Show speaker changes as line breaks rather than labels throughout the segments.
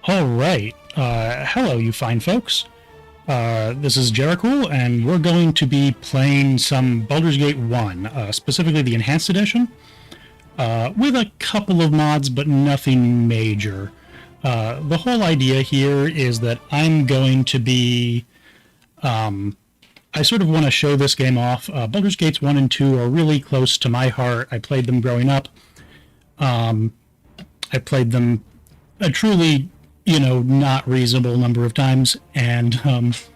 All right. Hello, you fine folks. This is Jericho, and we're going to be playing some Baldur's Gate 1, specifically the Enhanced Edition, with a couple of mods, but nothing major. The whole idea here is that I'm going to be... I sort of want to show this game off. Baldur's Gates 1 and 2 are really close to my heart. I played them growing up. I played them a truly... not reasonable number of times. And, with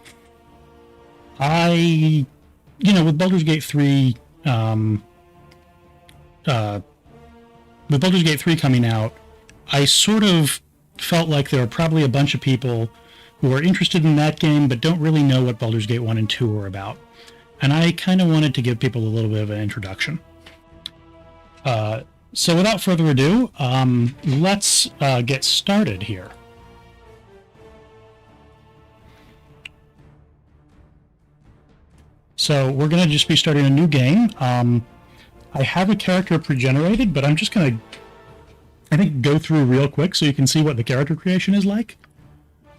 Baldur's Gate 3, with Baldur's Gate 3 coming out, I sort of felt like there are probably a bunch of people who are interested in that game, but don't really know what Baldur's Gate 1 and 2 are about. And I kind of wanted to give people a little bit of an introduction. So without further ado, let's get started here. So we're going to just be starting a new game. I have a character pre-generated, but I'm just going to, I think, go through real quick so you can see what the character creation is like.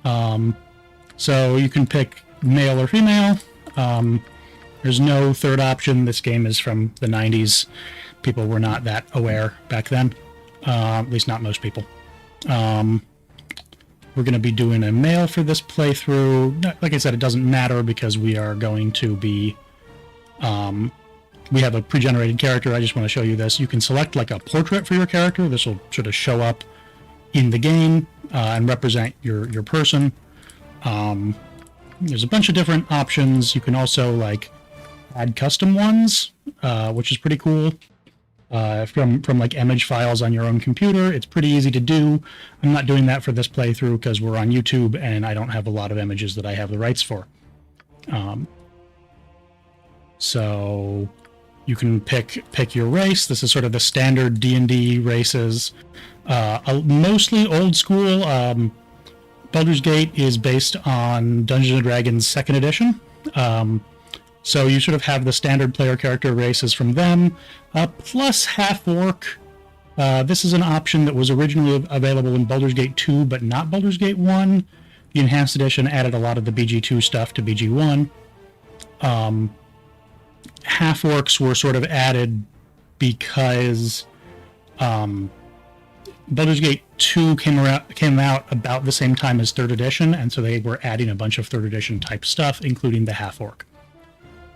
So you can pick male or female. There's no third option. This game is from the 90s. People were not that aware back then, at least not most people. We're going to be doing a male for this playthrough. Like I said, it doesn't matter because we are going to be... we have a pre-generated character. I just want to show you this. You can select like a portrait for your character. This will sort of show up in the game and represent your person. There's a bunch of different options. You can also like add custom ones, which is pretty cool. From like image files on your own computer. It's pretty easy to do. I'm not doing that for this playthrough because we're on YouTube and I don't have a lot of images that I have the rights for. So you can pick your race. This is sort of the standard D&D races. Mostly old school. Baldur's Gate is based on Dungeons & Dragons 2nd edition. So you sort of have the standard player character races from them, plus half-orc. This is an option that was originally available in Baldur's Gate 2, but not Baldur's Gate 1. The Enhanced Edition added a lot of the BG2 stuff to BG1. Half-orcs were sort of added because Baldur's Gate 2 came out about the same time as 3rd edition, and so they were adding a bunch of 3rd edition type stuff, including the half-orc.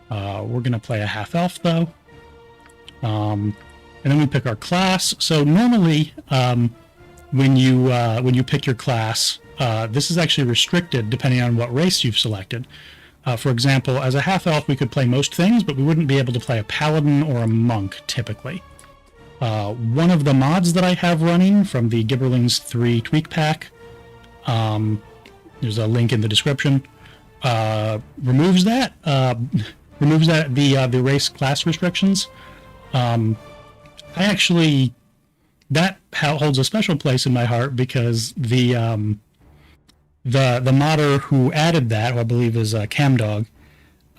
We're going to play a half-elf, though. And then we pick our class. So normally, when you pick your class, this is actually restricted depending on what race you've selected. For example, as a half-elf, we could play most things, but we wouldn't be able to play a paladin or a monk, typically. One of the mods that I have running from the Gibberlings 3 tweak pack, there's a link in the description, removes that. Removes the race class restrictions. That holds a special place in my heart because the modder who added that, who I believe is Camdog,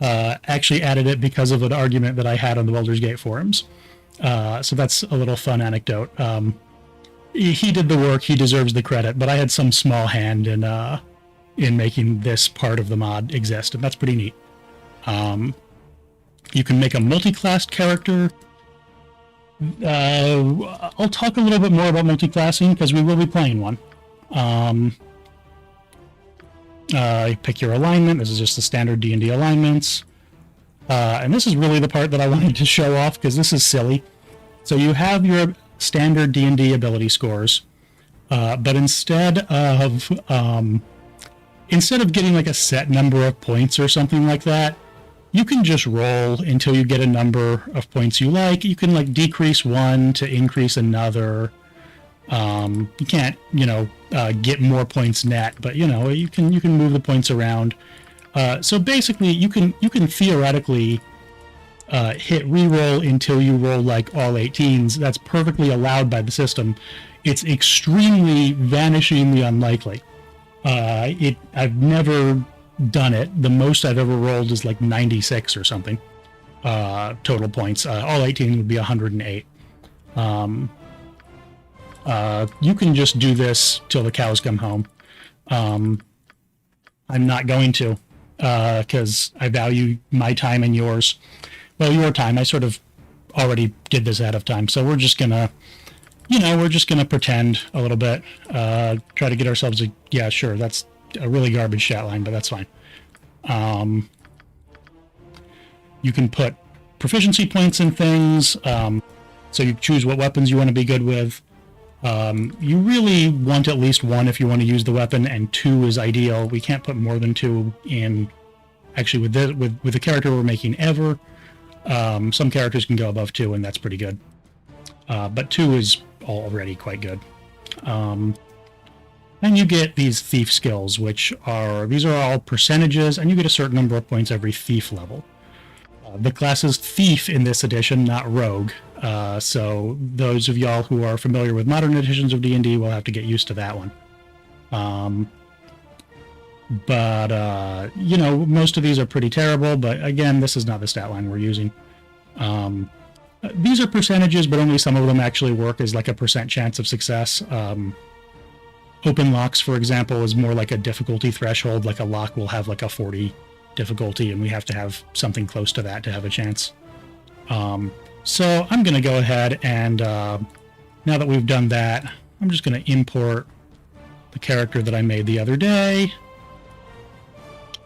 actually added it because of an argument that I had on the Baldur's Gate forums. So that's a little fun anecdote. He did the work, he deserves the credit, but I had some small hand in making this part of the mod exist, and that's pretty neat. You can make a multi-classed character. I'll talk a little bit more about multi-classing because we will be playing one. You pick your alignment. This is just the standard D&D alignments. And this is really the part that I wanted to show off because this is silly. So you have your standard D&D ability scores, but instead of getting like a set number of points or something like that, you can just roll until you get a number of points you like. You can like decrease one to increase another. You can't, get more points net, but you can move the points around. So basically, you can theoretically hit reroll until you roll like all 18s. That's perfectly allowed by the system. It's extremely vanishingly unlikely. I've never done it. The most I've ever rolled is like 96 or something total points. All 18 would be 108. You can just do this till the cows come home. I'm not going to, because I value my time and yours. Well, your time. I sort of already did this ahead of time, so we're just gonna, we're just gonna pretend a little bit. Try to get ourselves a. Yeah, sure. That's a really garbage chat line, but that's fine. You can put proficiency points in things. So you choose what weapons you want to be good with. You really want at least one if you want to use the weapon, and two is ideal. We can't put more than two in. Actually, with the character we're making ever, some characters can go above two, and that's pretty good. But two is already quite good. And you get these thief skills, which are these are all percentages, and you get a certain number of points every thief level. The class is thief in this edition, not rogue. So those of y'all who are familiar with modern editions of D&D will have to get used to that one. But most of these are pretty terrible, but again, this is not the stat line we're using. These are percentages, but only some of them actually work as like a % chance of success. Open locks, for example, is more like a difficulty threshold. Like a lock will have like a 40 difficulty, and we have to have something close to that to have a chance. So I'm going to go ahead and now that we've done that, I'm just going to import the character that I made the other day,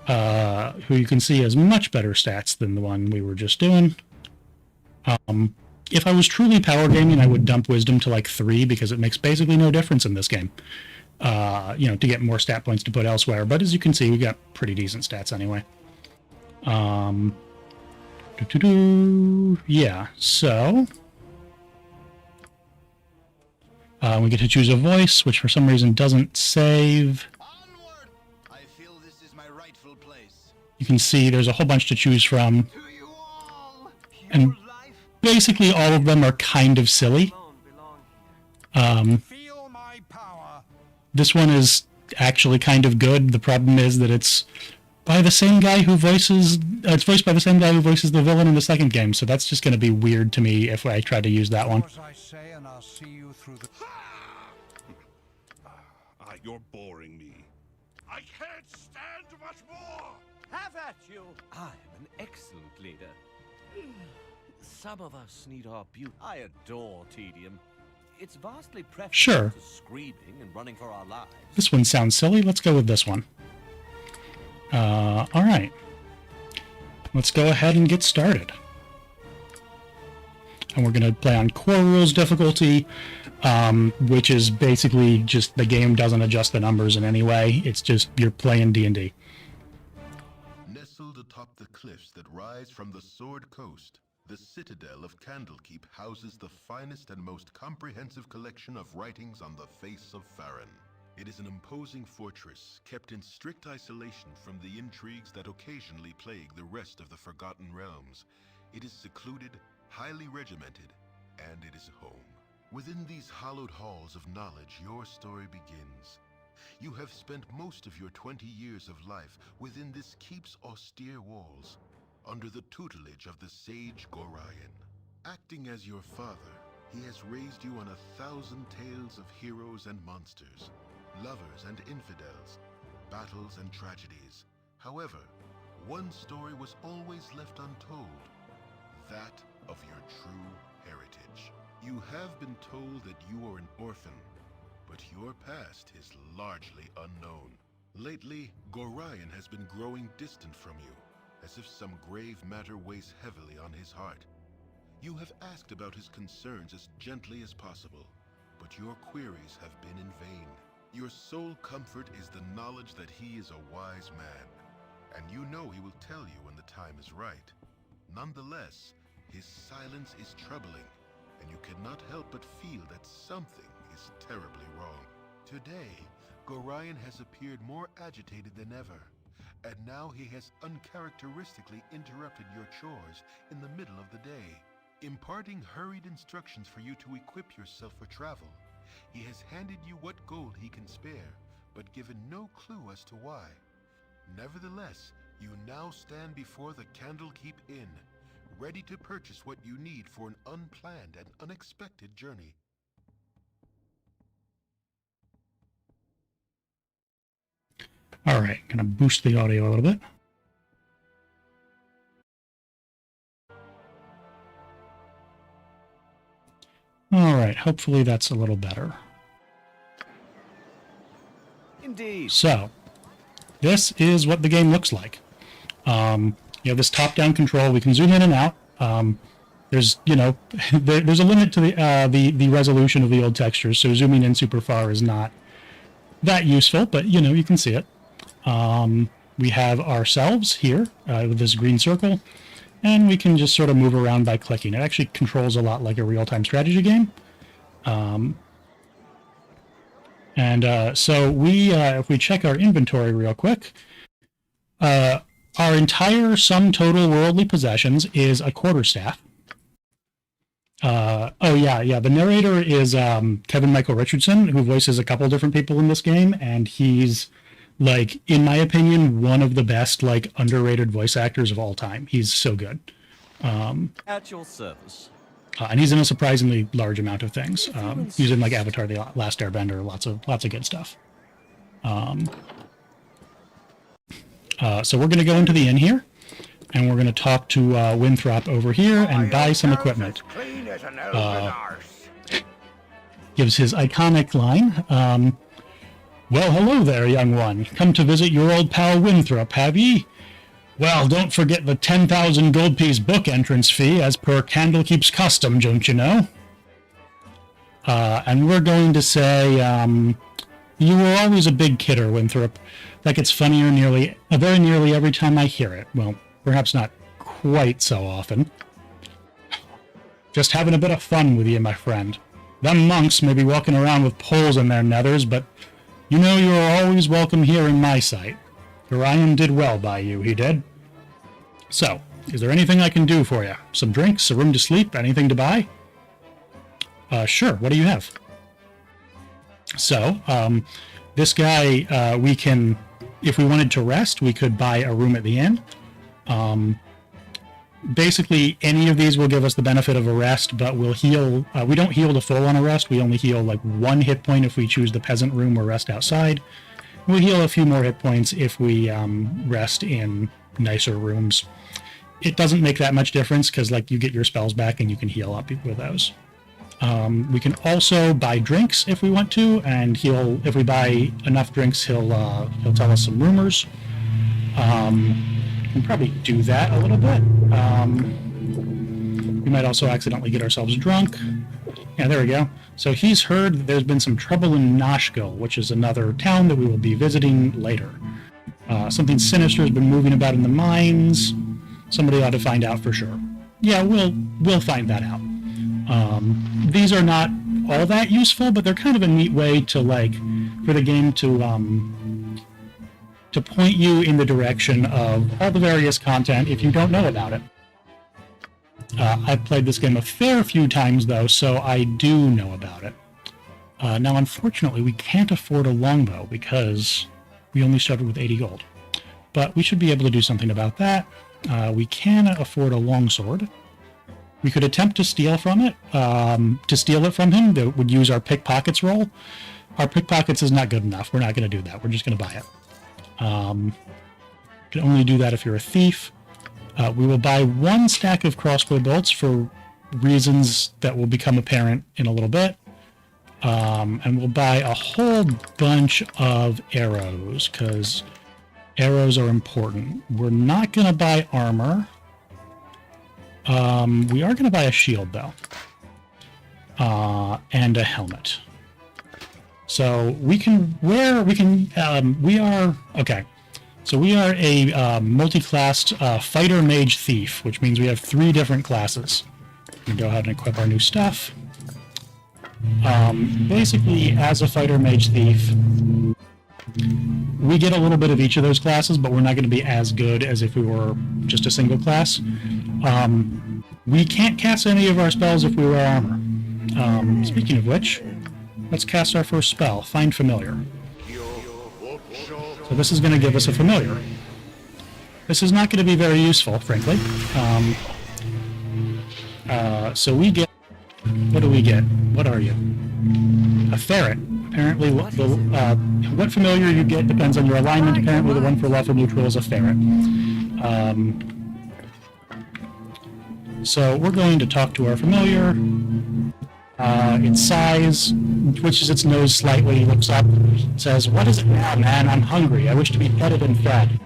who you can see has much better stats than the one we were just doing. If I was truly power gaming, I would dump wisdom to like 3 because it makes basically no difference in this game. To get more stat points to put elsewhere. But as you can see, we got pretty decent stats anyway. Yeah, so we get to choose a voice, which for some reason doesn't save.
Onward! I feel this is my rightful place.
You can see there's a whole bunch to choose from. And basically all of them are kind of silly.
Feel my power.
This one is actually kind of good. The problem is that it's by the same guy who voices... it's voiced by the same guy who voices the villain in the second game, so that's just going to be weird to me if I try to use that one.
I say, and I'll see you through the...
You're boring me. I can't stand much more!
Have at you! I am an excellent leader. Some of us need our beauty. I adore tedium. It's vastly preferable
Sure.
to screaming and running for our lives.
This one sounds silly. Let's go with this one. All right. Let's go ahead and get started. And we're going to play on core rules difficulty, which is basically just the game doesn't adjust the numbers in any way. It's just you're playing D&D.
Nestled atop the cliffs that rise from the Sword Coast, the citadel of Candlekeep houses the finest and most comprehensive collection of writings on the face of Faerun. It is an imposing fortress, kept in strict isolation from the intrigues that occasionally plague the rest of the Forgotten Realms. It is secluded, highly regimented, and it is home. Within these hallowed halls of knowledge, your story begins. You have spent most of your 20 years of life within this keep's austere walls, under the tutelage of the sage Gorion. Acting as your father, he has raised you on 1,000 tales of heroes and monsters, lovers and infidels, battles and tragedies. However, one story was always left untold, that of your true heritage. You have been told that you are an orphan, but your past is largely unknown. Lately, Gorion has been growing distant from you, as if some grave matter weighs heavily on his heart. You have asked about his concerns as gently as possible, but your queries have been in vain. Your sole comfort is the knowledge that he is a wise man, and you know he will tell you when the time is right. Nonetheless, his silence is troubling, and you cannot help but feel that something is terribly wrong. Today, Gorion has appeared more agitated than ever, and now he has uncharacteristically interrupted your chores in the middle of the day, imparting hurried instructions for you to equip yourself for travel. He has handed you what gold he can spare, but given no clue as to why. Nevertheless, you now stand before the Candlekeep Inn, ready to purchase what you need for an unplanned and unexpected journey.
All right, gonna boost the audio a little bit. All right, hopefully that's a little better.
Indeed.
So, this is what the game looks like. You have this top-down control. We can zoom in and out. There's, you know, there's a limit to the resolution of the old textures, so zooming in super far is not that useful, but, you know, you can see it. We have ourselves here with this green circle, and we can just sort of move around by clicking. It actually controls a lot like a real-time strategy game. So we, if we check our inventory real quick, our entire sum total worldly possessions is a quarterstaff. The narrator is Kevin Michael Richardson, who voices a couple different people in this game, and he's, like, in my opinion, one of the best, like, underrated voice actors of all time. He's so good.
At your service.
And he's in a surprisingly large amount of things. He's in, like, Avatar: The Last Airbender, lots of good stuff. So we're going to go into the inn here, and we're going to talk to Winthrop over here and buy some equipment. Gives his iconic line, well, hello there, young one. Come to visit your old pal Winthrop, have ye? Well, don't forget the 10,000 gold piece book entrance fee, as per Candlekeep's custom, don't you know? And we're going to say, you were always a big kidder, Winthrop. That gets funnier very nearly every time I hear it. Well, perhaps not quite so often. Just having a bit of fun with you, my friend. Them monks may be walking around with poles in their nethers, but you know you are always welcome here in my sight. Orion did well by you, he did. So, is there anything I can do for you? Some drinks, a room to sleep, anything to buy? Sure, what do you have? So, this guy, we can, if we wanted to rest, we could buy a room at the inn. Basically, any of these will give us the benefit of a rest, but we'll heal. We don't heal to full on a rest. We only heal like 1 hit point if we choose the peasant room or rest outside. We'll heal a few more hit points if we rest in nicer rooms. It doesn't make that much difference because, like, you get your spells back and you can heal up with those. We can also buy drinks if we want to, and if we buy enough drinks, he'll tell us some rumors. We can probably do that a little bit. We might also accidentally get ourselves drunk. Yeah, there we go. So he's heard that there's been some trouble in Nashville, which is another town that we will be visiting later. Something sinister has been moving about in the mines. Somebody ought to find out for sure. Yeah, we'll find that out. These are not all that useful, but they're kind of a neat way to, like, for the game to point you in the direction of all the various content if you don't know about it. I've played this game a fair few times, though, so I do know about it. Now, unfortunately, we can't afford a longbow because we only started with 80 gold. But we should be able to do something about that. We can afford a longsword. We could attempt to steal from it. To steal it from him, that would use our pickpockets roll. Our pickpockets is not good enough. We're not going to do that. We're just going to buy it. You can only do that if you're a thief. We will buy 1 stack of crossbow bolts for reasons that will become apparent in a little bit. And we'll buy a whole bunch of arrows, because arrows are important. We're not going to buy armor. We are going to buy a shield, though. And a helmet. So we are a multi-classed fighter mage thief, which means we have 3 different classes. We can go ahead and equip our new stuff. Basically, as a fighter mage thief, we get a little bit of each of those classes, but we're not going to be as good as if we were just a single class. We can't cast any of our spells if we wear armor. Speaking of which, let's cast our first spell, Find Familiar. So this is going to give us a familiar. This is not going to be very useful, frankly. So we get... What do we get? What are you? A ferret. Apparently, what familiar you get depends on your alignment. Apparently, the one for lawful neutral is a ferret. So we're going to talk to our familiar. Its size, twitches its nose slightly, looks up, says, "What is it now, man? I'm hungry. I wish to be petted and fed."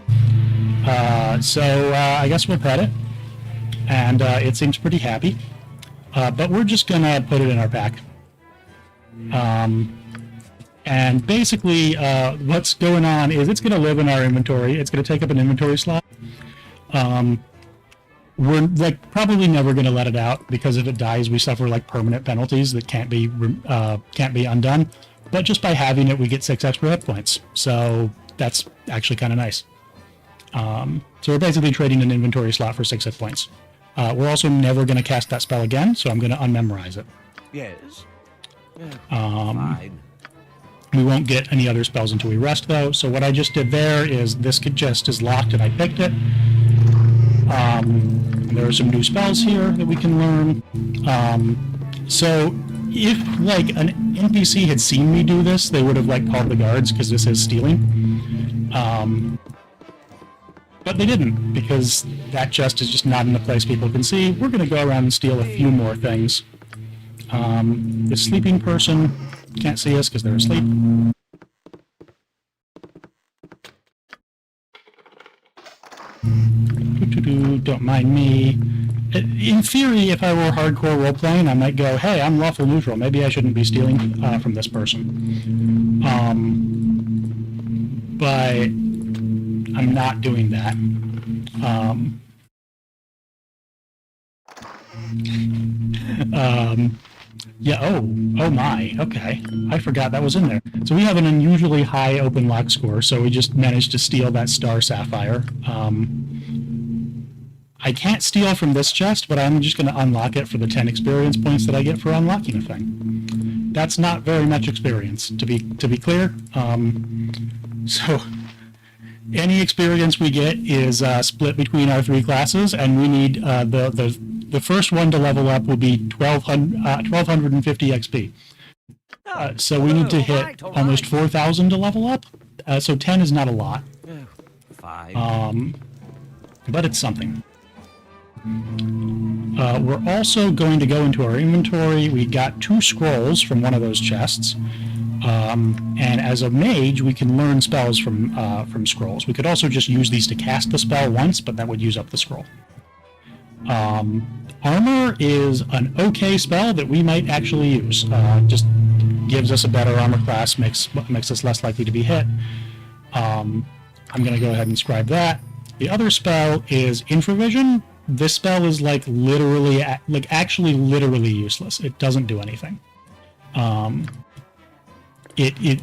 So I guess we'll pet it. And it seems pretty happy. But we're just going to put it in our pack. And basically, what's going on is it's going to live in our inventory. It's going to take up an inventory slot. We're like probably never going to let it out because if it dies, we suffer like permanent penalties that can't be undone. But just by having it, we get 6 extra hit points. So that's actually kind of nice. So we're basically trading an inventory slot for 6 hit points. We're also never going to cast that spell again, so I'm going to unmemorize it.
Yes.
Fine. We won't get any other spells until we rest, though. So what I just did there is this chest is locked, and I picked it. There are some new spells here that we can learn. So if like an NPC had seen me do this, they would have like called the guards because this is stealing. But they didn't because that chest is just not in a place people can see. We're going to go around and steal a few more things. The sleeping person can't see us because they're asleep. Don't mind me. In theory, if I were hardcore role-playing, I might go, hey, I'm lawful neutral. Maybe I shouldn't be stealing from this person. But I'm not doing that. Yeah, oh my, okay. I forgot that was in there. So we have an unusually high open lock score, so we just managed to steal that star sapphire. I can't steal from this chest, but I'm just going to unlock it for the 10 experience points that I get for unlocking a thing. That's not very much experience, to be clear. So any experience we get is split between our 3 classes, and we need the first one to level up will be 1250 XP. So we need to hit almost 4,000 to level up. So 10 is not a lot.
5.
But it's something. We're also going to go into our inventory. We got 2 scrolls from one of those chests. And as a mage, we can learn spells from scrolls. We could also just use these to cast the spell once, but that would use up the scroll. Armor is an okay spell that we might actually use. Just gives us a better armor class, makes us less likely to be hit. I'm going to go ahead and scribe that. The other spell is Infravision. This spell is like actually literally useless. It doesn't do anything. It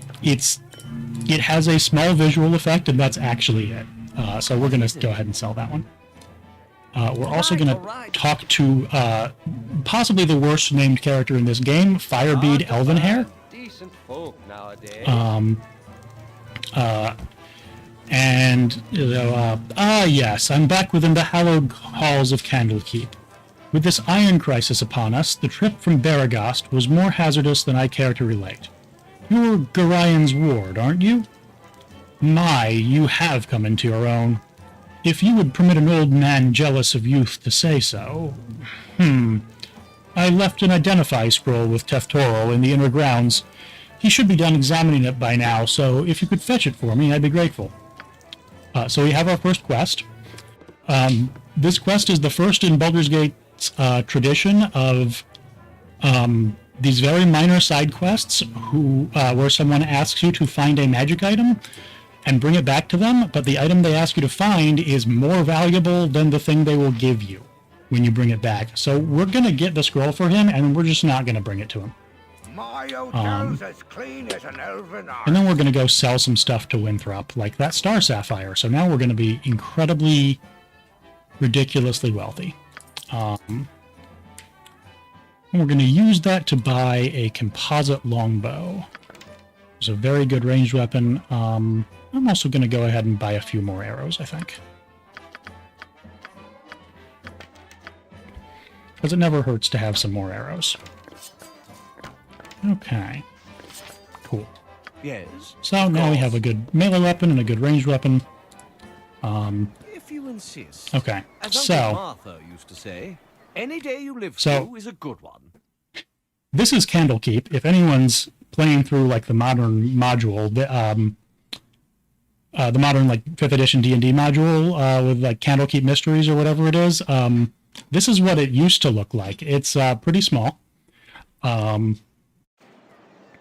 has a small visual effect, and that's actually it. So we're going to go ahead and sell that one. We're also going to talk to possibly the worst named character in this game, Firebead Elvenhair.
Decent folk nowadays.
Yes, I'm back within the hallowed halls of Candlekeep. With this iron crisis upon us, the trip from Baragast was more hazardous than I care to relate. You're Gorian's ward, aren't you? My, you have come into your own. If you would permit an old man jealous of youth to say so. I left an identify scroll with Teftoril in the inner grounds. He should be done examining it by now, so if you could fetch it for me, I'd be grateful. So we have our first quest. This quest is the first in Baldur's Gate's tradition of these very minor side quests where someone asks you to find a magic item and bring it back to them, but the item they ask you to find is more valuable than the thing they will give you when you bring it back. So we're going to get the scroll for him, and we're just not going to bring it to him.
My hotel's as clean as an elven art.
And then we're going to go sell some stuff to Winthrop, like that star sapphire. So now we're going to be incredibly, ridiculously wealthy. And we're going to use that to buy a composite longbow. It's a very good ranged weapon. I'm also going to go ahead and buy a few more arrows, I think. Because it never hurts to have some more arrows. Okay. Cool.
Yes.
So now we have a good melee weapon and a good ranged weapon.
If you insist.
Okay,
As Uncle
so
Martha used to say, any day you live
So-
through is a good one.
this is Candlekeep. If anyone's playing through like the modern module, the modern like 5th edition D&D module with like Candlekeep Mysteries or whatever it is, this is what it used to look like. It's pretty small.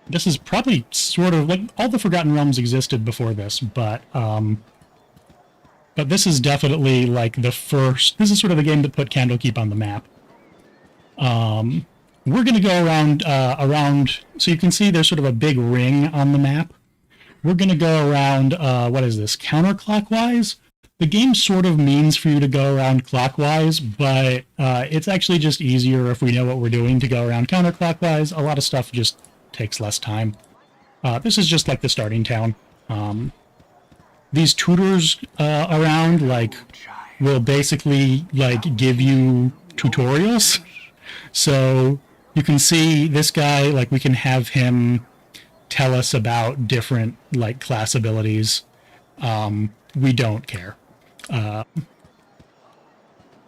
This is probably sort of like all the Forgotten Realms existed before this, but this is definitely like the first. This is sort of the game that put Candlekeep on the map. We're going to go around, so you can see there's sort of a big ring on the map. We're going to go around, what is this, counterclockwise? The game sort of means for you to go around clockwise, but it's actually just easier if we know what we're doing to go around counterclockwise. A lot of stuff just takes less time. This is just like the starting town. These tutors around, like, will basically, like, give you tutorials. So you can see this guy, like, we can have him tell us about different, like, class abilities. We don't care.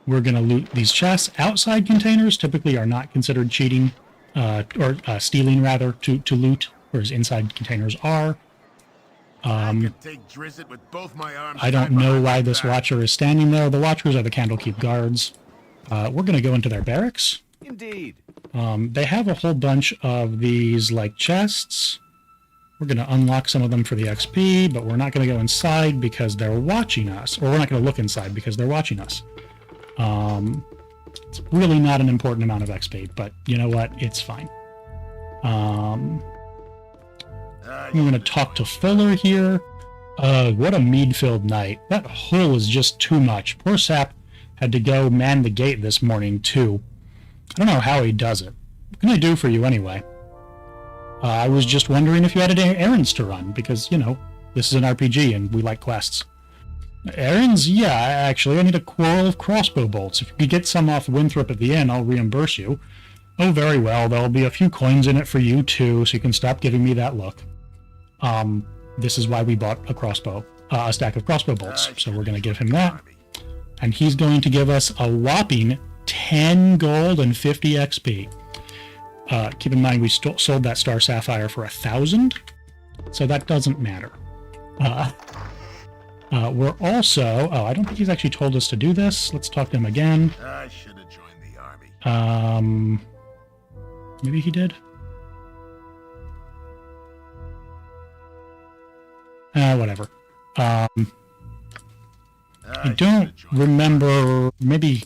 We're going to loot these chests. Outside containers typically are not considered cheating, or stealing, rather, to loot, whereas inside containers are.
I could take Drizzt with both my arms.
I don't
tied
know
behind
why
my
this
back.
watcher is standing there. The watchers are the Candlekeep guards. We're going to go into their barracks.
Indeed.
They have a whole bunch of these, like, chests. We're going to unlock some of them for the XP, but we're not going to go inside because they're watching us. Or we're not going to look inside because they're watching us. It's really not an important amount of XP, but you know what? It's fine. I'm going to talk to Fuller here. What a mead-filled night. That hole is just too much. Poor Sap had to go man the gate this morning, too. I don't know how he does it. What can I do for you, anyway? I was just wondering if you had any errands to run, because, you know, this is an RPG and we like quests. Errands? Yeah, actually, I need a quarrel of crossbow bolts. If you could get some off Winthrop at the inn, I'll reimburse you. Oh, very well. There'll be a few coins in it for you, too, so you can stop giving me that look. This is why we bought a crossbow, a stack of crossbow bolts. So we're going to give him that. And he's going to give us a whopping 10 gold and 50 XP. Keep in mind, we sold that Star Sapphire for 1,000, so that doesn't matter. We're also... Oh, I don't think he's actually told us to do this. Let's talk to him again.
I should have joined the army.
Maybe he did? Whatever. I don't remember... Maybe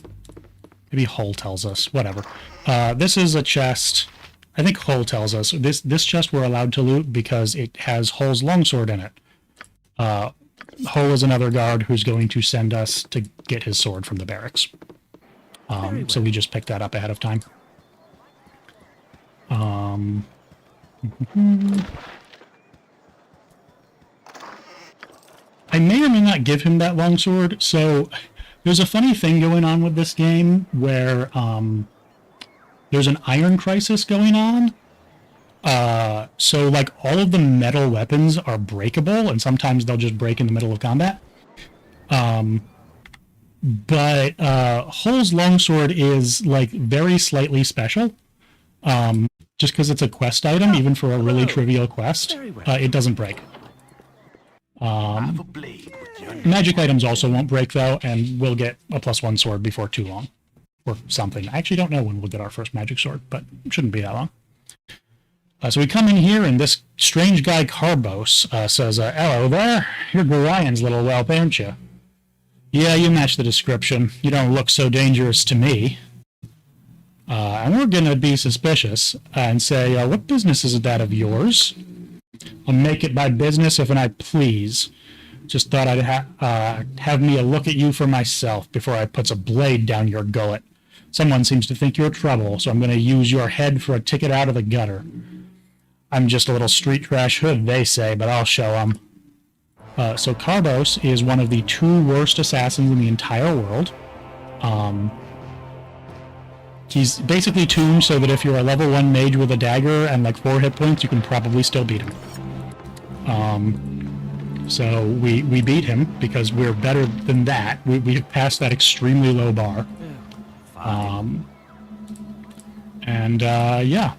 Hull tells us. Whatever. This is a chest. I think Hull tells us. This chest we're allowed to loot because it has Hull's longsword in it. Hull is another guard who's going to send us to get his sword from the barracks. So we just picked that up ahead of time. I may or may not give him that longsword. So there's a funny thing going on with this game where there's an iron crisis going on. So like all of the metal weapons are breakable, and sometimes they'll just break in the middle of combat. But Hull's longsword is like very slightly special. Just because it's a quest item, even for a really trivial quest, it doesn't break.
Have a blade with your
Magic items also won't break, though, and we'll get a +1 sword before too long. Or something. I actually don't know when we'll get our first magic sword, but it shouldn't be that long. So we come in here, and this strange guy, Carbos, says, hello there. You're Gorian's little whelp, aren't you? Yeah, you match the description. You don't look so dangerous to me. And we're going to be suspicious and say, what business is that of yours? I'll make it my business if I please. Just thought I'd have me a look at you for myself before I puts a blade down your gullet. Someone seems to think you're trouble, so I'm going to use your head for a ticket out of the gutter. I'm just a little street trash hood, they say, but I'll show 'em. So Carbos is one of the 2 worst assassins in the entire world. He's basically tuned so that if you're a level 1 mage with a dagger and like 4 hit points, you can probably still beat him. So we beat him because we're better than that. We passed that extremely low bar. Yeah.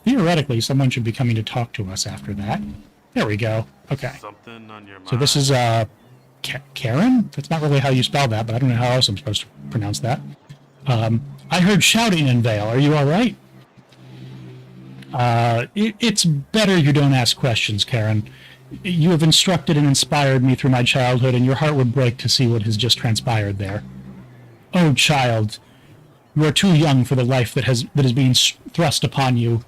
Theoretically, someone should be coming to talk to us after that. There we go. Okay.
Something on your mind?
So this is Karen? That's not really how you spell that, but I don't know how else I'm supposed to pronounce that. I heard shouting in Vale. Are you all right? It's better you don't ask questions, Karen. You have instructed and inspired me through my childhood, and your heart would break to see what has just transpired there. Oh, child, you are too young for the life that is being thrust upon you.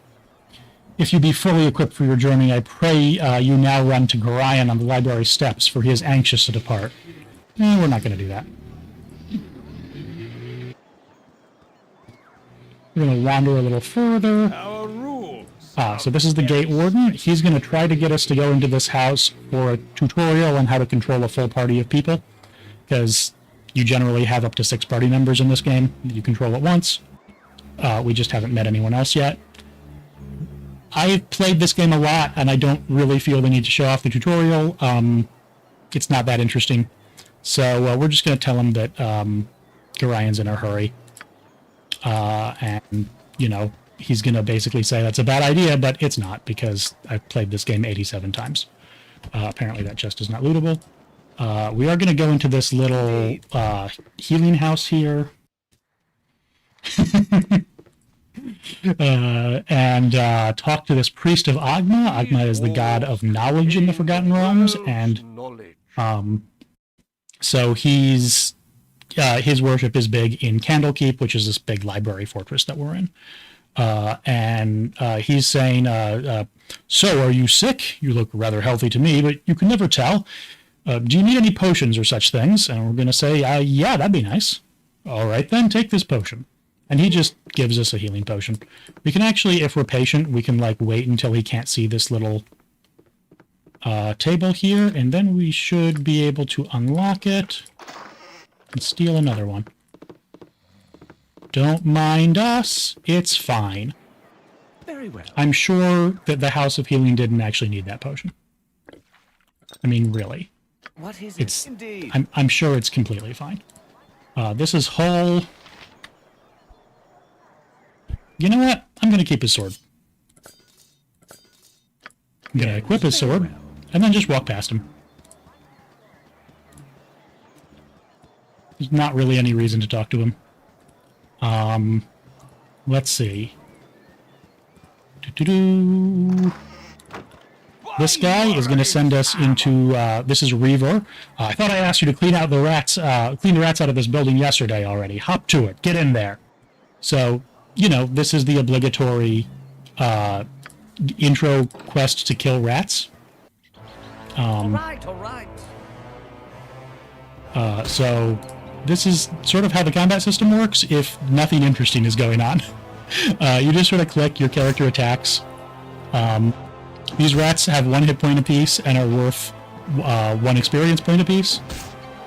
If you be fully equipped for your journey, I pray you now run to Gorion on the library steps, for he is anxious to depart. We're not going to do that. We're going to wander a little further.
Our rules.
So this is the gate warden. He's going to try to get us to go into this house for a tutorial on how to control a full party of people, because you generally have up to 6 party members in this game that you control at once. We just haven't met anyone else yet. I've played this game a lot, and I don't really feel the need to show off the tutorial. It's not that interesting. So we're just going to tell him that Gorion's in a hurry. And, you know, he's going to basically say that's a bad idea, but it's not, because I've played this game 87 times. Apparently that chest is not lootable. We are going to go into this little healing house here. And talk to this priest of Agma. Agma is the god of knowledge in the Forgotten Realms, and so he's his worship is big in Candlekeep, which is this big library fortress that we're in. And he's saying, so are you sick? You look rather healthy to me, but you can never tell. Do you need any potions or such things? And we're going to say, yeah, that'd be nice. All right, then, take this potion. And he just gives us a healing potion. We can actually, if we're patient, we can like wait until he can't see this little table here, and then we should be able to unlock it and steal another one. Don't mind us. It's fine.
Very well.
I'm sure that the House of Healing didn't actually need that potion. I mean, really.
What is
It's,
it? Indeed.
I'm sure it's completely fine. This is Hull. You know what? I'm going to keep his sword. I'm going to equip his sword, and then just walk past him. There's not really any reason to talk to him. Let's see. This guy is going to send us into, this is Reaver. I thought I asked you to clean out the rats, clean the rats out of this building yesterday already. Hop to it. Get in there. So, you know, this is the obligatory intro quest to kill rats.
All right.
So this is sort of how the combat system works if nothing interesting is going on. You just sort of click your character attacks. These rats have 1 hit point apiece and are worth 1 experience point apiece.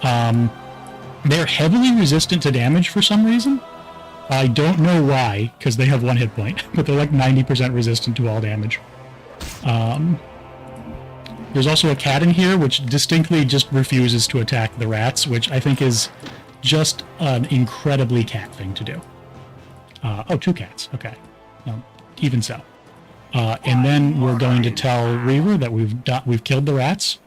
They're heavily resistant to damage for some reason. I don't know why, because they have 1 hit point, but they're like 90% resistant to all damage. There's also a cat in here, which distinctly just refuses to attack the rats, which I think is just an incredibly cat thing to do. Oh, 2 cats. Okay. Even so. And then we're going to tell Reaver that we've killed the rats.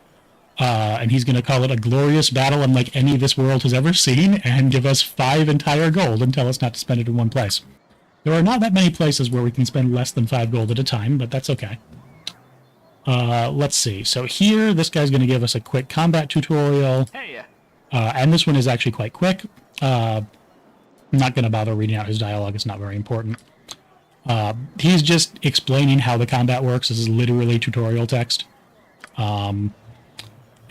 And he's going to call it a glorious battle unlike any this world has ever seen, and give us 5 entire gold and tell us not to spend it in one place. There are not that many places where we can spend less than 5 gold at a time, but that's okay. Let's see. So here, this guy's going to give us a quick combat tutorial.
Hey.
And this one is actually quite quick. I'm not going to bother reading out his dialogue. It's not very important. He's just explaining how the combat works. This is literally tutorial text.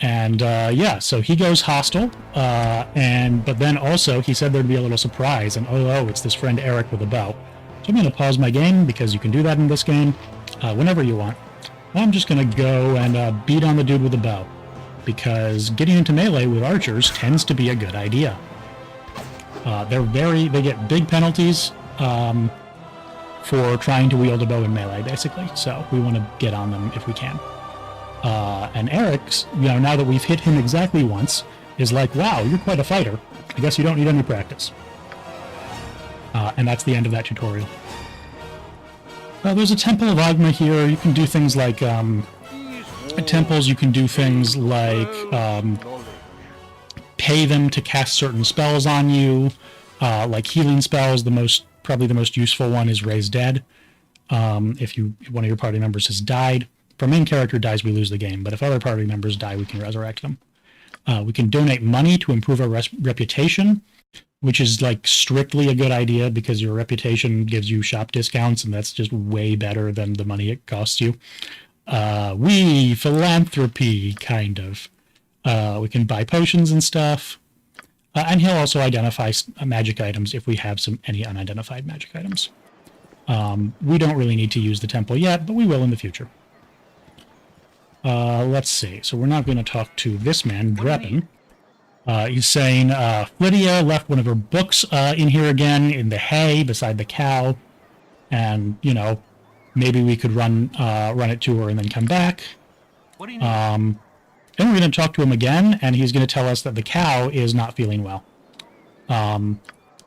Yeah, so he goes hostile, but then also he said there'd be a little surprise, and oh, it's this friend Eric with a bow. So I'm going to pause my game, because you can do that in this game whenever you want. I'm just going to go and beat on the dude with the bow, because getting into melee with archers tends to be a good idea. They get big penalties for trying to wield a bow in melee, basically. So we want to get on them if we can. And Eric's, now that we've hit him exactly once, is like, wow, you're quite a fighter. I guess you don't need any practice. And that's the end of that tutorial. There's a Temple of Agma here. You can do things like, at temples you can do things like pay them to cast certain spells on you, like healing spells. Probably the most useful one is Raise Dead. If one of your party members has died. If our main character dies, we lose the game, but if other party members die, we can resurrect them. We can donate money to improve our reputation, which is like strictly a good idea because your reputation gives you shop discounts, and that's just way better than the money it costs you. Philanthropy, kind of. We can buy potions and stuff. And he'll also identify magic items if we have any unidentified magic items. We don't really need to use the temple yet, but we will in the future. Let's see. So we're not going to talk to this man, Dreppen. He's saying Lydia left one of her books in here again in the hay beside the cow. And, maybe we could run it to her and then come back.
What do you
Then we're going to talk to him again, and he's going to tell us that the cow is not feeling well.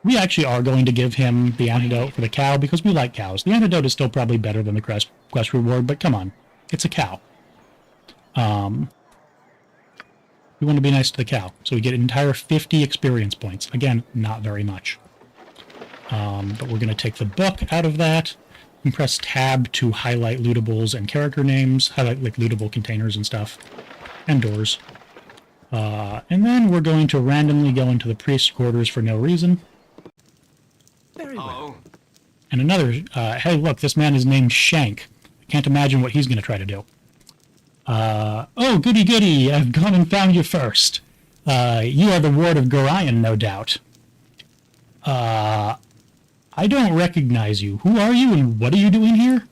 We actually are going to give him the antidote for the cow because we like cows. The antidote is still probably better than the quest reward, but come on. It's a cow. We want to be nice to the cow. So we get an entire 50 experience points. Again, not very much. But we're going to take the book out of that and press tab to highlight lootables and character names, highlight like lootable containers and stuff, and doors. And then we're going to randomly go into the priest's quarters for no reason.
Very well.
And another, hey, look, this man is named Shank. I can't imagine what he's going to try to do. Oh, goody goody, I've gone and found you first. You are the ward of Gorion, no doubt. I don't recognize you. Who are you and what are you doing here?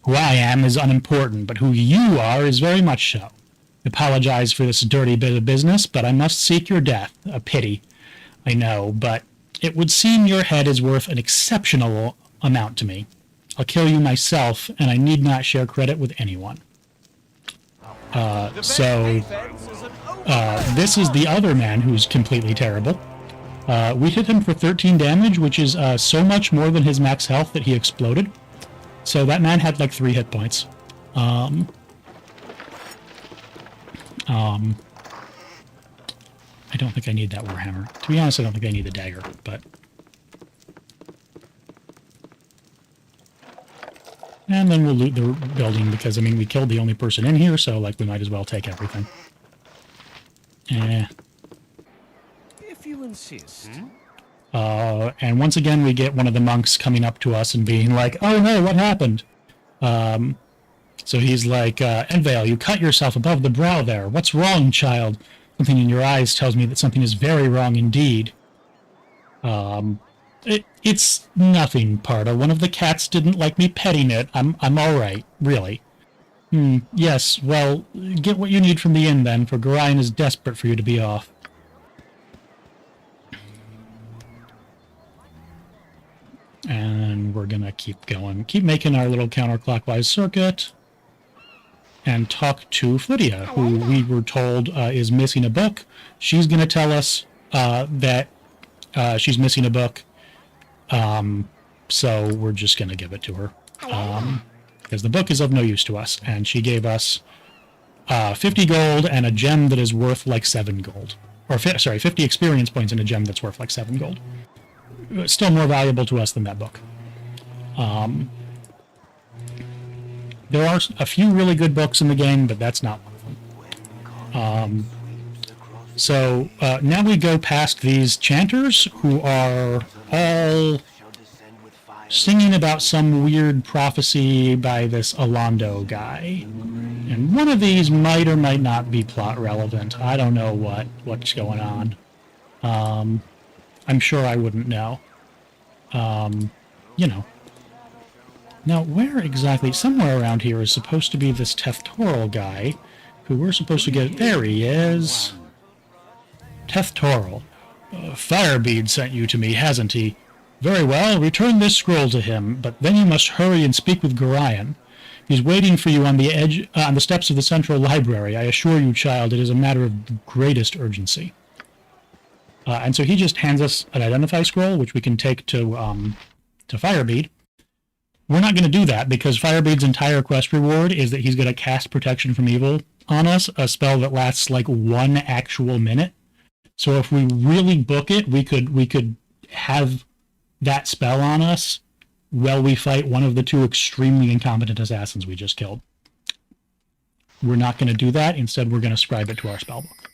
Who I am is unimportant, but who you are is very much so. Apologize for this dirty bit of business, but I must seek your death. A pity, I know, but it would seem your head is worth an exceptional amount to me. I'll kill you myself, and I need not share credit with anyone. This is the other man who's completely terrible. We hit him for 13 damage, which is so much more than his max health that he exploded. So that man had like 3 hit points. I don't think I need that Warhammer. To be honest, I don't think I need the dagger, but... And then we'll loot the building because, I mean, we killed the only person in here, so, like, we might as well take everything.
If you insist.
And once again, we get one of the monks coming up to us and being like, oh no, what happened? So he's like, Envale, you cut yourself above the brow there. What's wrong, child? Something in your eyes tells me that something is very wrong indeed. It's nothing, Parda. One of the cats didn't like me petting it. I'm all right, really. Yes, well, get what you need from the inn, then, for Gorion is desperate for you to be off. And we're gonna keep going. Keep making our little counterclockwise circuit. And talk to Flydia, who we were told is missing a book. She's gonna tell us that she's missing a book. So we're just gonna give it to her. Because the book is of no use to us. And she gave us 50 gold and a gem that is worth like 7 gold. Or, 50 experience points and a gem that's worth like 7 gold. Still more valuable to us than that book. There are a few really good books in the game, but that's not one of them. Now we go past these chanters who are all singing about some weird prophecy by this Alando guy. And one of these might or might not be plot relevant. I don't know what's going on. I'm sure I wouldn't know. You know. Now, where exactly? Somewhere around here is supposed to be this Teftoral guy, who we're supposed to get... There he is! Teftoral. Firebeard sent you to me, hasn't he? Very well, return this scroll to him, but then you must hurry and speak with Gorion. He's waiting for you on the steps of the Central Library. I assure you, child, it is a matter of the greatest urgency. And so he just hands us an identify scroll, which we can take to Firebeard. We're not going to do that because Firebeard's entire quest reward is that he's going to cast Protection from Evil on us, a spell that lasts like 1 actual minute. So if we really book it, we could have that spell on us while we fight one of the 2 extremely incompetent assassins we just killed. We're not going to do that. Instead, we're going to scribe it to our spellbook.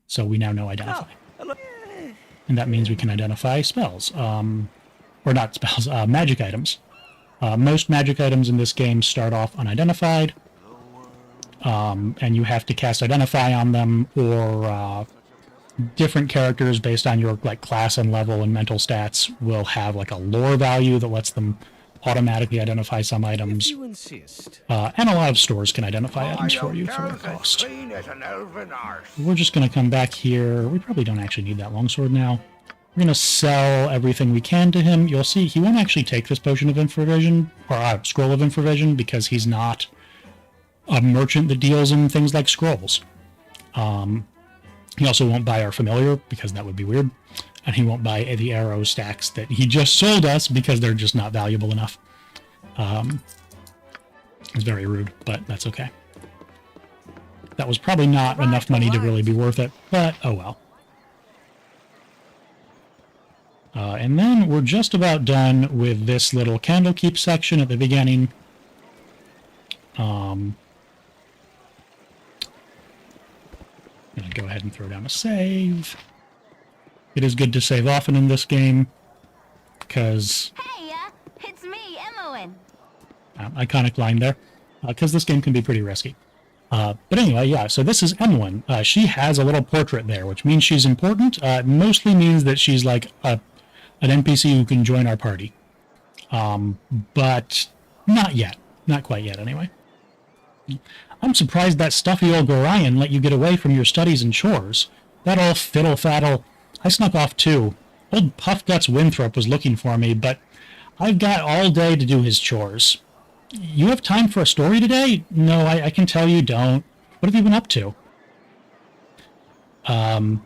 So we now know identify. And that means we can identify spells. Or not spells, magic items. Most magic items in this game start off unidentified. And you have to cast identify on them, or different characters based on your like class and level and mental stats will have like a lore value that lets them automatically identify some items.
If you insist.
And a lot of stores can identify items for you for a cost. We're just going to come back here. We probably don't actually need that longsword now. We're going to sell everything we can to him. You'll see he won't actually take this potion of infravision, or scroll of infravision, because he's not a merchant that deals in things like scrolls. He also won't buy our familiar, because that would be weird. And he won't buy the arrow stacks that he just sold us, because they're just not valuable enough. It's very rude, but that's okay. That was probably not enough money to really be worth it, but oh well. And then we're just about done with this little Candlekeep section at the beginning. I'm going to go ahead and throw down a save. It is good to save often in this game, because...
Hey, it's me, Emmoen.
Iconic line there, because this game can be pretty risky. But anyway, yeah, so this is Emmoen. She has a little portrait there, which means she's important. It mostly means that she's like an NPC who can join our party. But not yet. Not quite yet, anyway. I'm surprised that stuffy old Gorion let you get away from your studies and chores. That old fiddle-faddle. I snuck off too. Old Puff Guts Winthrop was looking for me, but I've got all day to do his chores. You have time for a story today? No, I can tell you don't. What have you been up to? I'm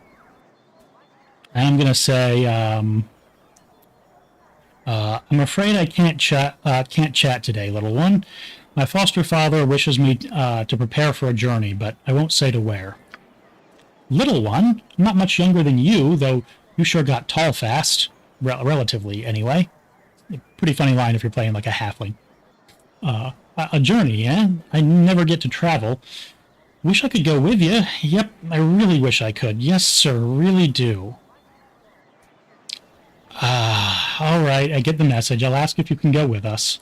going to say, I'm afraid I can't chat today, little one. My foster father wishes me to prepare for a journey, but I won't say to where. Little one? I'm not much younger than you, though you sure got tall fast. Relatively, anyway. Pretty funny line if you're playing like a halfling. A journey, eh? I never get to travel. Wish I could go with you. Yep, I really wish I could. Yes, sir, really do. Alright, I get the message. I'll ask if you can go with us.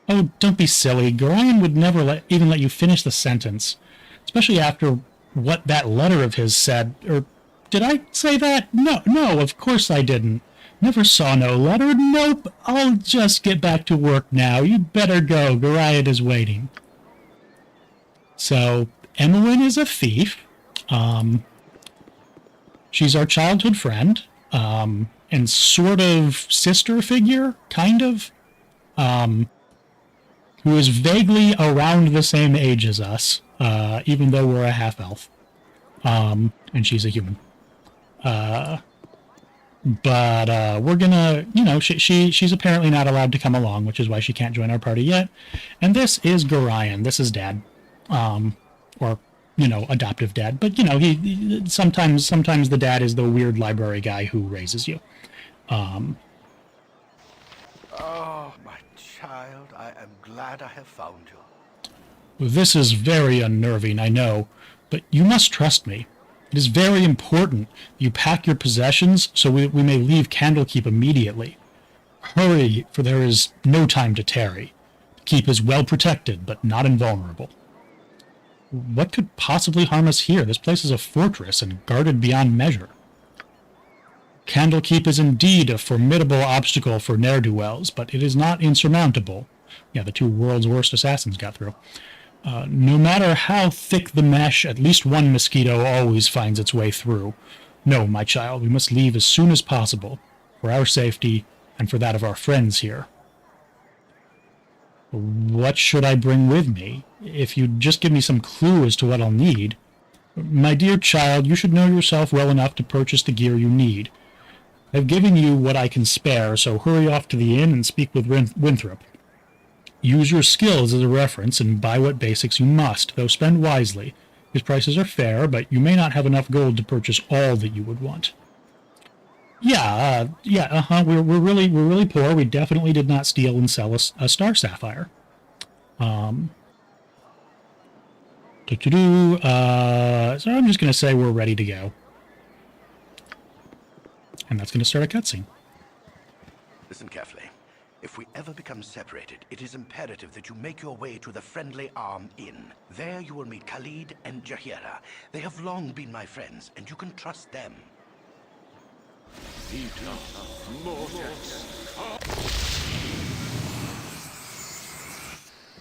Oh, don't be silly. Gorion would never even let you finish the sentence. Especially after what that letter of his said. Or, did I say that? No, of course I didn't. Never saw no letter. Nope. I'll just get back to work now. You'd better go. Gorion is waiting. So, Emmoen is a thief. She's our childhood friend. And sort of sister figure, kind of. Who is vaguely around the same age as us, even though we're a half-elf. And she's a human. But we're gonna, she's apparently not allowed to come along, which is why she can't join our party yet. And this is Gorion. This is Dad. Or, adoptive dad. But, he sometimes the dad is the weird library guy who raises you.
Oh, my child, I am glad I have found you.
This is very unnerving, I know, but you must trust me. It is very important you pack your possessions so we may leave Candlekeep immediately. Hurry, for there is no time to tarry. The keep is well protected, but not invulnerable. What could possibly harm us here? This place is a fortress and guarded beyond measure. Candlekeep is indeed a formidable obstacle for ne'er-do-wells, but it is not insurmountable. Yeah, the 2 world's worst assassins got through. No matter how thick the mesh, at least one mosquito always finds its way through. No, my child, we must leave as soon as possible, for our safety and for that of our friends here. What should I bring with me? If you'd just give me some clue as to what I'll need. My dear child, you should know yourself well enough to purchase the gear you need. I've given you what I can spare, so hurry off to the inn and speak with Winthrop. Use your skills as a reference and buy what basics you must, though spend wisely. His prices are fair, but you may not have enough gold to purchase all that you would want. We're really poor. We definitely did not steal and sell a star sapphire. So I'm just going to say we're ready to go. And that's going to start a cutscene.
Listen carefully. If we ever become separated, it is imperative that you make your way to the Friendly Arm Inn. There you will meet Khalid and Jahira. They have long been my friends, and you can trust them.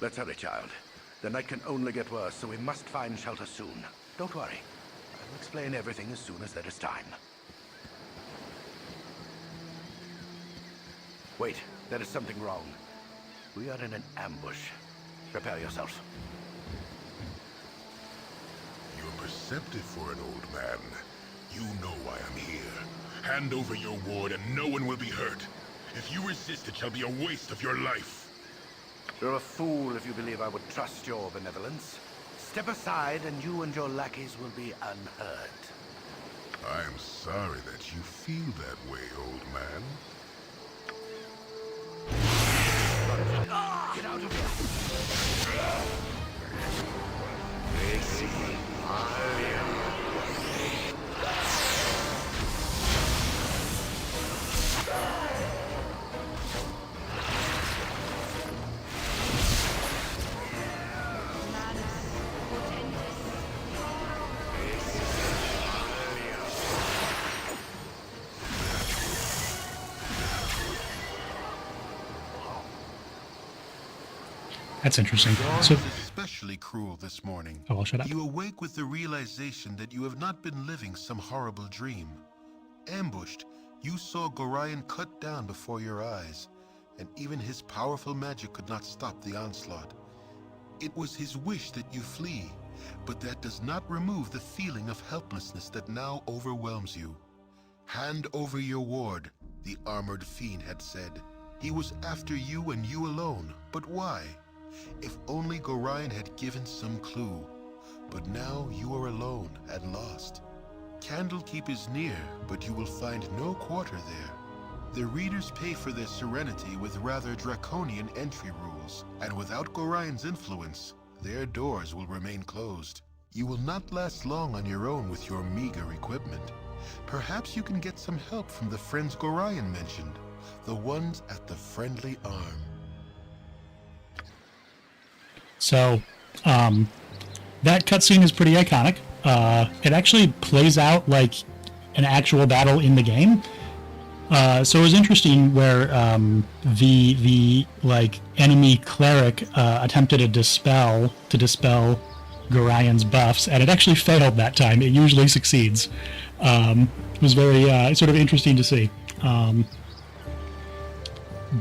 Let's hurry, child. The night can only get worse, so we must find shelter soon. Don't worry. I'll explain everything as soon as there is time. Wait, there is something wrong. We are in an ambush. Prepare yourself.
You're perceptive for an old man. You know why I'm here. Hand over your ward and no one will be hurt. If you resist, it shall be a waste of your life.
You're a fool if you believe I would trust your benevolence. Step aside and you and your lackeys will be unhurt.
I am sorry that you feel that way, old man.
Get out of here!
That's interesting.
Dawn
So,
is especially cruel this morning.
oh, I'll shut up.
You awake with the realization that you have not been living some horrible dream. Ambushed, you saw Gorion cut down before your eyes, and even his powerful magic could not stop the onslaught. It was his wish that you flee, but that does not remove the feeling of helplessness that now overwhelms you. Hand over your ward, the armored fiend had said. He was after you and you alone, but why? If only Gorion had given some clue. But now you are alone and lost. Candlekeep is near, but you will find no quarter there. The readers pay for their serenity with rather draconian entry rules, and without Gorion's influence, their doors will remain closed. You will not last long on your own with your meager equipment. Perhaps you can get some help from the friends Gorion mentioned, the ones at the Friendly Arm.
So, that cutscene is pretty iconic. It actually plays out like an actual battle in the game. So it was interesting where the like enemy cleric attempted to dispel Gorion's buffs, and it actually failed that time. It usually succeeds. It was very sort of interesting to see.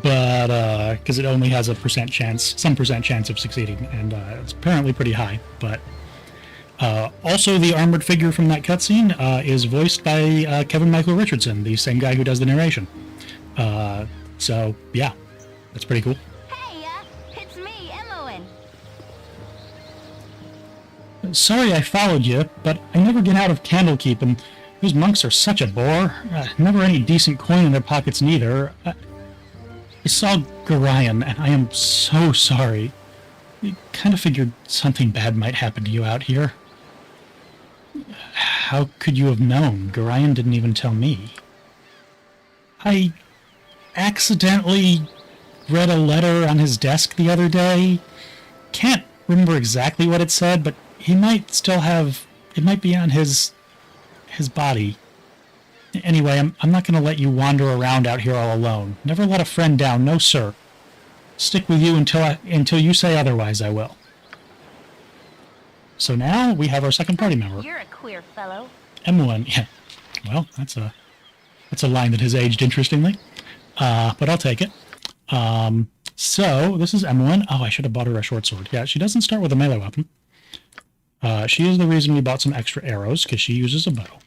But because it only has some percent chance of succeeding, and it's apparently pretty high. But also, the armored figure from that cutscene is voiced by Kevin Michael Richardson, the same guy who does the narration. So yeah, that's pretty cool.
Hey, it's me, Emoen.
Sorry I followed you, but I never get out of Candlekeep, and those monks are such a bore. Never any decent coin in their pockets neither. I saw Gorion, and I am so sorry. I kind of figured something bad might happen to you out here. How could you have known? Gorion didn't even tell me. I accidentally read a letter on his desk the other day. Can't remember exactly what it said, but he might still have... It might be on his body. Anyway, I'm not going to let you wander around out here all alone. Never let a friend down, no sir. Stick with you until you say otherwise, I will. So now we have our second party member.
You're a queer fellow.
Emoen, yeah. Well, that's a line that has aged interestingly, but I'll take it. So this is Emmeline. Oh, I should have bought her a short sword. Yeah, she doesn't start with a melee weapon. She is the reason we bought some extra arrows, because she uses a bow.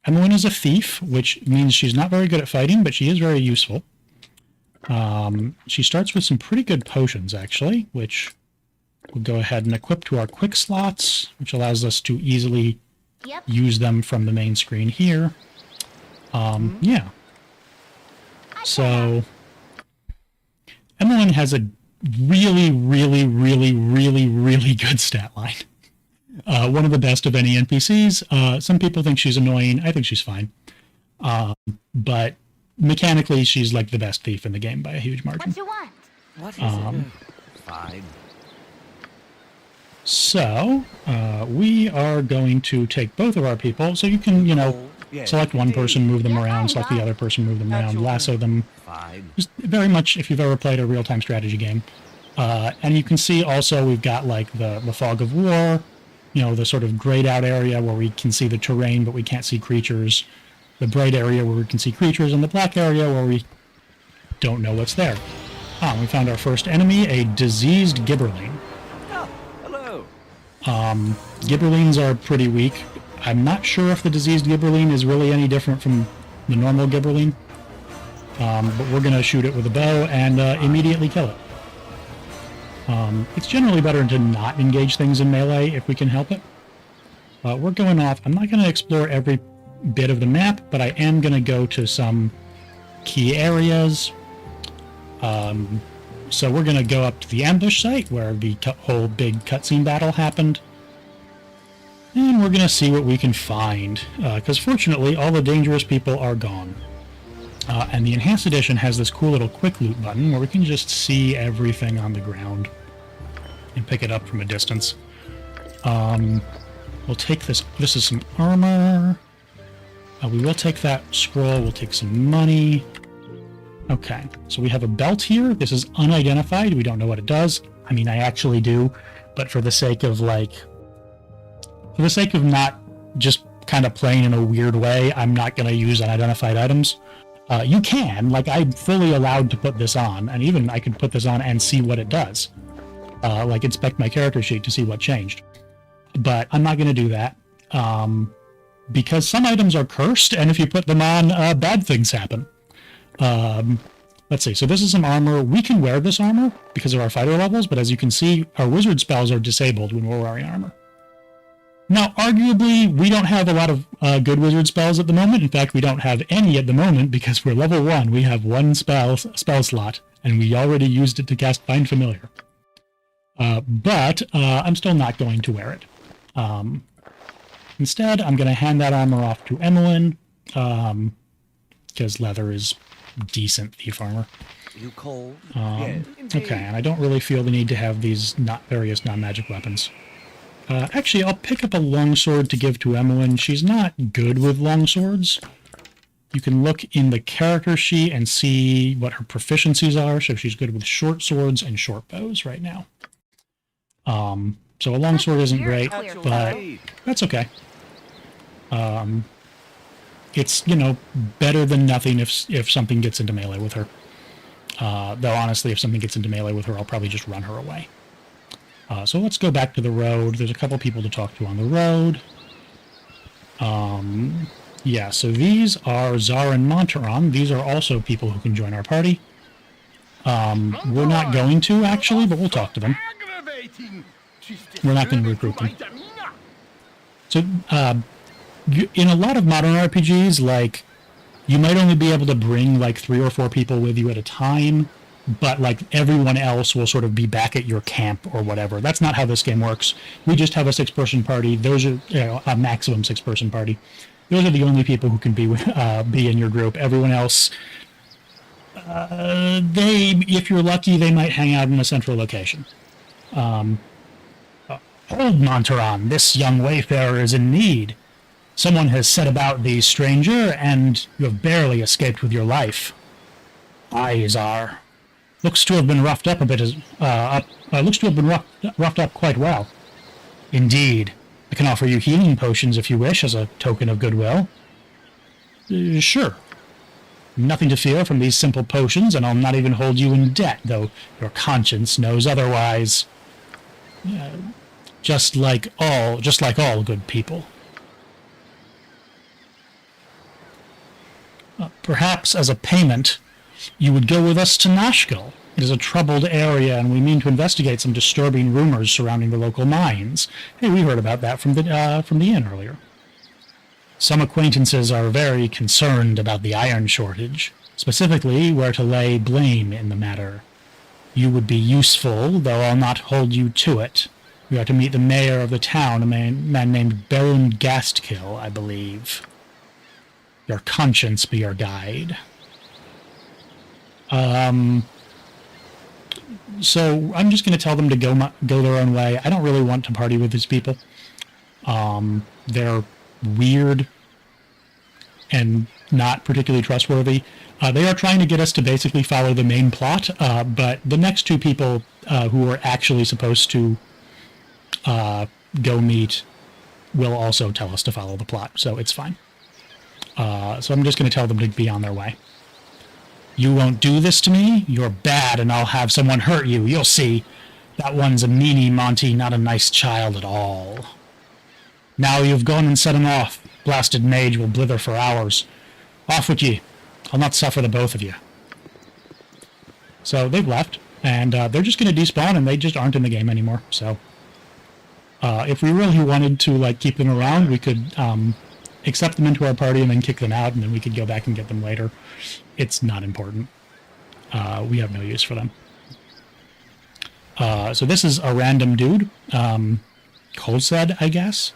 Emmeline is a thief, which means she's not very good at fighting, but she is very useful. She starts with some pretty good potions, actually, which we'll go ahead and equip to our quick slots, which allows us to easily use them from the main screen here. Yeah. So, Emmeline has a really, really, really, really, really good stat line. One of the best of any NPCs. Some people think she's annoying. I think she's fine. But mechanically, she's like the best thief in the game by a huge margin.
What you want?
What is it? Fine.
So, we are going to take both of our people. So you can, select one person, move them around, select the other person, move them around, lasso them.
Fine.
Just very much if you've ever played a real-time strategy game. And you can see also we've got like the fog of war, the sort of grayed out area where we can see the terrain but we can't see creatures, the bright area where we can see creatures, and the black area where we don't know what's there. We found our first enemy, a diseased gibberling.
Oh, hello.
Gibberlings are pretty weak. I'm not sure if the diseased gibberling is really any different from the normal gibberling, but we're going to shoot it with a bow and immediately kill it. It's generally better to not engage things in melee if we can help it. We're going off. I'm not going to explore every bit of the map, but I am going to go to some key areas. So we're going to go up to the ambush site where the whole big cutscene battle happened. And we're going to see what we can find, because fortunately all the dangerous people are gone. And the Enhanced Edition has this cool little quick loot button where we can just see everything on the ground and pick it up from a distance. We'll take this. This is some armor. We will take that scroll. We'll take some money. Okay, so we have a belt here. This is unidentified. We don't know what it does. I mean, I actually do, but for the sake of not just kind of playing in a weird way, I'm not going to use unidentified items. You can, I'm fully allowed to put this on, and even I could put this on and see what it does. Inspect my character sheet to see what changed. But I'm not going to do that, because some items are cursed, and if you put them on, bad things happen. Let's see, so this is some armor. We can wear this armor because of our fighter levels, but as you can see, our wizard spells are disabled when we're wearing armor. Now, arguably, we don't have a lot of good wizard spells at the moment. In fact, we don't have any at the moment because we're level 1. We have one spell slot, and we already used it to cast Find Familiar. But I'm still not going to wear it. Instead, I'm going to hand that armor off to Emmeline, because leather is decent thief armor.
You cold?
Okay, and I don't really feel the need to have these various non-magic weapons. Actually, I'll pick up a longsword to give to Emmeline. She's not good with longswords. You can look in the character sheet and see what her proficiencies are. So she's good with short swords and short bows right now. So a longsword isn't great, but that's okay. It's, better than nothing if something gets into melee with her. Though honestly, if something gets into melee with her, I'll probably just run her away. So let's go back to the road. There's a couple people to talk to on the road. Yeah, so these are Czar and Monteron. These are also people who can join our party. We're not going to, actually, but we'll talk to them. We're not going to recruit them. So, in a lot of modern RPGs, you might only be able to bring, 3 or 4 people with you at a time, but, everyone else will sort of be back at your camp or whatever. That's not how this game works. We just have a 6-person party. Those are, a maximum 6-person party. Those are the only people who can be in your group. Everyone else, if you're lucky, they might hang out in a central location. Hold, Monteron, this young wayfarer is in need. Someone has set about thee, stranger, and you have barely escaped with your life. Aye, Czar. Looks to have been roughed up a bit. Looks to have been roughed up quite well. Indeed, I can offer you healing potions if you wish, as a token of goodwill. Sure. Nothing to fear from these simple potions, and I'll not even hold you in debt, though your conscience knows otherwise. Just like all good people. Perhaps as a payment, you would go with us to Nashkel. It is a troubled area, and we mean to investigate some disturbing rumors surrounding the local mines. Hey, we heard about that from the inn earlier. Some acquaintances are very concerned about the iron shortage, specifically where to lay blame in the matter. You would be useful, though I'll not hold you to it. You are to meet the mayor of the town, a man named Baron Gastkill, I believe. Your conscience be your guide. So I'm just going to tell them to go their own way. I don't really want to party with these people. They're weird and not particularly trustworthy. They are trying to get us to basically follow the main plot, but the next two people who are actually supposed to go meet will also tell us to follow the plot, so it's fine. So I'm just going to tell them to be on their way. You won't do this to me? You're bad, and I'll have someone hurt you. You'll see. That one's a meanie Monty, not a nice child at all. Now you've gone and set him off. Blasted mage will blither for hours. Off with ye. I'll not suffer the both of you. So they've left, and they're just going to despawn, and they just aren't in the game anymore. So if we really wanted to like keep them around, we could accept them into our party and then kick them out, and then we could go back and get them later. It's not important. We have no use for them. So this is a random dude. Kolsed, I guess.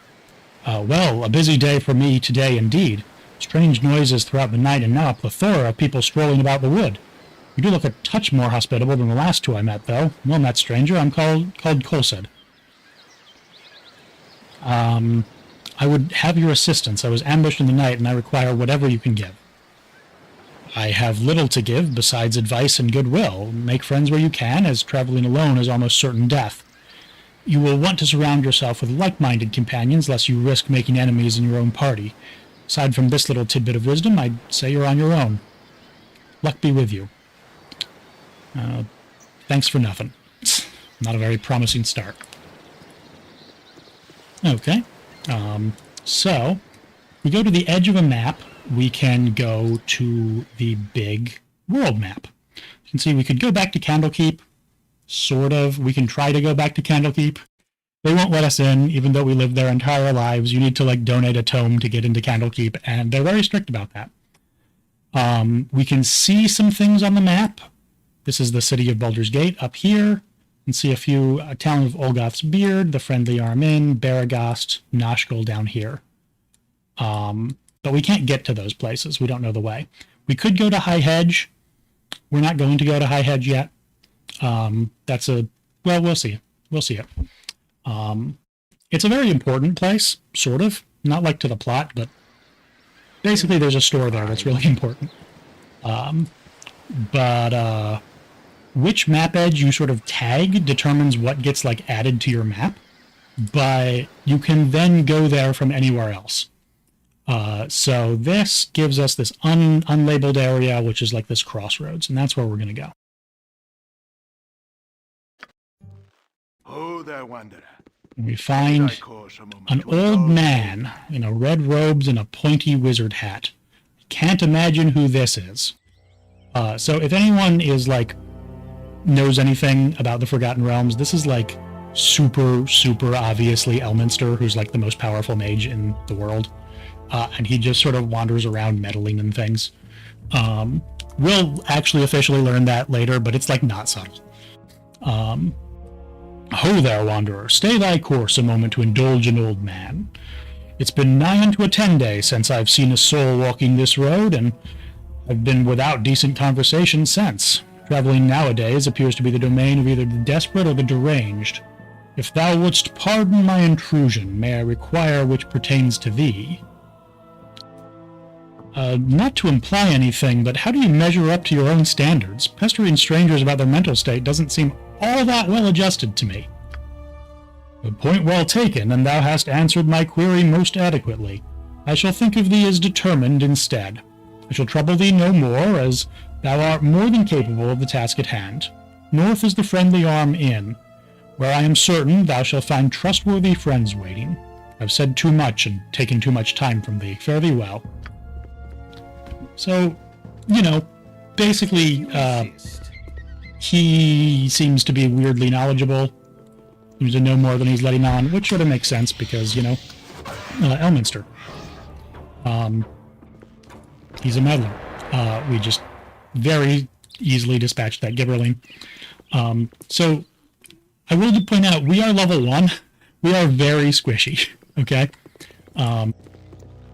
Well, a busy day for me today indeed. Strange noises throughout the night, and now a plethora of people strolling about the wood. You do look a touch more hospitable than the last two I met, though. Well, not stranger. I'm called Kolsed. I would have your assistance. I was ambushed in the night, and I require whatever you can give. I have little to give besides advice and goodwill. Make friends where you can, as traveling alone is almost certain death. You will want to surround yourself with like-minded companions, lest you risk making enemies in your own party. Aside from this little tidbit of wisdom, I'd say you're on your own. Luck be with you. Thanks for nothing. Not a very promising start. Okay. So, we go to the edge of a map. We can go to the big world map. You can see we could go back to Candlekeep. Sort of. We can try to go back to Candlekeep. They won't let us in, even though we lived their entire lives. You need to, like, donate a tome to get into Candlekeep, and they're very strict about that. We can see some things on the map. This is the city of Baldur's Gate up here. You can see a few, town of Olgoth's Beard, the Friendly Armin, Baragast, Nashkel down here. But we can't get to those places. We don't know the way. We could go to High Hedge. We're not going to go to High Hedge yet. Well, we'll see. We'll see it. It's a very important place, sort of. Not like to the plot, but basically there's a store there that's really important. But which map edge you sort of tag determines what gets, like, added to your map. But you can then go there from anywhere else. So this gives us this unlabeled area, which is like this crossroads, and that's where we're going to go.
Oh, there, wanderer.
We find an old man in a red robes and a pointy wizard hat. Can't imagine who this is. So if anyone is like knows anything about the Forgotten Realms, this is like super obviously Elminster, who's like the most powerful mage in the world. And he just sort of wanders around meddling in things. We'll actually officially learn that later, but it's like not subtle. Ho there, wanderer, stay thy course a moment to indulge an old man. It's been nigh unto a 10-day since I've seen a soul walking this road, and I've been without decent conversation since. Traveling nowadays appears to be the domain of either the desperate or the deranged. If thou wouldst pardon my intrusion, may I require which pertains to thee? Not to imply anything, but how do you measure up to your own standards? Pestering strangers about their mental state doesn't seem all that well adjusted to me. A point well taken, and thou hast answered my query most adequately. I shall think of thee as determined instead. I shall trouble thee no more, as thou art more than capable of the task at hand. North is the friendly arm inn, where I am certain thou shalt find trustworthy friends waiting. I've said too much and taken too much time from thee. Fare thee well. So, you know, basically, he seems to be weirdly knowledgeable. Seems to know more than he's letting on, which sort of makes sense because, you know, Elminster. He's a meddler. We just very easily dispatched that Gibberling. So, I will point out, we are level 1. We are very squishy, okay?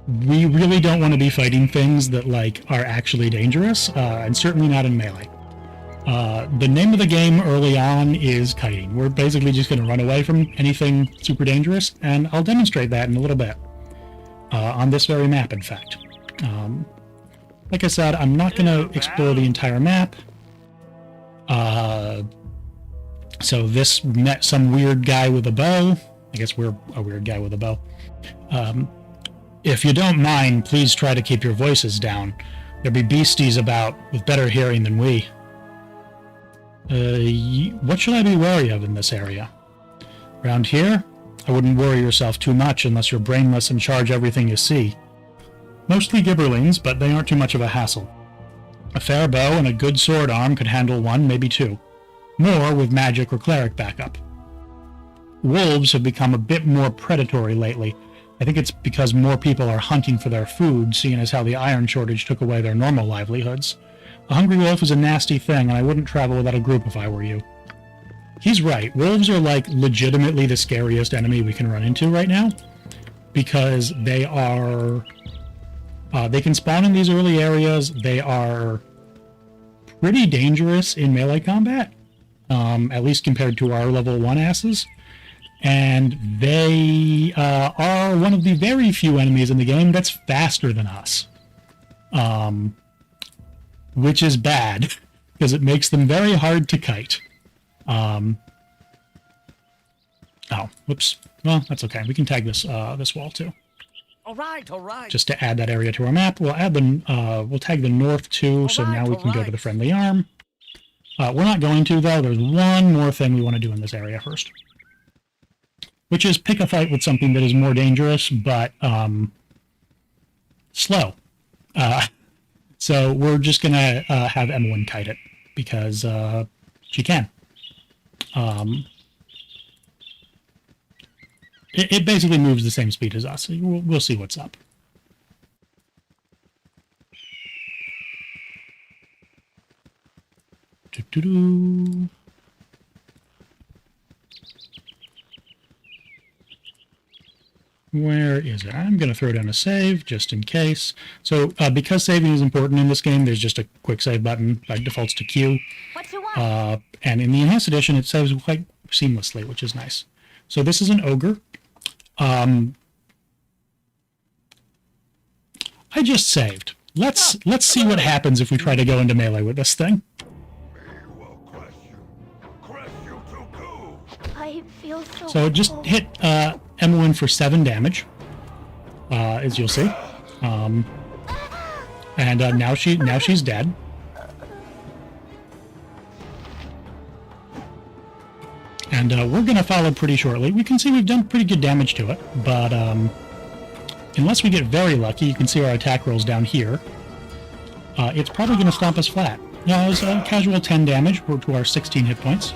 We really don't want to be fighting things that, like, are actually dangerous, and certainly not in melee. The name of the game early on is kiting. We're basically just going to run away from anything super dangerous, and I'll demonstrate that in a little bit. On this very map, in fact. Like I said, I'm not going to explore the entire map. So this met some weird guy with a bow. I guess we're a weird guy with a bow. If you don't mind, please try to keep your voices down. There be beasties about with better hearing than we. What should I be wary of in this area? Around here? I wouldn't worry yourself too much unless you're brainless and charge everything you see. Mostly gibberlings, but they aren't too much of a hassle. A fair bow and a good sword arm could handle one, maybe two. More with magic or cleric backup. Wolves have become a bit more predatory lately. I think it's because more people are hunting for their food, seeing as how the iron shortage took away their normal livelihoods. A hungry wolf is a nasty thing, and I wouldn't travel without a group if I were you. He's right. Wolves are, like, legitimately the scariest enemy we can run into right now, because they are... they can spawn in these early areas. They are pretty dangerous in melee combat, at least compared to our level 1 asses. And they are one of the very few enemies in the game that's faster than us. Which is bad, because it makes them very hard to kite. Oh, whoops. Well, that's okay. We can tag this this wall too.
All right, all right.
Just to add that area to our map, we'll add the we'll tag the north too. So now we can go to the friendly arm. We're not going to though. There's one more thing we want to do in this area first, which is pick a fight with something that is more dangerous but slow. So we're just gonna have Emwyn kite it because she can. It basically moves the same speed as us. So we'll see what's up. Doo-doo-doo. Where is it? I'm going to throw down a save just in case. So because saving is important in this game, there's just a quick save button by defaults to Q.
What you want?
And in the enhanced edition, it saves quite seamlessly, which is nice. So this is an ogre. I just saved. Let's see what happens if we try to go into melee with this thing.
I feel so.
So just hit Emwyn for 7 damage, as you'll see, and now she's dead. And we're going to follow pretty shortly. We can see we've done pretty good damage to it, but unless we get very lucky, you can see our attack rolls down here. It's probably going to stomp us flat. Now, it was a casual 10 damage to our 16 hit points.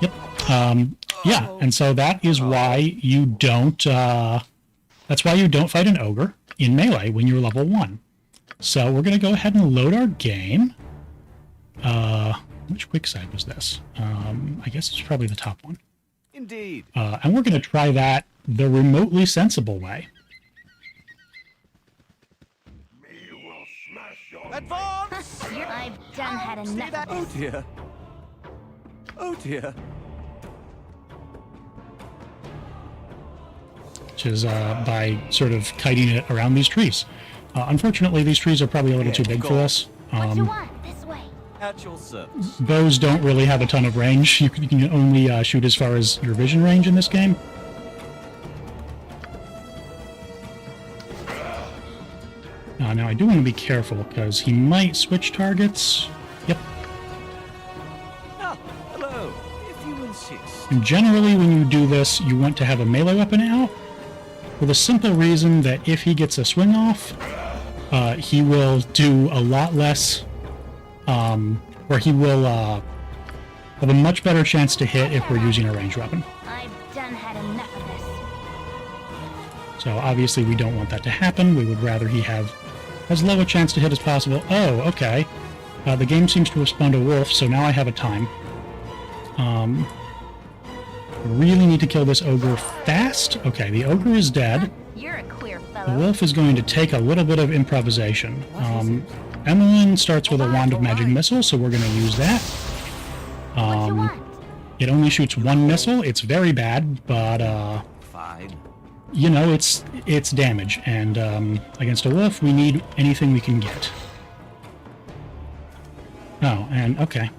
Yep. Yeah, and so that is why you don't... that's why you don't fight an ogre in melee when you're level 1. So we're going to go ahead and load our game. Which quick side was this? I guess it's probably the top one.
Indeed.
And we're going to try that the remotely sensible way.
Advance!
I've done had enough.
Oh dear. Oh dear.
Which is by sort of kiting it around these trees. Unfortunately, these trees are probably a little too big for us.
What you want? This way.
At your service.
bows don't really have a ton of range. You can only shoot as far as your vision range in this game. Now I do want to be careful because he might switch targets. Yep.
Ah, hello. If you insist.
And generally when you do this, you want to have a melee weapon out for the simple reason that if he gets a swing off, he will do a lot less, or he will have a much better chance to hit if we're using a ranged weapon.
I've done had enough of this.
So obviously we don't want that to happen. We would rather he have as low a chance to hit as possible. Oh, okay. The game seems to have spawned a wolf, so now I have a time. Really need to kill this ogre fast. Okay, the ogre is dead.
You're a queer
The
fellow.
wolf is going to take a little bit of improvisation. Emmeline starts with a wand of magic missile, so we're going to use that.
What you want?
It only shoots one missile. It's very bad, but
Fine.
you know, it's damage, and against a wolf, we need anything we can get. Oh, and okay.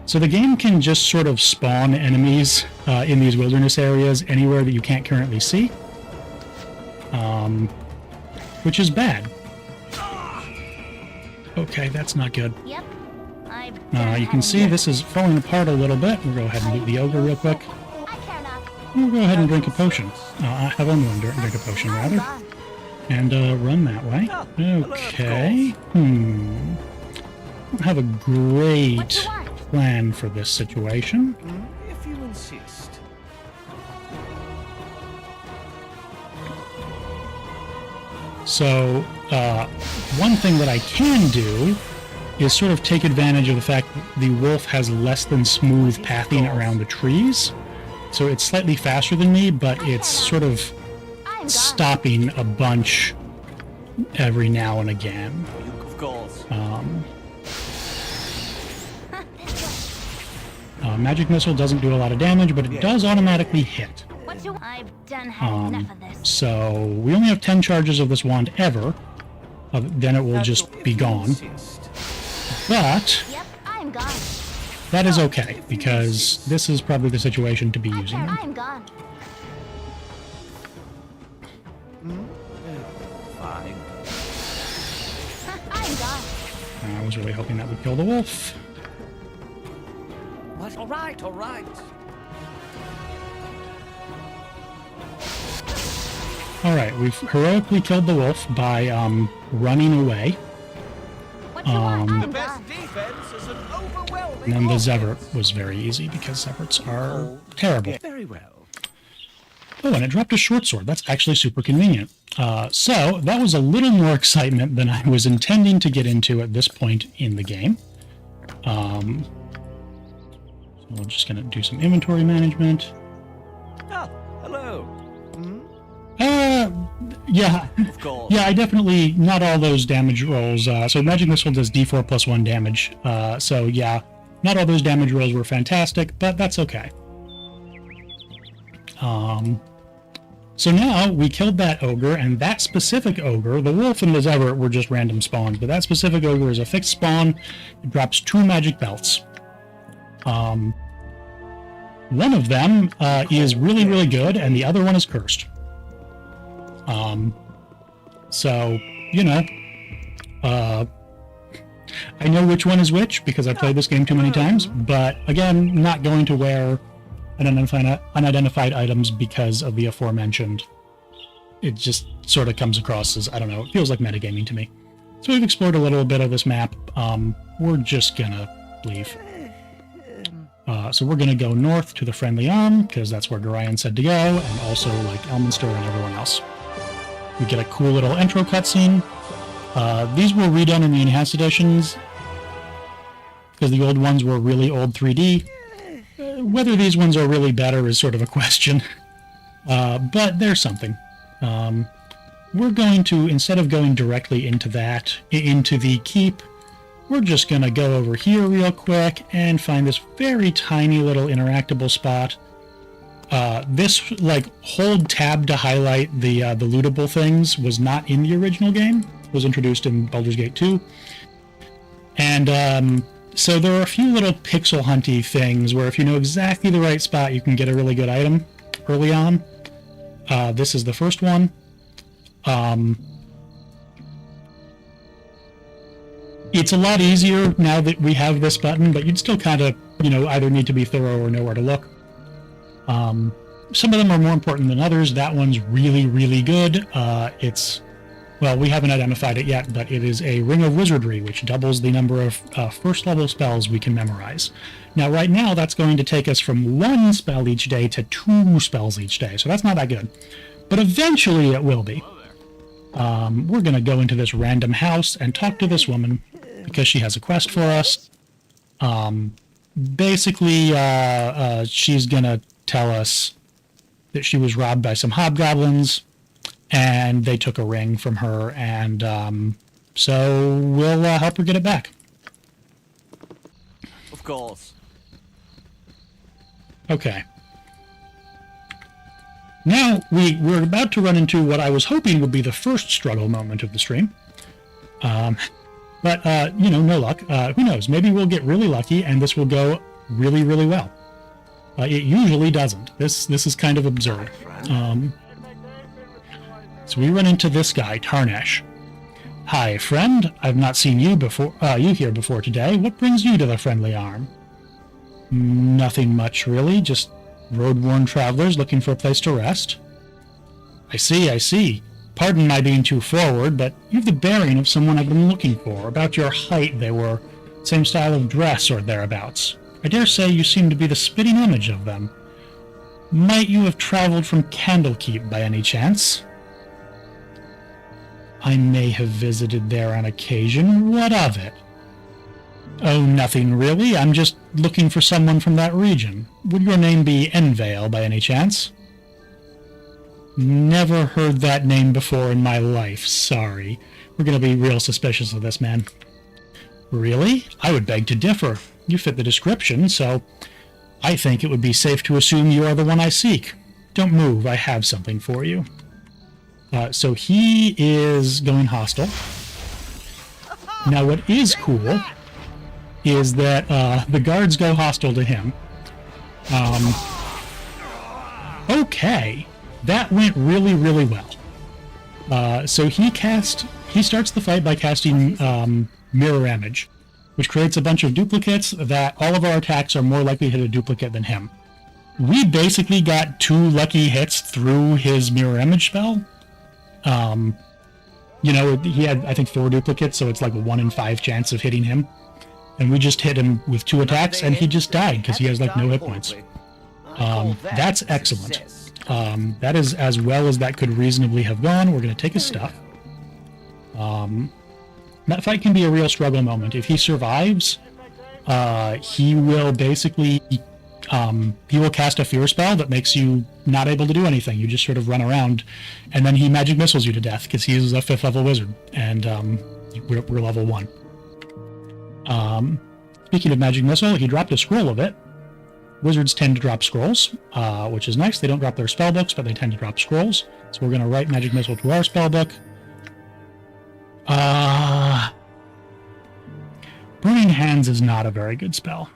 So the game can just sort of spawn enemies in these wilderness areas anywhere that you can't currently see, which is bad. Okay, that's not good.
Yep. I've
You can see this is falling apart a little bit. We'll go ahead and loot the ogre real quick.
I care not.
We'll go ahead and drink a potion. I have Emmeline drink a potion, rather.
Gone.
And run that way. Okay. Don't have a
What
great
you want?
plan for this situation.
If you insist.
So, one thing that I can do is sort of take advantage of the fact that the wolf has less than smooth pathing around the trees. So it's slightly faster than me, but it's sort of
I'm gone.
stopping a bunch every now and again.
Of course.
Magic Missile doesn't do a lot of damage, but it does automatically hit.
What you? I've done had enough of this.
So we only have 10 charges of this wand ever. Then it will just be gone.
Insist.
But
Yep. I'm gone.
that is okay, because this is probably the situation to be using them.
I'm gone.
Fine.
I'm gone.
I was really hoping that would kill the wolf.
What? All right, all right.
Alright, we've heroically killed the wolf by running away.
What you want?
The
I'm
best
gone.
defense is an overwhelming
And then the
offense.
Zevert was very easy, because Zeverts are terrible.
Very well.
Oh, and it dropped a short sword. That's actually super convenient. So, that was a little more excitement than I was intending to get into at this point in the game. So we're just going to do some inventory management.
Ah, hello.
Yeah.
Of course.
Yeah, I definitely, not all those damage rolls. So Magic Missile does D4 plus 1 damage. So yeah, not all those damage rolls were fantastic, but that's okay. So now we killed that ogre, and that specific ogre, the wolf and the Zevert were just random spawns, but that specific ogre is a fixed spawn. It drops 2 magic belts. One of them is really, really good, and the other one is cursed. So, you know, I know which one is which because I played this game too many times, but again, not going to wear unidentified items because of the aforementioned. It just sort of comes across as, I don't know, it feels like metagaming to me. So we've explored a little bit of this map. We're just gonna leave. So we're gonna go north to the Friendly Arm, because that's where Gorion said to go, and also like Elminster and everyone else. We get a cool little intro cutscene. These were redone in the enhanced editions, because the old ones were really old 3D. Whether these ones are really better is sort of a question, but there's something. We're going to, instead of going directly into the keep, we're just going to go over here real quick and find this very tiny little interactable spot. This, like, hold tab to highlight the lootable things was not in the original game. It was introduced in Baldur's Gate 2. And So there are a few little pixel hunty things where if you know exactly the right spot, you can get a really good item early on. This is the first one. It's a lot easier now that we have this button, but you'd still kind of, either need to be thorough or know where to look. Some of them are more important than others. That one's really, really good. Well, we haven't identified it yet, but it is a Ring of Wizardry, which doubles the number of first-level spells we can memorize. Now, right now, that's going to take us from 1 spell each day to 2 spells each day, so that's not that good. But eventually it will be. We're going to go into this random house and talk to this woman, because she has a quest for us. Basically, she's going to tell us that she was robbed by some hobgoblins, and they took a ring from her, and so we'll help her get it back.
Of course.
Okay. Now, we're about to run into what I was hoping would be the first struggle moment of the stream. But, no luck. Who knows? Maybe we'll get really lucky, and this will go really, really well. It usually doesn't. This is kind of absurd. So we run into this guy, Tarnesh. Hi, friend. I've not seen you here before today. What brings you to the Friendly Arm? Nothing much, really. Just road-worn travelers looking for a place to rest. I see. Pardon my being too forward, but you have the bearing of someone I've been looking for. About your height, they were. Same style of dress or thereabouts. I dare say you seem to be the spitting image of them. Might you have traveled from Candlekeep by any chance? I may have visited there on occasion. What of it? Oh, nothing really. I'm just looking for someone from that region. Would your name be Envale by any chance? Never heard that name before in my life. Sorry. We're going to be real suspicious of this man. Really? I would beg to differ. You fit the description, so I think it would be safe to assume you are the one I seek. Don't move. I have something for you. So he is going hostile. Now, what is cool is that the guards go hostile to him. Okay. That went really, really well. So he starts the fight by casting Mirror Image, which creates a bunch of duplicates that all of our attacks are more likely to hit a duplicate than him. We basically got 2 lucky hits through his Mirror Image spell. He had, I think, 4 duplicates, so it's like a 1 in 5 chance of hitting him. And we just hit him with 2 attacks, and he just died, because he has, like, no hit points. That's excellent. That is as well as that could reasonably have gone. We're going to take his stuff. That fight can be a real struggle moment. If he survives, he will basically... he will cast a fear spell that makes you not able to do anything. You just sort of run around, and then he magic missiles you to death because he is a 5th level wizard, and we're level 1. Speaking of magic missile, he dropped a scroll of it. Wizards tend to drop scrolls, which is nice. They don't drop their spell books, but they tend to drop scrolls. So we're going to write magic missile to our spell book. Burning Hands is not a very good spell.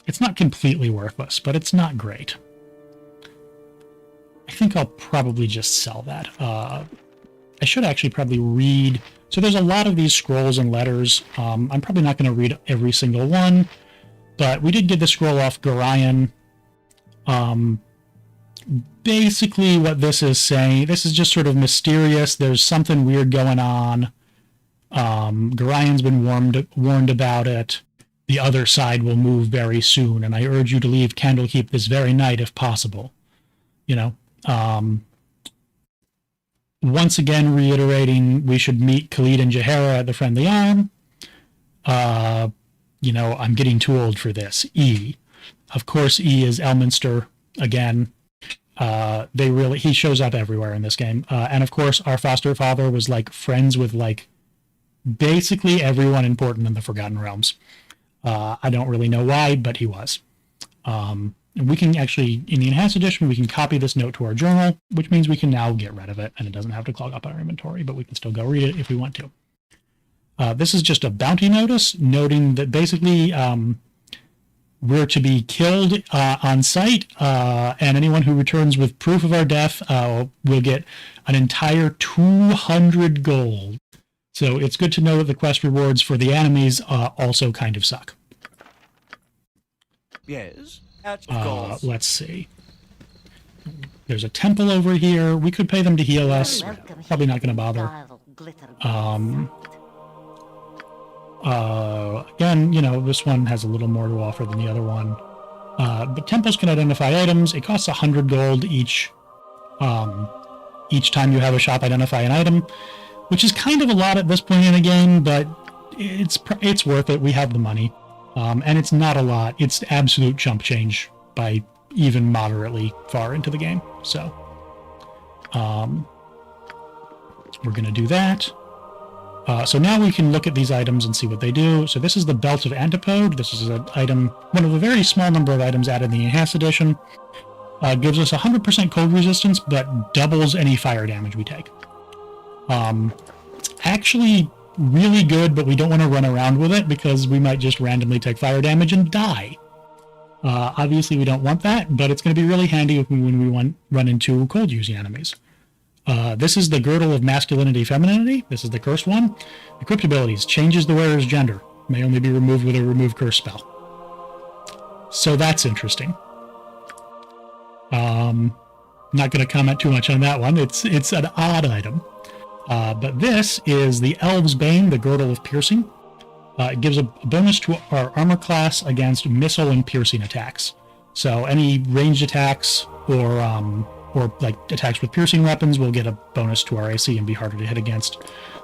It's not completely worthless, but it's not great. I think I'll probably just sell that. I should actually probably read... So there's a lot of these scrolls and letters. I'm probably not going to read every single one, but we did get the scroll off Gorion. Basically what this is saying, this is just sort of mysterious. There's something weird going on. Gorion's been warned about it. The other side will move very soon, and I urge you to leave Candlekeep this very night if possible. Once again reiterating we should meet Khalid and Jaheira at the Friendly Arm. I'm getting too old for this. E. Of course, E is Elminster again. He shows up everywhere in this game. And of course, our foster father was like friends with like basically everyone important in the Forgotten Realms. I don't really know why, but he was. And we can actually, in the Enhanced Edition, we can copy this note to our journal, which means we can now get rid of it, and it doesn't have to clog up our inventory, but we can still go read it if we want to. This is just a bounty notice noting that basically we're to be killed on sight, and anyone who returns with proof of our death will get an entire 200 gold. So it's good to know that the quest rewards for the enemies also kind of suck.
Yes, of course.
Let's see. There's a temple over here. We could pay them to heal us. Probably not going to bother. Again, you know, this one has a little more to offer than the other one. But temples can identify items. It costs 100 gold each time you have a shop identify an item, which is kind of a lot at this point in the game, but it's worth it. We have the money. And it's not a lot. It's absolute chump change by even moderately far into the game. So we're going to do that. So now we can look at these items and see what they do. So this is the Belt of Antipode. This is an item, one of a very small number of items added in the Enhanced Edition. Gives us 100% cold resistance, but doubles any fire damage we take. It's actually really good, but we don't want to run around with it because we might just randomly take fire damage and die. Obviously, we don't want that, but it's going to be really handy when we run into cold-using enemies. This is the Girdle of Masculinity Femininity. This is the cursed one. Equipped abilities. Changes the wearer's gender. May only be removed with a remove curse spell. So that's interesting. Not going to comment too much on that one. It's an odd item. But this is the Elves' Bane, the Girdle of Piercing. It gives a bonus to our armor class against missile and piercing attacks. So any ranged attacks or like attacks with piercing weapons will get a bonus to our AC and be harder to hit against.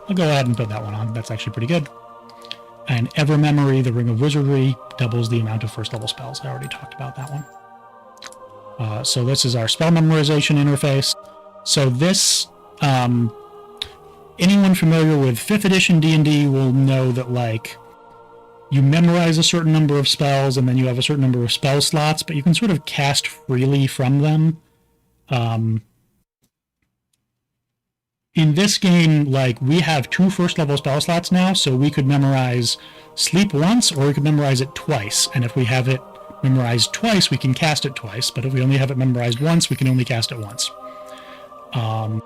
I'll go ahead and put that one on. That's actually pretty good. And Ever Memory, the Ring of Wizardry, doubles the amount of first level spells. I already talked about that one. So this is our spell memorization interface. So this, anyone familiar with 5th edition D&D will know that, like, you memorize a certain number of spells and then you have a certain number of spell slots, but you can sort of cast freely from them. In this game, like, we have 2 first level spell slots now, so we could memorize Sleep once, or we could memorize it twice. And if we have it memorized twice, we can cast it twice, but if we only have it memorized once, we can only cast it once. I'm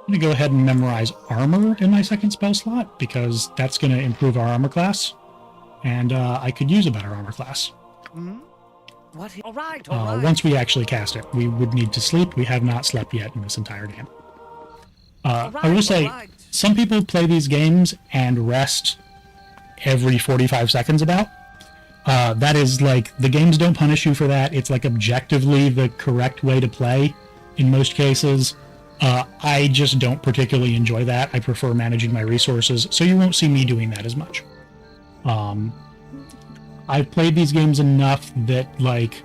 going to go ahead and memorize Armor in my second spell slot, because that's going to improve our armor class, and I could use a better armor class.
What? All right, all right.
Once we actually cast it, we would need to sleep. We have not slept yet in this entire game. I will say, some people play these games and rest every 45 seconds about. That is, like, the games don't punish you for that. It's, like, objectively the correct way to play in most cases. I just don't particularly enjoy that. I prefer managing my resources, so you won't see me doing that as much. I've played these games enough that, like,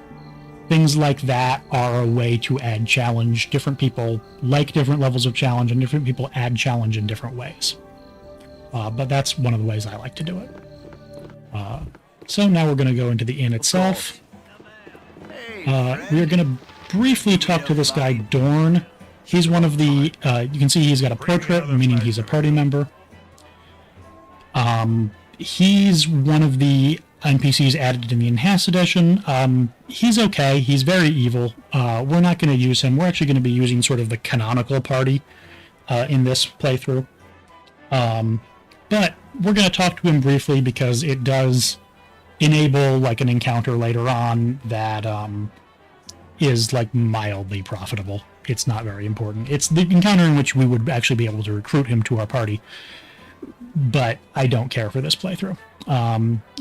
things like that are a way to add challenge. Different people like different levels of challenge, and different people add challenge in different ways. But that's one of the ways I like to do it. So now we're going to go into the inn itself. We are going to briefly talk to this guy, Dorn. He's one of the... you can see he's got a portrait, meaning he's a party member. He's one of the NPCs added in the Enhanced Edition. He's okay. He's very evil. We're not going to use him. We're actually going to be using sort of the canonical party in this playthrough. But we're going to talk to him briefly because it does enable, like, an encounter later on that is, like, mildly profitable. It's not very important. It's the encounter in which we would actually be able to recruit him to our party. But I don't care for this playthrough.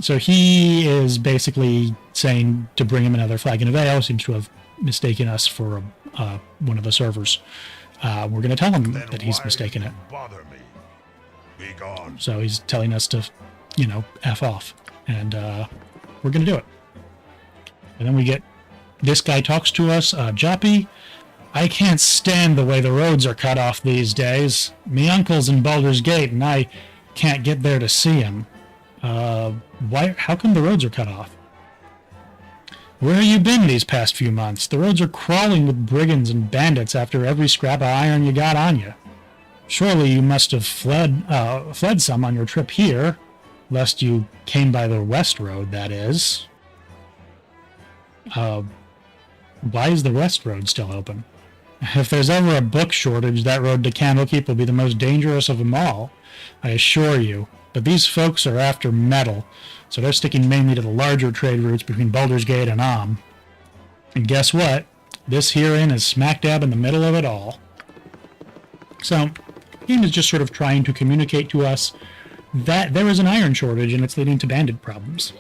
So he is basically saying to bring him another flagon of ale. Seems to have mistaken us for one of the servers. We're going to tell him that he's mistaken it.
Bother me. Be gone.
So he's telling us to, you know, F off. And we're going to do it. And then we get... This guy talks to us. Joppy, I can't stand the way the roads are cut off these days. Me uncle's in Baldur's Gate, and I can't get there to see him. How come the roads are cut off? Where have you been these past few months? The roads are crawling with brigands and bandits after every scrap of iron you got on you. Surely you must have fled some on your trip here, lest you came by the west road, that is. Why is the west road still open? If there's ever a book shortage, that road to Candlekeep will be the most dangerous of them all, I assure you. But these folks are after metal, so they're sticking mainly to the larger trade routes between Baldur's Gate and Am. And guess what? This here inn is smack dab in the middle of it all. So, the game is just sort of trying to communicate to us that there is an iron shortage and it's leading to bandit problems.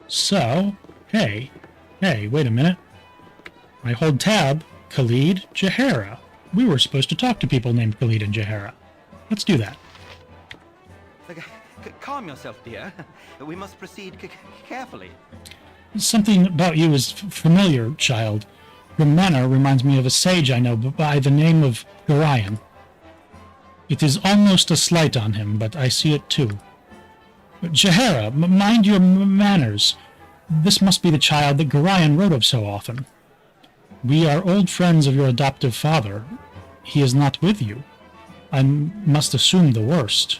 So, hey, wait a minute. I hold tab, Khalid, Jaheira. We were supposed to talk to people named Khalid and Jaheira. Let's do that.
Calm yourself, dear. We must proceed carefully.
Something about you is familiar, child. Your manner reminds me of a sage I know by the name of Gorion. It is almost a slight on him, but I see it too. Jaheira, mind your manners. This must be the child that Gorion wrote of so often. We are old friends of your adoptive father. He is not with you. I must assume the worst.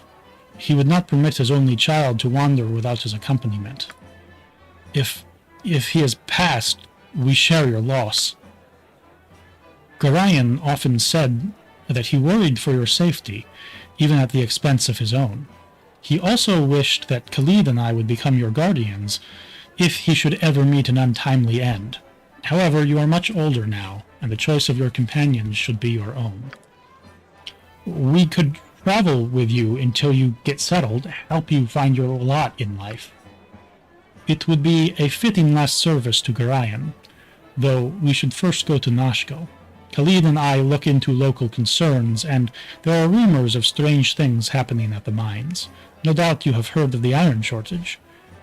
He would not permit his only child to wander without his accompaniment. If he has passed, we share your loss. Gorion often said that he worried for your safety, even at the expense of his own. He also wished that Khalid and I would become your guardians, if he should ever meet an untimely end. However, you are much older now, and the choice of your companions should be your own. We could travel with you until you get settled, help you find your lot in life. It would be a fitting last service to Gorion, though we should first go to Nashko. Khalid and I look into local concerns, and there are rumors of strange things happening at the mines. No doubt you have heard of the iron shortage.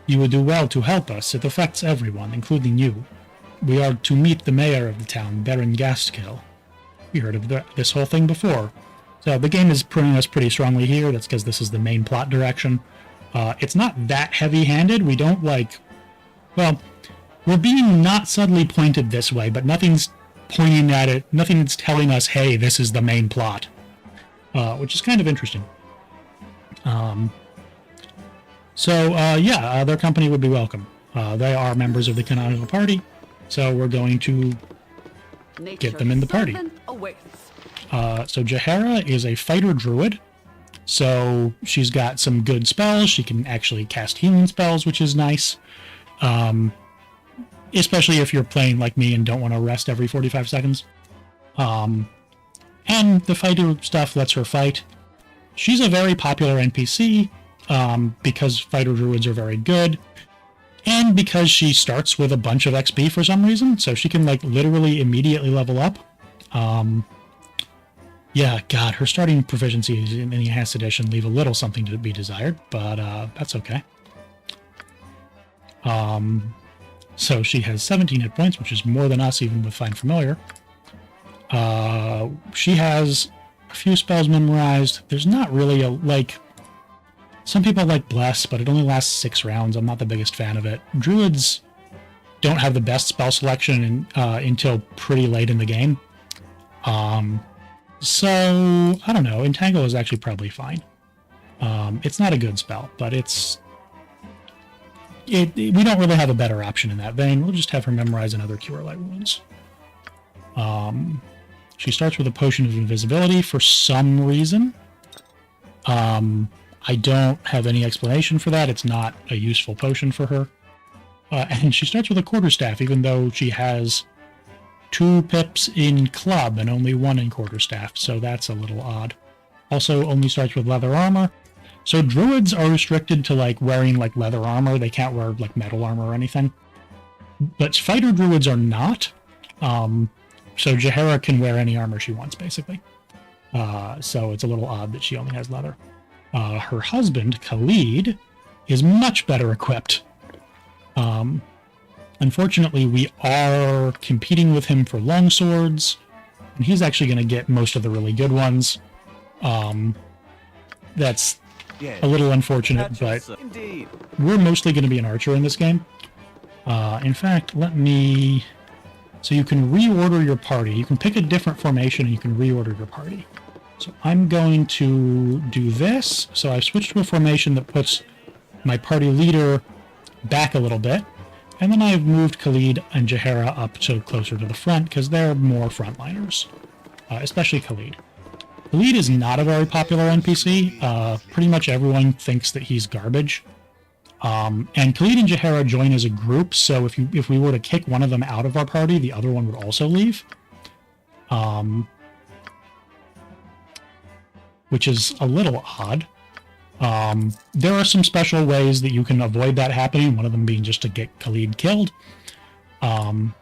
You would do well to help us. It affects everyone, including you. We are to meet the mayor of the town, Baron Gastkill. We heard of this whole thing before. So the game is putting us pretty strongly here. That's because this is the main plot direction. It's not that heavy-handed. We don't well, we're being not subtly pointed this way, but nothing's pointing at it. Nothing's telling us, hey, this is the main plot. Which is kind of interesting. Their company would be welcome. They are members of the canonical party, so we're going to get them in the party. So Jaheira is a fighter druid, so she's got some good spells. She can actually cast healing spells, which is nice. Especially if you're playing like me and don't want to rest every 45 seconds. And the fighter stuff lets her fight. She's a very popular NPC, because fighter druids are very good, and because she starts with a bunch of XP for some reason, so she can literally immediately level up. Her starting proficiencies in the Enhanced Edition leave a little something to be desired, but that's okay. So she has 17 hit points, which is more than us, even with Find Familiar. She has a few spells memorized. There's not really some people like Bless, but it only lasts 6 rounds. I'm not the biggest fan of it. Druids don't have the best spell selection until pretty late in the game. So, I don't know. Entangle is actually probably fine. It's not a good spell, but we don't really have a better option in that vein. We'll just have her memorize another Cure Light Wounds. She starts with a Potion of Invisibility for some reason. I don't have any explanation for that. It's not a useful potion for her. And she starts with a Quarterstaff, even though she has 2 pips in Club and only 1 in Quarterstaff, so that's a little odd. Also only starts with leather armor. So druids are restricted to wearing leather armor. They can't wear metal armor or anything. But fighter druids are not. So Jaheira can wear any armor she wants, basically. So it's a little odd that she only has leather. Her husband, Khalid, is much better equipped. Unfortunately, we are competing with him for longswords, and he's actually going to get most of the really good ones. That's a little unfortunate, but we're mostly going to be an archer in this game. In fact, let me So you can reorder your party. You can pick a different formation and you can reorder your party. So I'm going to do this. So I've switched to a formation that puts my party leader back a little bit. And then I've moved Khalid and Jaheira up to closer to the front because they're more frontliners, especially Khalid. Khalid is not a very popular NPC. Pretty much everyone thinks that he's garbage. And Khalid and Jaheira join as a group, so if we were to kick one of them out of our party, the other one would also leave. Which is a little odd. There are some special ways that you can avoid that happening, one of them being just to get Khalid killed. We're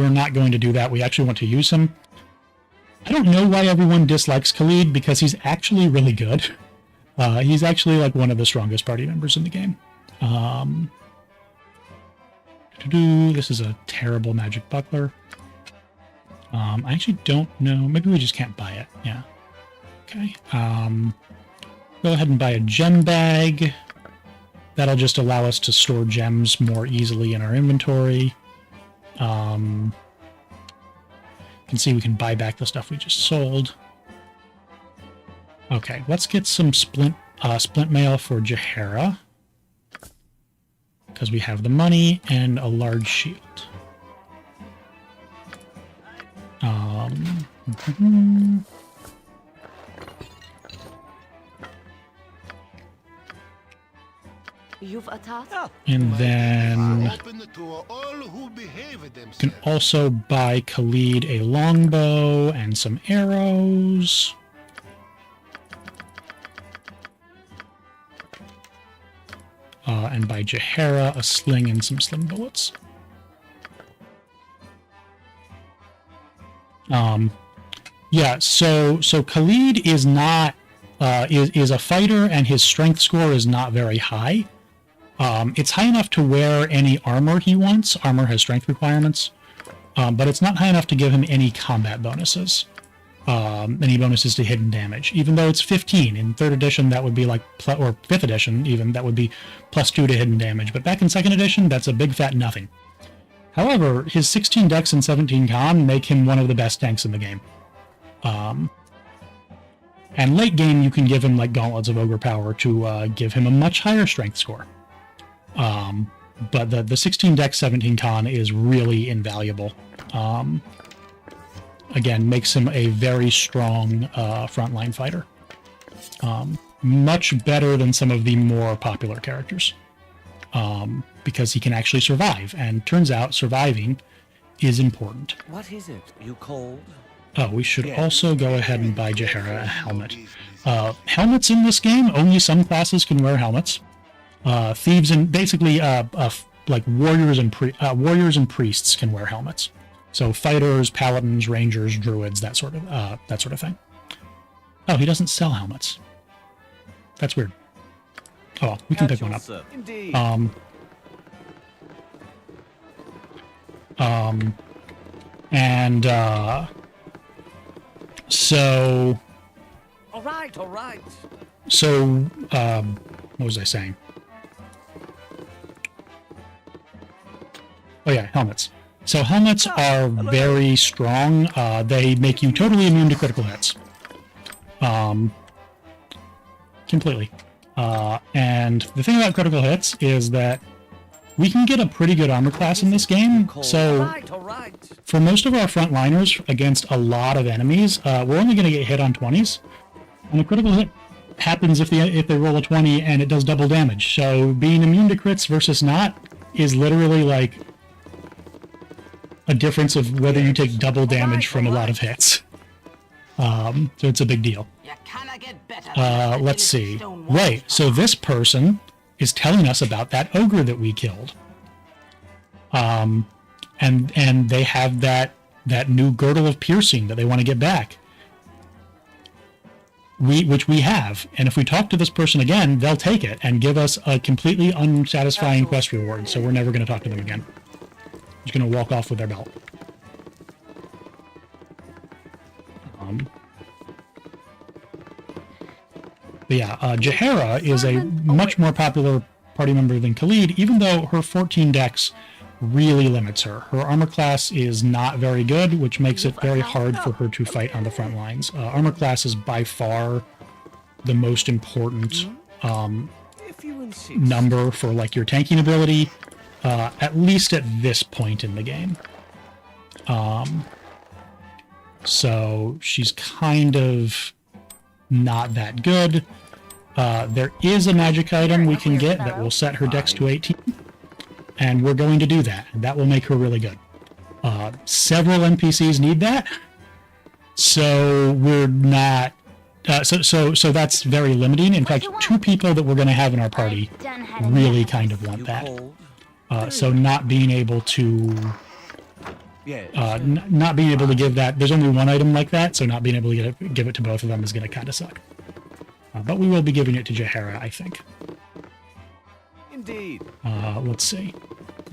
not going to do that. We actually want to use him. I don't know why everyone dislikes Khalid, because he's actually really good. He's actually like one of the strongest party members in the game. This is a terrible magic buckler. I actually don't know. Maybe we just can't buy it. Yeah. Okay. Go ahead and buy a gem bag. That'll just allow us to store gems more easily in our inventory. You can see we can buy back the stuff we just sold. Okay, let's get some splint mail for Jaheira, because we have the money and a large shield.
You've a task?
And then
Open to all who behave
you can
themselves.
also buy Khalid a longbow and some arrows. And buy Jaheira a sling and some sling bullets. Yeah, so Khalid is not is a fighter, and his strength score is not very high. It's high enough to wear any armor he wants. Armor has strength requirements, but it's not high enough to give him any combat bonuses. Any bonuses to hidden damage, even though it's 15. In 3rd edition, that would be like, or 5th edition even, that would be +2 to hidden damage. But back in 2nd edition, that's a big fat nothing. However, his 16 dex and 17 con make him one of the best tanks in the game. And late game, you can give him like Gauntlets of Ogre Power to give him a much higher strength score. But the 16 dex, 17 con is really invaluable. Again, makes him a very strong frontline fighter. Much better than some of the more popular characters. Because he can actually survive. And turns out surviving is important.
What is it you called?
Oh, we should also go ahead and buy Jaheira a helmet. Helmets in this game, only some classes can wear helmets. Thieves and basically like warriors and priests can wear helmets. So fighters, paladins, rangers, druids, that sort of thing. Oh, he doesn't sell helmets. That's weird. Oh, we can pick one up.
Indeed.
So.
All right.
So, what was I saying? Oh yeah, helmets. So helmets are very strong. They make you totally immune to critical hits. Completely. And the thing about critical hits is that we can get a pretty good armor class in this game. So for most of our frontliners against a lot of enemies, we're only going to get hit on 20s. And a critical hit happens if they roll a 20 and it does double damage. So being immune to crits versus not is literally like a difference of whether you take double damage from a lot of hits. So it's a big deal. Let's see. Right, so this person is telling us about that ogre that we killed. And they have that new girdle of piercing that they want to get back. Which we have. And if we talk to this person again, they'll take it and give us a completely unsatisfying quest reward. So we're never going to talk to them again. Just going to walk off with their belt. But yeah, Jaheira is a much more popular party member than Khalid, even though her 14 dex really limits her. Her armor class is not very good, which makes it very hard for her to fight on the front lines. Armor class is by far the most important
If you insist.
number for like your tanking ability, at least at this point in the game. So she's kind of not that good. There is a magic item we can get that will set her dex to 18, and we're going to do that. That will make her really good. Several NPCs need that, so we're not. So that's very limiting. In fact, 2 people that we're going to have in our party really kind of want that. So not being able to not being able to give that, there's only one item like that, so not being able to give it to both of them is going to kind of suck. But we will be giving it to Jaehaera, I think.
Indeed.
Let's see.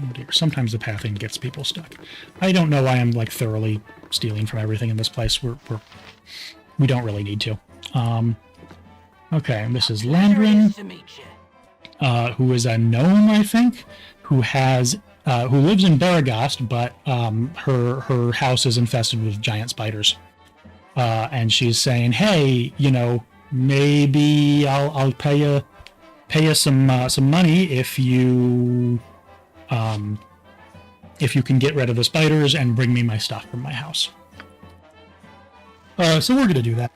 Oh dear, sometimes the pathing gets people stuck. I don't know why I'm like thoroughly stealing from everything in this place. We don't really need to. Okay, and this is Landrin, who is a gnome, I think, who lives in Baragast, but her house is infested with giant spiders. And she's saying, "Hey, maybe I'll pay you some money if you can get rid of the spiders and bring me my stuff from my house." So we're gonna do that.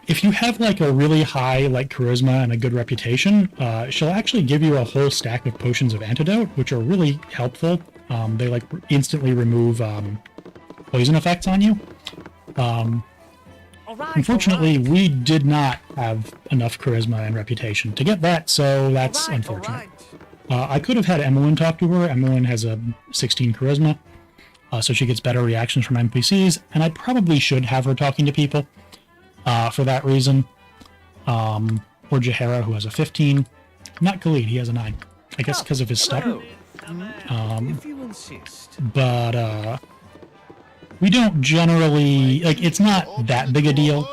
If you have like a really high like charisma and a good reputation, she'll actually give you a whole stack of potions of antidote, which are really helpful. They like instantly remove poison effects on you. Unfortunately, we did not have enough charisma and reputation to get that, so that's unfortunate. I could have had Emmeline talk to her. Emmeline has a 16 charisma, so she gets better reactions from NPCs, and I probably should have her talking to people for that reason. Or Jaehaera, who has a 15. Not Khalid, he has a 9. I guess because of his stutter.
If you insist.
But we don't generally, like, it's not that big a deal.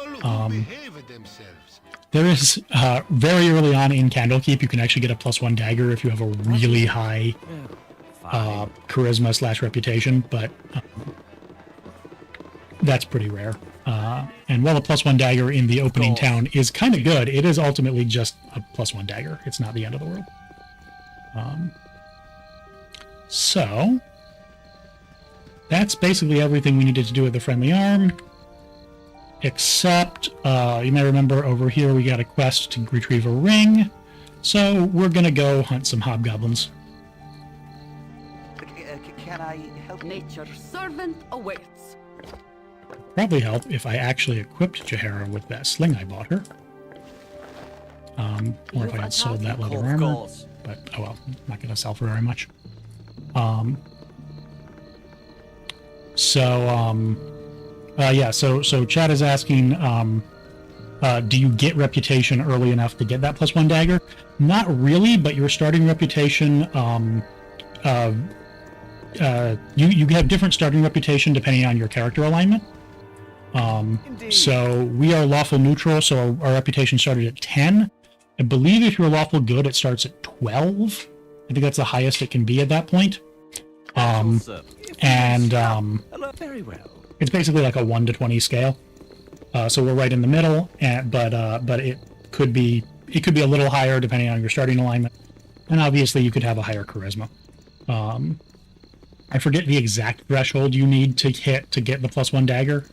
There is, very early on in Candlekeep, you can actually get a +1 dagger if you have a really high charisma / reputation, but that's pretty rare. And while a +1 dagger in the opening town is kind of good, it is ultimately just a +1 dagger. It's not the end of the world. So that's basically everything we needed to do with the friendly arm, except you may remember over here we got a quest to retrieve a ring, so we're gonna go hunt some hobgoblins.
Can I help?
Nature's servant awaits.
Probably help if I actually equipped Jaehaera with that sling I bought her. Or if I had sold that leather armor, but oh well, not gonna sell for very much. So Chad is asking, do you get reputation early enough to get that +1 dagger? Not really, but your starting reputation, you have different starting reputation depending on your character alignment. So we are lawful neutral, so our reputation started at 10. I believe if you're lawful good, it starts at 12. I think that's the highest it can be at that point.
Very well.
It's basically like a 1 to 20 scale. So we're right in the middle, but it could be a little higher depending on your starting alignment. And obviously you could have a higher charisma. I forget the exact threshold you need to hit to get the +1 dagger.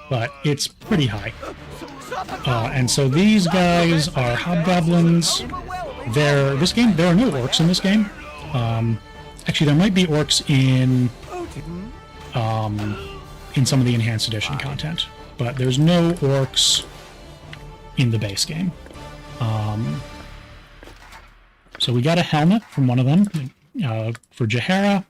But it's pretty high. And so these guys are hobgoblins. There are no orcs in this game. Actually, there might be orcs in some of the enhanced edition content, but there's no orcs in the base game. So we got a helmet from one of them for Jaehaera.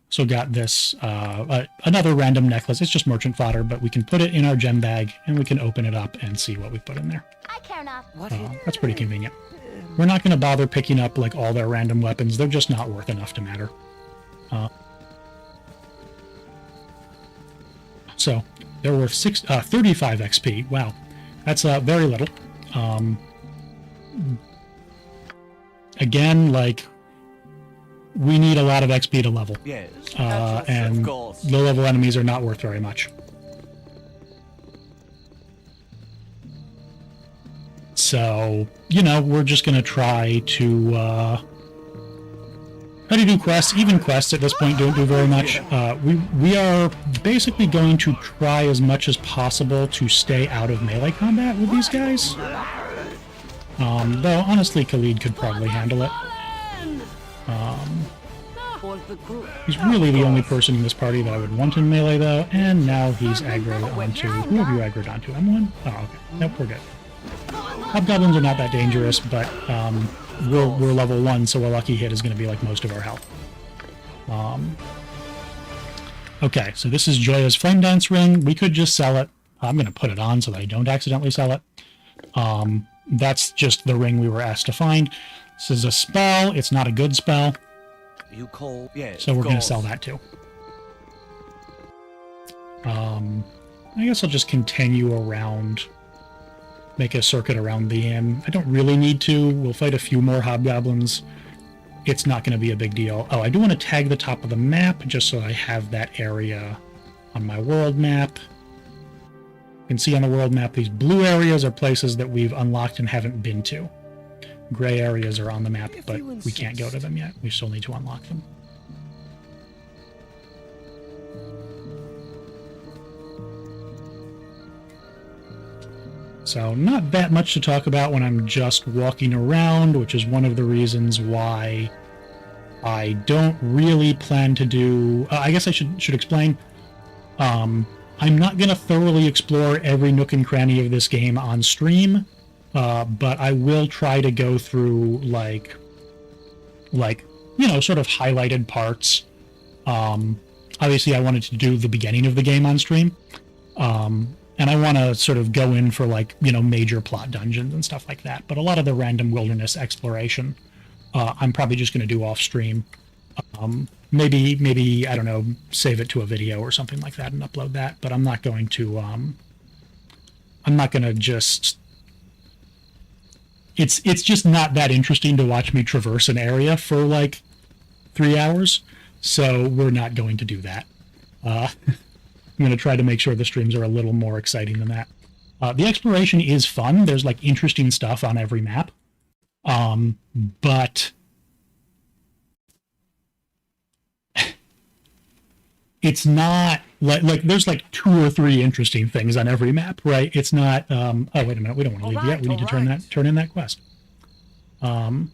So got this another random necklace. It's just merchant fodder, but we can put it in our gem bag and we can open it up and see what we put in there.
I care not.
That's pretty convenient. We're not going to bother picking up like all their random weapons. They're just not worth enough to matter. So they're worth 35 XP. Wow, that's very little. Again, like we need a lot of XP to level.
Yes,
And
of course.
low-level enemies are not worth very much. So, you know, we're just going to try to do quests. Even quests at this point don't do very much. We are basically going to try as much as possible to stay out of melee combat with these guys. Though, honestly, Khalid could probably handle it. He's really the only person in this party that I would want in melee, though, and now he's aggroed onto... Who have you aggroed onto? M1? Oh, okay. Nope, we're good. Hobgoblins are not that dangerous, but we're level 1, so a lucky hit is going to be like most of our health. Okay, so this is Joya's Flame Dance Ring. We could just sell it. I'm going to put it on so that I don't accidentally sell it. That's just the ring we were asked to find. This is a spell. It's not a good spell.
You call? Yes.
So we're going to sell that too. I guess I'll just continue around, make a circuit around the inn. I don't really need to. We'll fight a few more hobgoblins. It's not going to be a big deal. Oh, I do want to tag the top of the map just so I have that area on my world map. You can see on the world map these blue areas are places that we've unlocked and haven't been to. Gray areas are on the map, but we can't go to them yet. We still need to unlock them. So not that much to talk about when I'm just walking around, which is one of the reasons why I don't really plan to do... I guess I should explain. I'm not going to thoroughly explore every nook and cranny of this game on stream. But I will try to go through like, you know, sort of highlighted parts. Obviously I wanted to do the beginning of the game on stream. And I want to sort of go in for like, you know, major plot dungeons and stuff like that. But a lot of the random wilderness exploration, I'm probably just going to do off stream. Maybe, I don't know, save it to a video or something like that and upload that. But I'm not going to just... It's just not that interesting to watch me traverse an area for like 3 hours, so we're not going to do that. I'm going to try to make sure the streams are a little more exciting than that. The exploration is fun. There's like interesting stuff on every map, but it's not like there's like 2 or 3 interesting things on every map, right? It's not. Oh, wait a minute. We don't want to leave yet. We need to turn in that quest. There's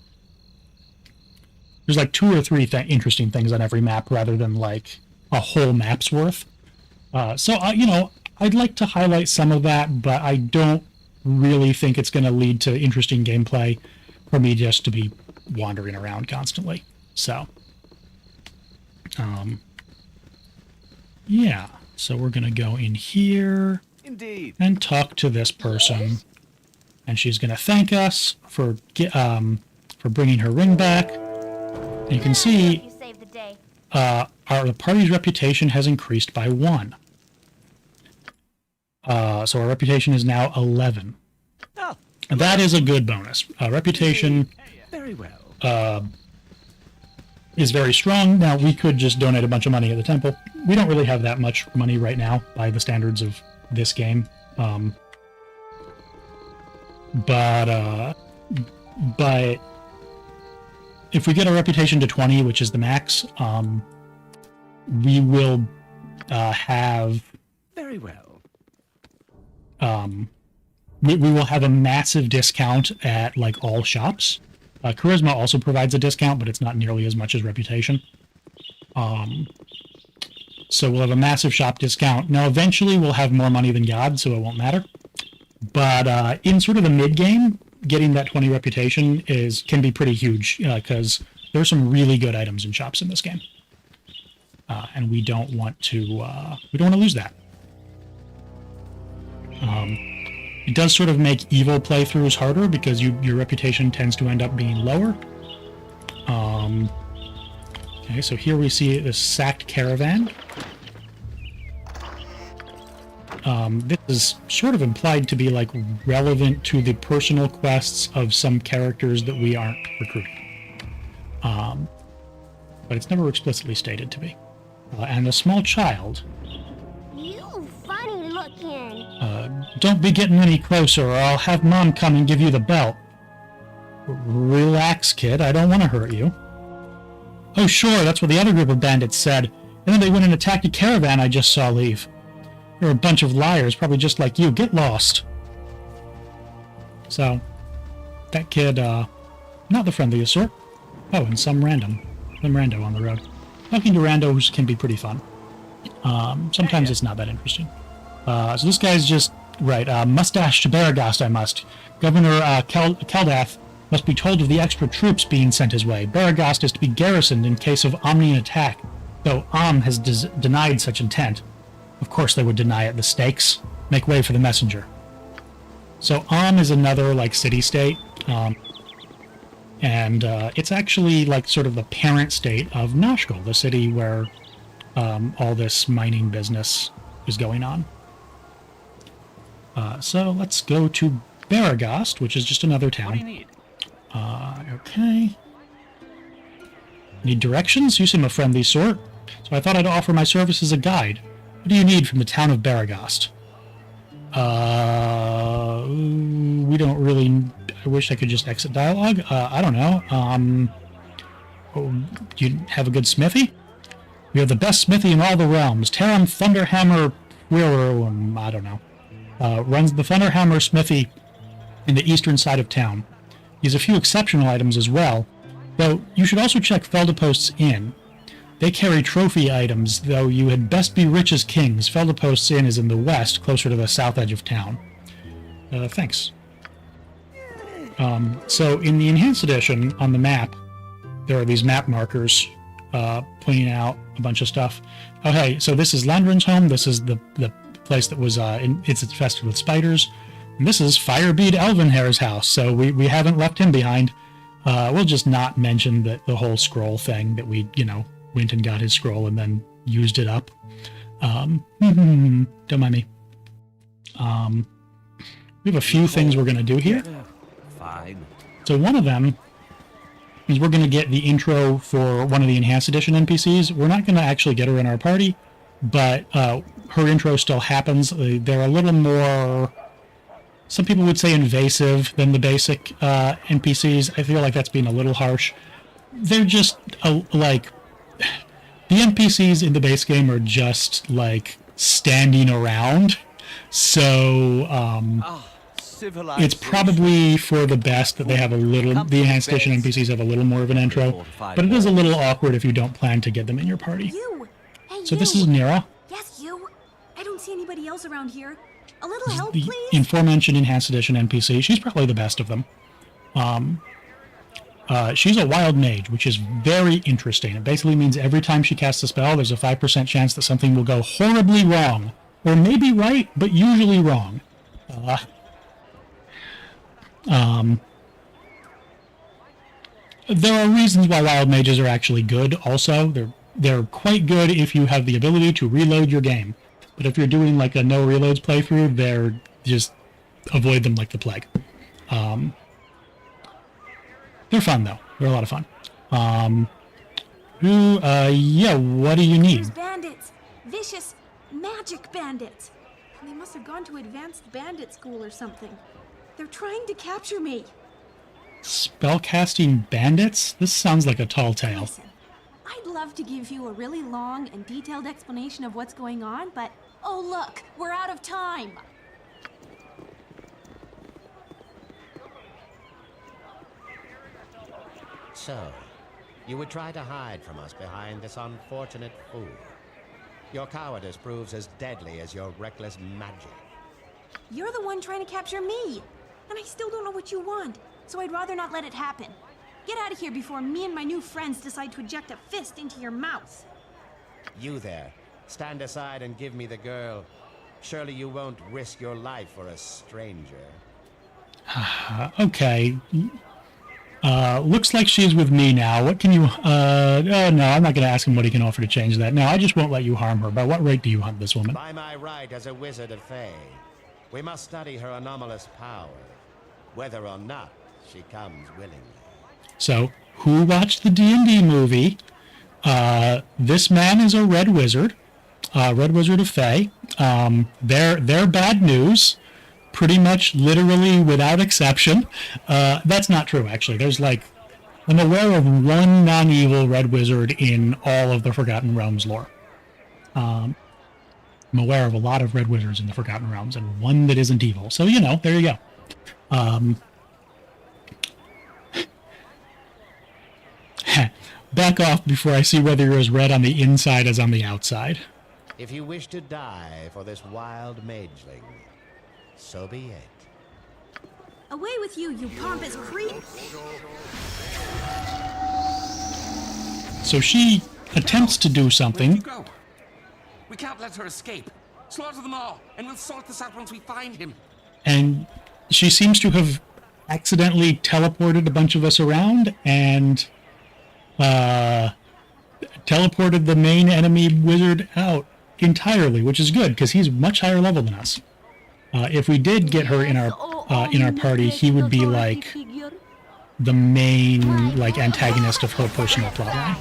like 2 or 3 interesting things on every map rather than like a whole map's worth. So you know, I'd like to highlight some of that, but I don't really think it's going to lead to interesting gameplay for me just to be wandering around constantly. So, yeah. So we're going to go in here and talk to this person. And she's going to thank us for bringing her ring back. And you can see the party's reputation has increased by 1. So our reputation is now 11. Oh, that is a good bonus. Reputation
very well.
Is very strong. Now, we could just donate a bunch of money at the temple. We don't really have that much money right now by the standards of this game. But if we get our reputation to 20, which is the max, we will have...
Very well.
We will have a massive discount at like all shops. Charisma also provides a discount, but it's not nearly as much as reputation. So we'll have a massive shop discount. Now, eventually we'll have more money than God, so it won't matter. But in sort of the mid-game, getting that 20 reputation can be pretty huge, because there's some really good items in shops in this game. And we don't want to lose that. It does sort of make evil playthroughs harder because your reputation tends to end up being lower. Okay, so here we see this sacked caravan. This is sort of implied to be like relevant to the personal quests of some characters that we aren't recruiting. but it's never explicitly stated to be. And a small child.
You funny looking.
Don't be getting any closer, or I'll have Mom come and give you the belt. Relax, kid. I don't want to hurt you. Oh, sure, that's what the other group of bandits said. And then they went and attacked a caravan I just saw leave. They're a bunch of liars, probably just like you. Get lost. So, that kid, not the friendliest sort. Oh, and some rando on the road. Talking to randos can be pretty fun. Sometimes it's not that interesting. So this guy's just, right, mustache to Baragast I must. Governor Kaldath must be told of the extra troops being sent his way. Baragast is to be garrisoned in case of Omnian attack, though has denied such intent. Of course they would deny it. The stakes make way for the messenger. So is another, like, city-state, and it's actually, like, sort of the parent state of Nashkel, the city where all this mining business is going on. So let's go to Baragast, which is just another town.
What do you need?
Okay. Need directions? You seem a friendly sort, so I thought I'd offer my service as a guide. What do you need from the town of Baragast? We don't really... I wish I could just exit dialogue. I don't know. Do you have a good smithy? We have the best smithy in all the realms. Taram Thunderhammer Wheeler, I don't know. Runs the Thunderhammer smithy in the eastern side of town. He has a few exceptional items as well, though you should also check Feldapost's Inn. They carry trophy items, though you had best be rich as kings. Feldapost's Inn is in the west, closer to the south edge of town. Thanks. So in the Enhanced Edition, on the map, there are these map markers pointing out a bunch of stuff. Oh, hey, so this is Landrin's home. This is the place that was it's infested with spiders. And this is Firebead Elvenhair's house, so we haven't left him behind. We'll just not mention that the whole scroll thing, that we, went and got his scroll and then used it up. Don't mind me. We have a few things we're going to do here.
Fine.
So one of them is we're going to get the intro for one of the Enhanced Edition NPCs. We're not going to actually get her in our party, but her intro still happens. They're a little more, some people would say, invasive than the basic NPCs. I feel like that's being a little harsh. They're just like, the NPCs in the base game are just like standing around. So it's probably for the best that they have a little, the Enhanced Edition NPCs have a little more of an intro, but it is a little awkward if you don't plan to get them in your party.
You! Hey,
so this is Nira.
Yes, you! I don't see anybody else around here. A little help,
The
please?
aforementioned Enhanced Edition NPC. She's probably the best of them. She's a wild mage, which is very interesting. It basically means every time she casts a spell, there's a 5% chance that something will go horribly wrong. Or maybe right, but usually wrong. There are reasons why wild mages are actually good also. They're quite good if you have the ability to reload your game. But if you're doing like a no reloads playthrough, they're just avoid them like the plague. They're fun though. They're a lot of fun. Yeah, what do you need?
There's bandits. Vicious magic bandits. And they must have gone to advanced bandit school or something. They're trying to capture me.
Spellcasting bandits? This sounds like a tall tale.
Listen, I'd love to give you a really long and detailed explanation of what's going on, but oh look, we're out of time.
So, you would try to hide from us behind this unfortunate fool. Your cowardice proves as deadly as your reckless magic.
You're the one trying to capture me, and I still don't know what you want, so I'd rather not let it happen. Get out of here before me and my new friends decide to eject a fist into your mouth.
You there, stand aside and give me the girl. Surely you won't risk your life for a stranger.
Okay. Looks like she's with me now. What can you... no, I'm not going to ask him what he can offer to change that. No, I just won't let you harm her. By what rate do you hunt this woman?
By my right as a wizard of Fae, we must study her anomalous power, whether or not she comes willingly.
So, who watched the D&D movie This man is a red wizard of Fae. They're bad news, pretty much literally without exception. That's not true, actually. There's like, I'm aware of one non-evil red wizard in all of the Forgotten Realms lore. I'm aware of a lot of red wizards in the Forgotten Realms, and one that isn't evil. So, you know, there you go. Back off before I see whether you're as red on the inside as on the outside.
If you wish to die for this wild mageling, so be it.
Away with you, you pompous creep!
So she attempts to do something.
Go. We can't let her escape. Slaughter them all, and we'll sort this out once we find him.
And she seems to have accidentally teleported a bunch of us around and teleported the main enemy wizard out entirely, which is good because he's much higher level than us. If we did get her in our party, he would be like the main like antagonist of her personal plotline.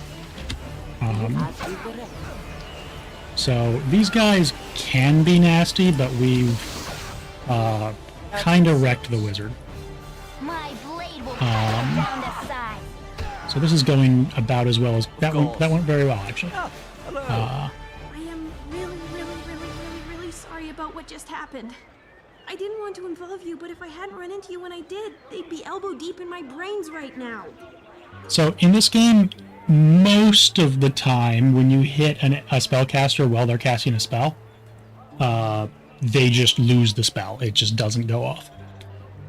So these guys can be nasty, but we've kind of wrecked the wizard. So this is going about as well as that went very well, actually.
I am really sorry about what just happened. I didn't want to involve you, but if I hadn't run into you when I did, they'd be elbow deep in my brains right now.
So in this game, most of the time when you hit a spellcaster while they're casting a spell, they just lose the spell. It just doesn't go off.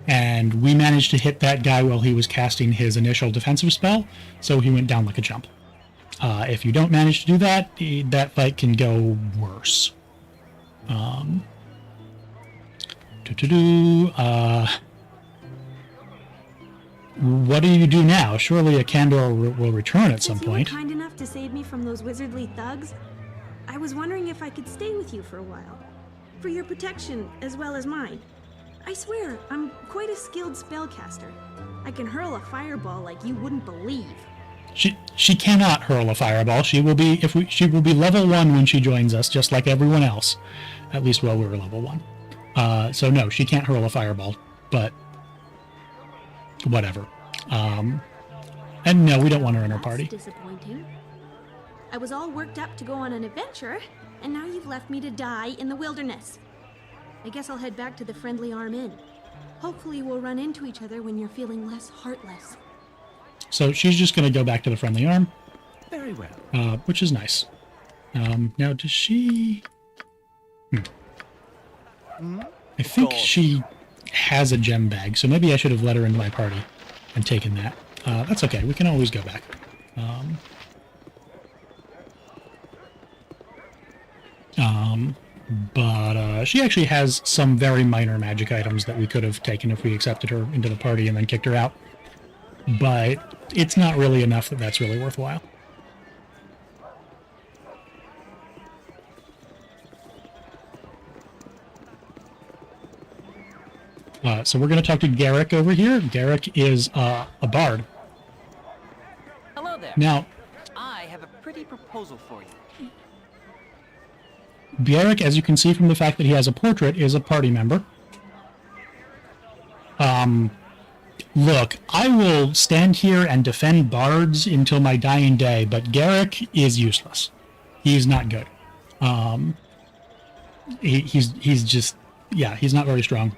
And we managed to hit that guy while he was casting his initial defensive spell, so he went down like a chump. If you don't manage to do that, that fight can go worse. What do you do now? Surely a candor will return at some point.
You were kind enough to save me from those wizardly thugs. I was wondering if I could stay with you for a while. For your protection, as well as mine. I swear, I'm quite a skilled spellcaster. I can hurl a fireball like you wouldn't believe.
She cannot hurl a fireball. She will be level 1 when she joins us, just like everyone else. At least while we were level 1. So no, she can't hurl a fireball, but whatever. And no, we don't want her in our party.
That's disappointing. I was all worked up to go on an adventure, and now you've left me to die in the wilderness. I guess I'll head back to the Friendly Arm Inn. Hopefully we'll run into each other when you're feeling less heartless.
So she's just going to go back to the Friendly Arm.
Very well.
Which is nice. Now, does she... I think she has a gem bag, so maybe I should have let her into my party and taken that. That's okay. We can always go back. But she actually has some very minor magic items that we could have taken if we accepted her into the party and then kicked her out. But it's not really enough that that's really worthwhile. So we're going to talk to Garrick over here. Garrick is a bard.
Hello there.
Now,
I have a pretty proposal for you.
Garrick, as you can see from the fact that he has a portrait, is a party member. Look, I will stand here and defend bards until my dying day, but Garrick is useless. He's not good. He's just, yeah, he's not very strong.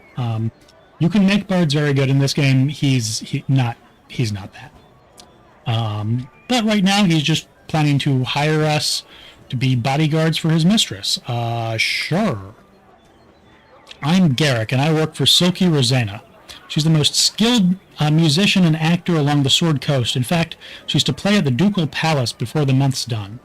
You can make bards very good in this game. He's not that. But right now he's just planning to hire us to be bodyguards for his mistress. Sure. I'm Garrick, and I work for Silky Rosena. She's the most skilled musician and actor along the Sword Coast. In fact, she's to play at the Ducal Palace before the month's done.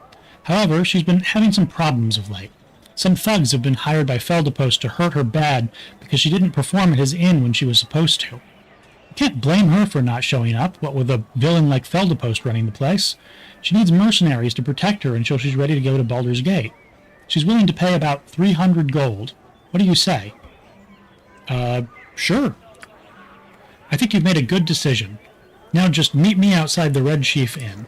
However, she's been having some problems of late. Some thugs have been hired by Feldepost to hurt her bad because she didn't perform at his inn when she was supposed to. You can't blame her for not showing up, what with a villain like Feldepost running the place. She needs mercenaries to protect her until she's ready to go to Baldur's Gate. She's willing to pay about 300 gold. What do you say? Sure. I think you've made a good decision. Now just meet me outside the Red Chief Inn.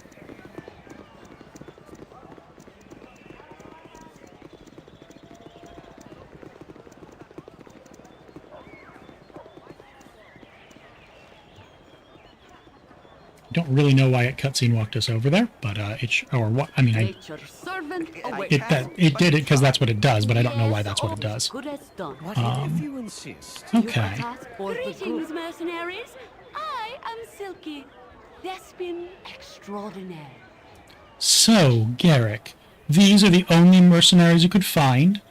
Don't really know why it cutscene walked us over there, but or what? I mean,
Nature's servant awaits.
it did it because that's what it does, but I don't know why that's what it does.
Good as done.
If you insist.
Okay.
Greetings, mercenaries. I am Silky, Thespian extraordinaire.
So, Garrick, these are the only mercenaries you could find.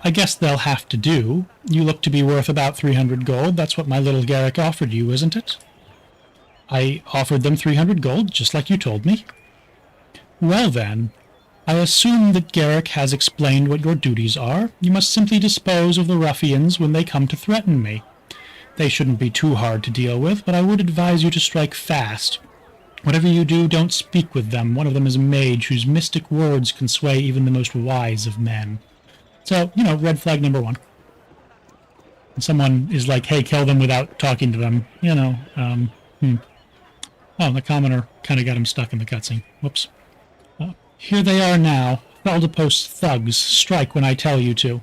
I guess they'll have to do. You look to be worth about 300 gold. That's what my little Garrick offered you, isn't it? I offered them 300 gold, just like you told me. Well then, I assume that Garrick has explained what your duties are. You must simply dispose of the ruffians when they come to threaten me. They shouldn't be too hard to deal with, but I would advise you to strike fast. Whatever you do, don't speak with them. One of them is a mage whose mystic words can sway even the most wise of men. So, red flag number 1. And someone is like, hey, kill them without talking to them. Oh, the commoner kind of got him stuck in the cutscene. Whoops. Here they are now. Feldepost thugs. Strike when I tell you to.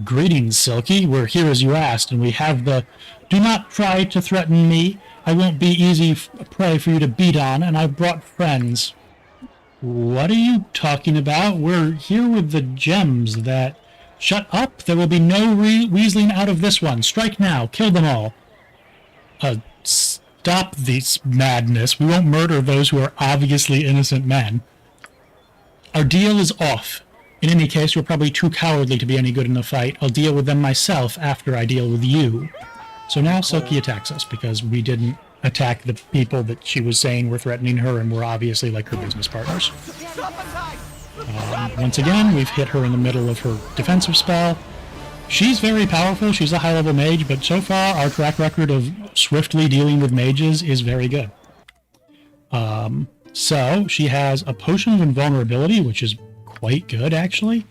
Greetings, Silky. We're here as you asked, and we have the... Do not try to threaten me. I won't be easy prey for you to beat on, and I've brought friends. What are you talking about? We're here with the gems that... Shut up! There will be no weaseling out of this one. Strike now. Kill them all. Stop this madness. We won't murder those who are obviously innocent men. Our deal is off. In any case, you're probably too cowardly to be any good in a fight. I'll deal with them myself after I deal with you. So now Silky attacks us because we didn't attack the people that she was saying were threatening her and were obviously like her business partners. Once again, we've hit her in the middle of her defensive spell. She's very powerful, she's a high-level mage, but so far our track record of swiftly dealing with mages is very good. So, she has a potion of invulnerability, which is quite good, actually.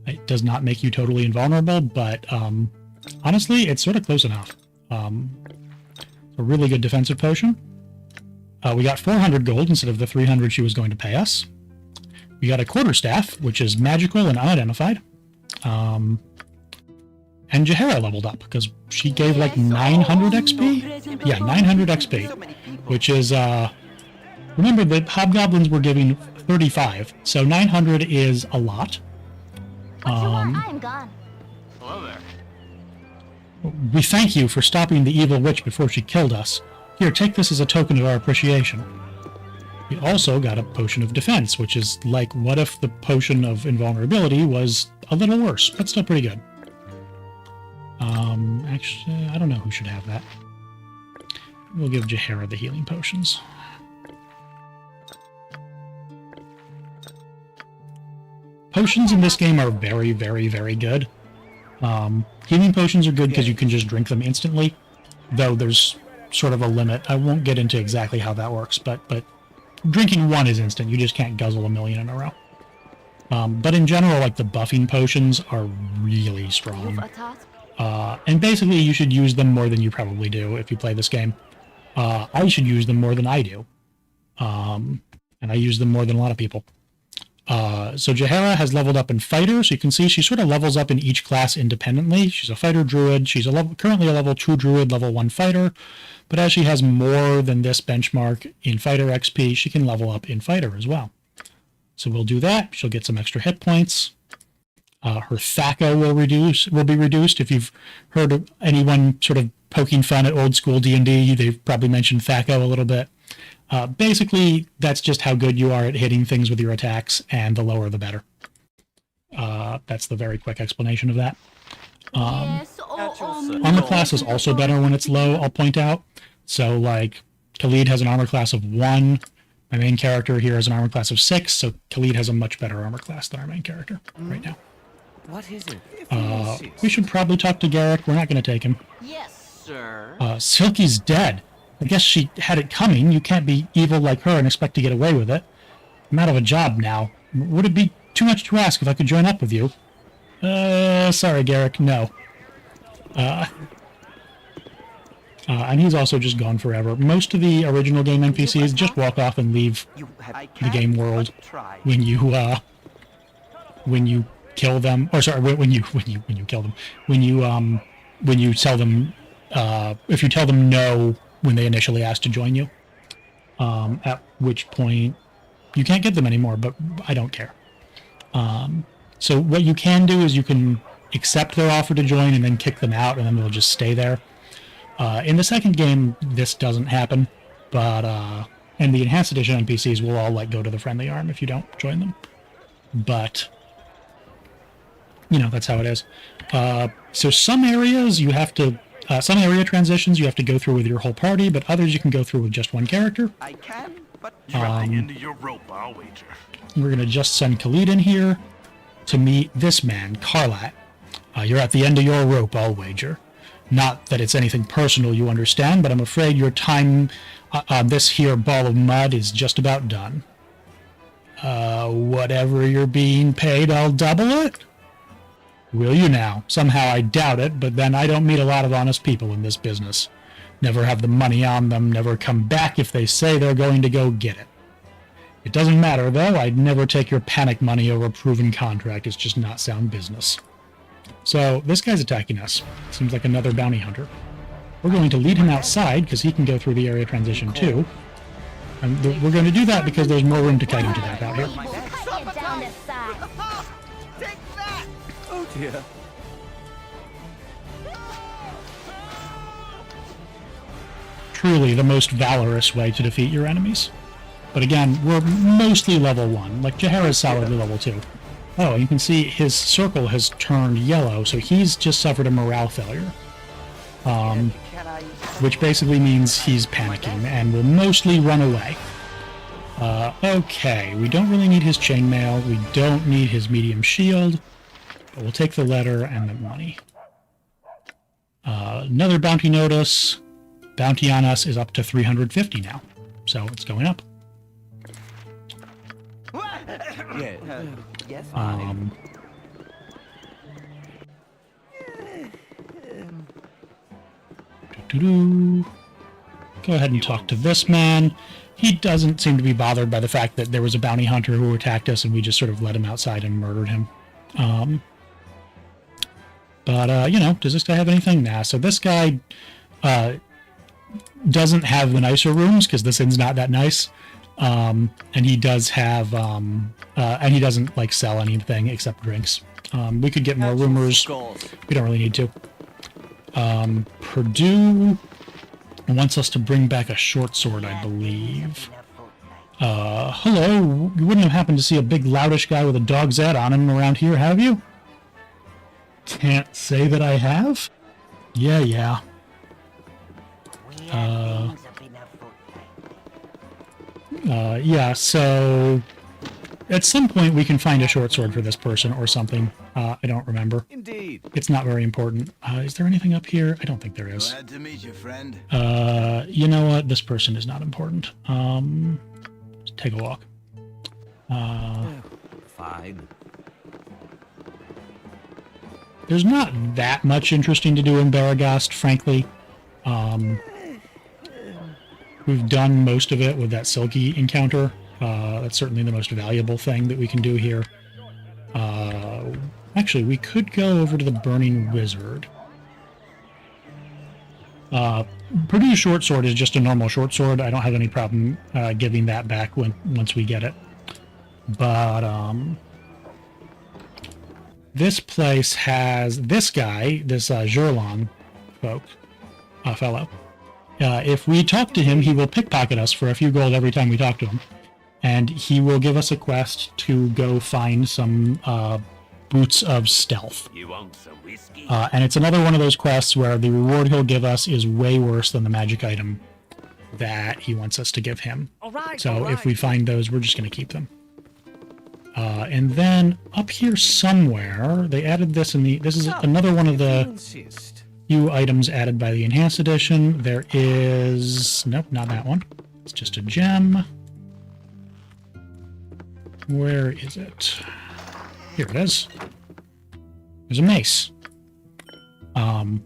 It does not make you totally invulnerable, but honestly, it's sort of close enough. A really good defensive potion. We got 400 gold instead of the 300 she was going to pay us. We got a quarterstaff, which is magical and unidentified. And Jaheira leveled up, because she gave like 900 XP? Yeah, 900 XP, which is, remember that hobgoblins were giving 35, so 900 is a lot.
I'm gone.
Hello there.
We thank you for stopping the evil witch before she killed us. Here, take this as a token of our appreciation. We also got a potion of defense, which is like, what if the potion of invulnerability was a little worse, but still pretty good. Actually, I don't know who should have that. We'll give Jaheira the healing potions. Potions in this game are very, very, very good. Healing potions are good because you can just drink them instantly, though there's sort of a limit. I won't get into exactly how that works, but drinking one is instant. You just can't guzzle a million in a row. But in general, like the buffing potions are really strong. And basically you should use them more than you probably do if you play this game. I should use them more than I do. And I use them more than a lot of people. So Jaheira has leveled up in Fighter, so you can see she sort of levels up in each class independently. She's a Fighter Druid, she's currently a level 2 Druid, level 1 Fighter, but as she has more than this benchmark in Fighter XP, she can level up in Fighter as well. So we'll do that, she'll get some extra hit points. Her THAC0 will be reduced. If you've heard of anyone sort of poking fun at old school D&D, they've probably mentioned THAC0 a little bit. Basically, that's just how good you are at hitting things with your attacks, and the lower the better. That's the very quick explanation of that. Armor class is also better when it's low, I'll point out. So, like, Khalid has an armor class of 1. My main character here has an armor class of 6, so Khalid has a much better armor class than our main character right now.
What is it?
We should probably talk to Garrick. We're not going to take him.
Yes, sir.
Silky's dead. I guess she had it coming. You can't be evil like her and expect to get away with it. I'm out of a job now. Would it be too much to ask if I could join up with you? Sorry, Garrick, no. And he's also just gone forever. Most of the original game NPCs just walk off and leave the game world when you kill them. Or sorry, when you kill them. When you tell them if you tell them no when they initially asked to join you. at which point you can't get them anymore, but I don't care. So what you can do is you can accept their offer to join and then kick them out, and then they'll just stay there. In the second game, this doesn't happen, but and the Enhanced Edition NPCs will all go to the Friendly Arm if you don't join them. But that's how it is. So some areas you have to, some area transitions you have to go through with your whole party, but others you can go through with just one character.
I can, but
You're at the end of your rope, I'll wager.
We're going to just send Khalid in here to meet this man, Karlat. You're at the end of your rope, I'll wager. Not that it's anything personal, you understand, but I'm afraid your time on this here ball of mud is just about done. Whatever you're being paid, I'll double it? Will you now? Somehow I doubt it, but then I don't meet a lot of honest people in this business. Never have the money on them, never come back if they say they're going to go get it. It doesn't matter, though. I'd never take your panic money over a proven contract. It's just not sound business. So, this guy's attacking us. Seems like another bounty hunter. We're going to lead him outside, because he can go through the area transition, too. And we're going to do that because there's more room to kite into that out here.
take that! Oh dear.
Truly the most valorous way to defeat your enemies. But again, we're mostly level 1. Like, Jaheira's solidly level 2. Oh, you can see his circle has turned yellow, so he's just suffered a morale failure. Which basically means he's panicking and will mostly run away. Okay, we don't really need his chainmail, we don't need his medium shield, but we'll take the letter and the money. Another bounty notice. Bounty on us is up to 350 now, so it's going up.
Yes.
Go ahead and talk to this man. He doesn't seem to be bothered by the fact that there was a bounty hunter who attacked us and we just sort of let him outside and murdered him. Does this guy have anything? Nah, so this guy doesn't have the nicer rooms because this inn's not that nice. And he does have, and he doesn't sell anything except drinks. We could get more rumors. We don't really need to. Purdue wants us to bring back a short sword, I believe. Hello, you wouldn't have happened to see a big loudish guy with a dog's head on him around here, have you? Can't say that I have. Yeah. Yeah, so at some point we can find a short sword for this person or something. I don't remember.
Indeed.
It's not very important. Is there anything up here? I don't think there is.
Glad to meet you, friend.
You know what? This person is not important. Let's take a walk.
Fine.
There's not that much interesting to do in Baragast, frankly. We've done most of it with that Silky encounter. That's certainly the most valuable thing that we can do here. Actually, we could go over to the Burning Wizard. Purdue's short sword is just a normal short sword. I don't have any problem giving that back once we get it. But this place has this guy, this Zhurlong fellow. If we talk to him, he will pickpocket us for a few gold every time we talk to him. And he will give us a quest to go find some boots of stealth.
You want some whiskey?
And it's another one of those quests where the reward he'll give us is way worse than the magic item that he wants us to give him. So if we find those, we're just going to keep them. And then up here somewhere, they added this in the... This is another one of the few items added by the Enhanced Edition. There is... Nope, not that one. It's just a gem. Where is it? Here it is. There's a mace. The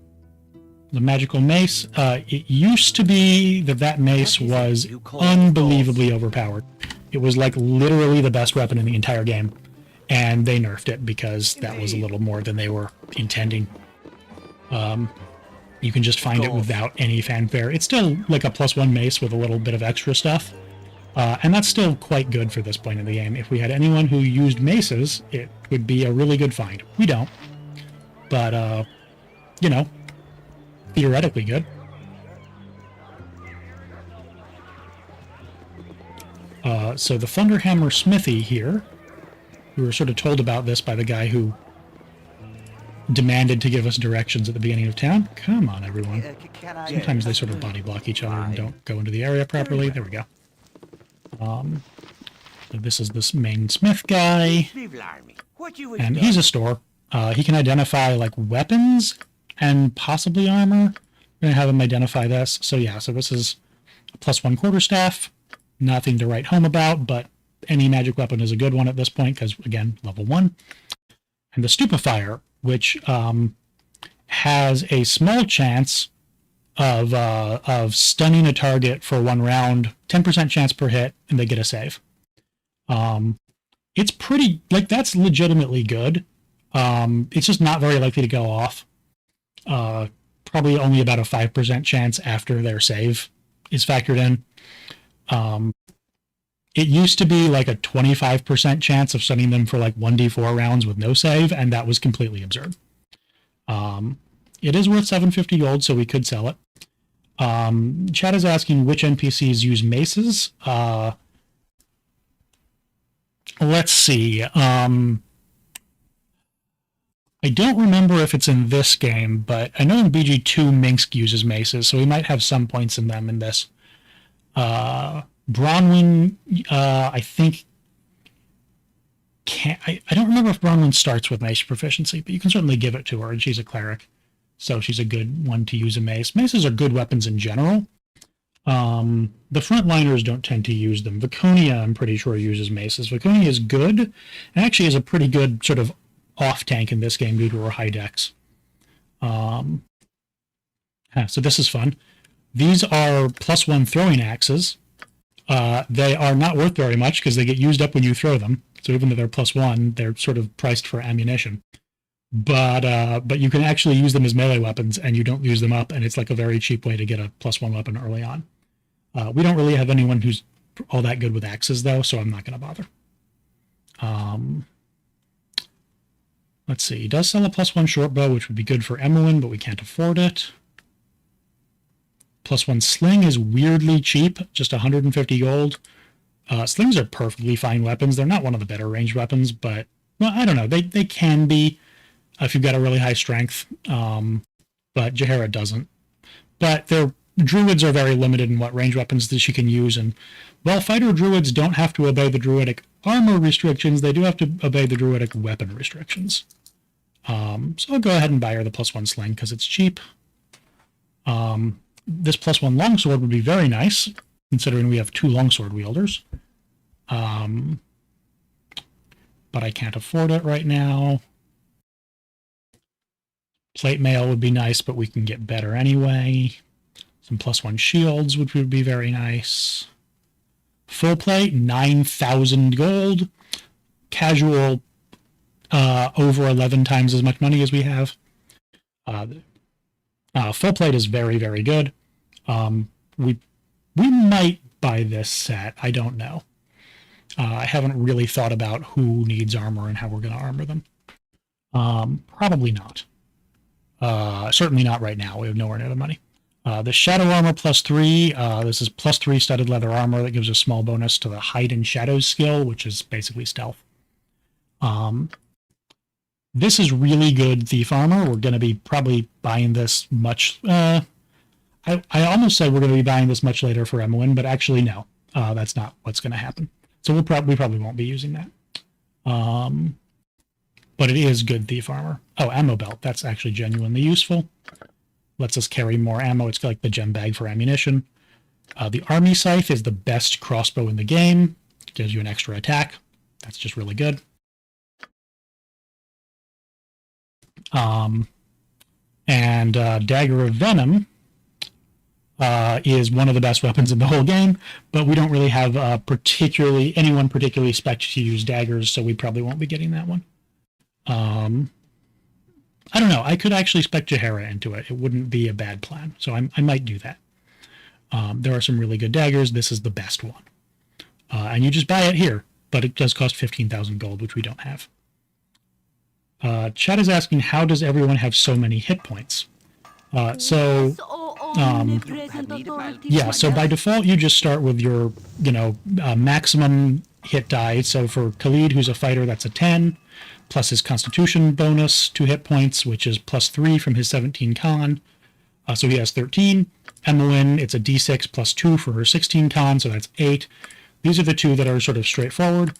magical mace. It used to be that mace was unbelievably overpowered. It was literally the best weapon in the entire game. And they nerfed it because that was a little more than they were intending. You can just find it without any fanfare. It's still like a +1 mace with a little bit of extra stuff. And that's still quite good for this point in the game. If we had anyone who used maces, it would be a really good find. We don't. But, you know, theoretically good. So the Thunderhammer Smithy here, we were sort of told about this by the guy who demanded to give us directions at the beginning of town. Come on, everyone. Sometimes they sort of body block each other and don't go into the area properly. There we go. So this is this main smith guy, and he's a store. He can identify like weapons and possibly armor. I'm going to have him identify this. So yeah, so this is a +1 quarterstaff. Nothing to write home about, but any magic weapon is a good one at this point because, again, level 1. And the Stupefier, which has a small chance of stunning a target for 1 round, 10% chance per hit, and they get a save. It's pretty, like, that's legitimately good. It's just not very likely to go off. Probably only about a 5% chance after their save is factored in. It used to be like a 25% chance of sending them for like 1d4 rounds with no save, and that was completely absurd. It is worth 750 gold, so we could sell it. Chad is asking which NPCs use maces. Let's see. I don't remember if it's in this game, but I know in BG2 Minsk uses maces, so we might have some points in them in this. Bronwyn, I think, I don't remember if Bronwyn starts with mace proficiency, but you can certainly give it to her, and she's a cleric, so she's a good one to use a mace. Maces are good weapons in general. The frontliners don't tend to use them. Viconia, I'm pretty sure, uses maces. Viconia is good, and actually is a pretty good sort of off-tank in this game due to her high dex. So this is fun. These are +1 throwing axes. They are not worth very much because they get used up when you throw them. So even though they're +1, they're sort of priced for ammunition. But you can actually use them as melee weapons, and you don't use them up, and it's like a very cheap way to get a +1 weapon early on. We don't really have anyone who's all that good with axes, though, so I'm not going to bother. Let's see. He does sell a +1 short bow, which would be good for Emmeline, but we can't afford it. +1 sling is weirdly cheap, just 150 gold. Slings are perfectly fine weapons. They're not one of the better ranged weapons, but, well, I don't know. They can be if you've got a really high strength, but Jaheira doesn't. But their druids are very limited in what range weapons that she can use, and while fighter druids don't have to obey the druidic armor restrictions, they do have to obey the druidic weapon restrictions. So I'll go ahead and buy her the +1 sling because it's cheap. This +1 longsword would be very nice, considering we have 2 longsword wielders. But I can't afford it right now. Plate mail would be nice, but we can get better anyway. Some +1 shields, which would be very nice. Full plate, 9,000 gold. Casual, over 11 times as much money as we have. Full plate is very, very good. We might buy this set. I don't know. I haven't really thought about who needs armor and how we're going to armor them. Probably not. Certainly not right now. We have nowhere near the money. The Shadow Armor +3. This is +3 studded leather armor that gives a small bonus to the Hide in Shadows skill, which is basically stealth. This is really good thief armor. We're going to be probably buying this much... I almost said we're going to be buying this much later for Emmeline, but actually no. That's not what's going to happen. So we probably won't be using that. But it is good thief armor. Oh, ammo belt. That's actually genuinely useful. Lets us carry more ammo. It's like the gem bag for ammunition. The army scythe is the best crossbow in the game. It gives you an extra attack. That's just really good. Dagger of Venom is one of the best weapons in the whole game, but we don't really have anyone particularly spec'd to use daggers, so we probably won't be getting that one. I don't know. I could actually spec Jahara into it. It wouldn't be a bad plan. So I might do that. There are some really good daggers. This is the best one. And you just buy it here, but it does cost 15,000 gold, which we don't have. Chat is asking, how does everyone have so many hit points? Yeah, so by default, you just start with your, maximum hit die. So for Khalid, who's a fighter, that's a 10, plus his constitution bonus, 2 hit points, which is plus 3 from his 17 con. So he has 13. Emmeline, it's a d6 plus 2 for her 16 con, so that's 8. These are the two that are sort of straightforward.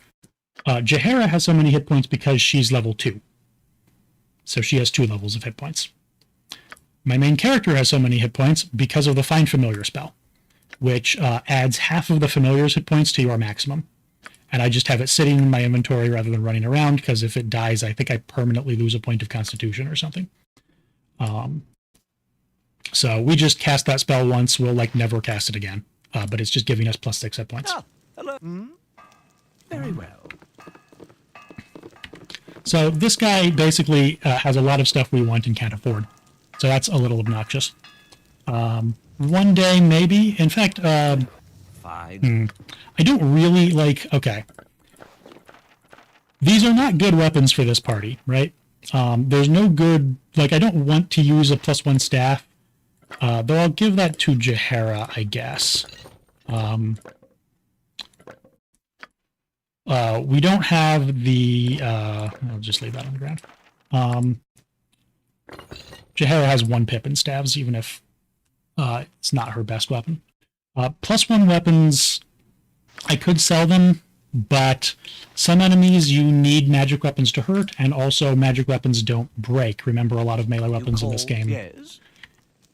Jahara has so many hit points because she's level 2. So she has 2 levels of hit points. My main character has so many hit points because of the Find Familiar spell, which adds half of the familiar's hit points to your maximum. And I just have it sitting in my inventory rather than running around, because if it dies, I think I permanently lose a point of constitution or something. So we just cast that spell once. We'll never cast it again. But it's just giving us plus 6 hit points.
Ah, hello. Very well.
So this guy basically has a lot of stuff we want and can't afford. So that's a little obnoxious. One day, maybe. In fact,
Fine.
I don't really okay. These are not good weapons for this party, right? There's no good, I don't want to use a +1 staff. Though I'll give that to Jahara, I guess. We don't have the, I'll just leave that on the ground. Jahara has 1 pip in staves, even if it's not her best weapon. +1 weapons, I could sell them, but some enemies you need magic weapons to hurt, and also magic weapons don't break. Remember, a lot of melee weapons in this game.
Yes.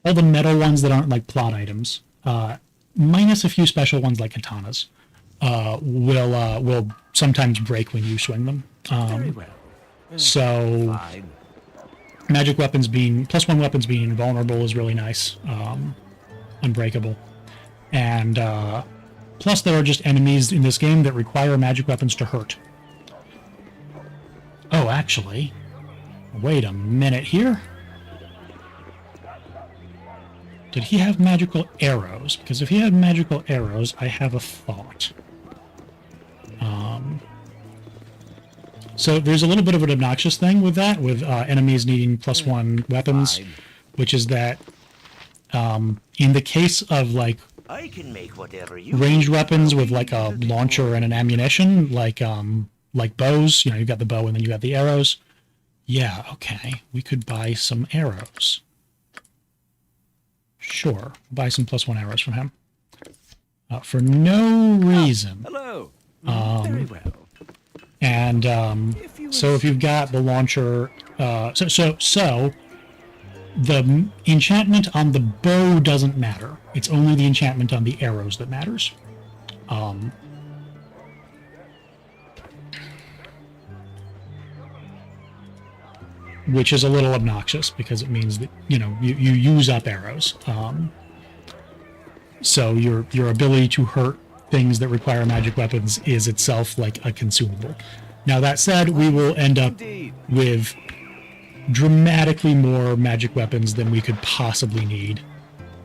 All the metal ones that aren't plot items, minus a few special ones like katanas, will sometimes break when you swing them.
Very well.
So
Fine.
magic weapons being +1 weapons being invulnerable is really nice, unbreakable, and plus there are just enemies in this game that require magic weapons to hurt. Oh, actually, wait a minute here. Did he have magical arrows? Because if he had magical arrows, I have a thought. So there's a little bit of an obnoxious thing with that, with enemies needing +1 weapons,
Fine.
which is that in the case of
I can make whatever you
ranged weapons with a launcher and an ammunition, like bows, you've got the bow and then you got the arrows. Yeah, okay, we could buy some arrows. Sure, buy some +1 arrows from him. For no reason.
Hello. Very well.
And so if you've got the launcher, so the enchantment on the bow doesn't matter. It's only the enchantment on the arrows that matters. Which is a little obnoxious because it means that you use up arrows. So your ability to hurt things that require magic weapons is itself a consumable. Now that said, we will end up with dramatically more magic weapons than we could possibly need,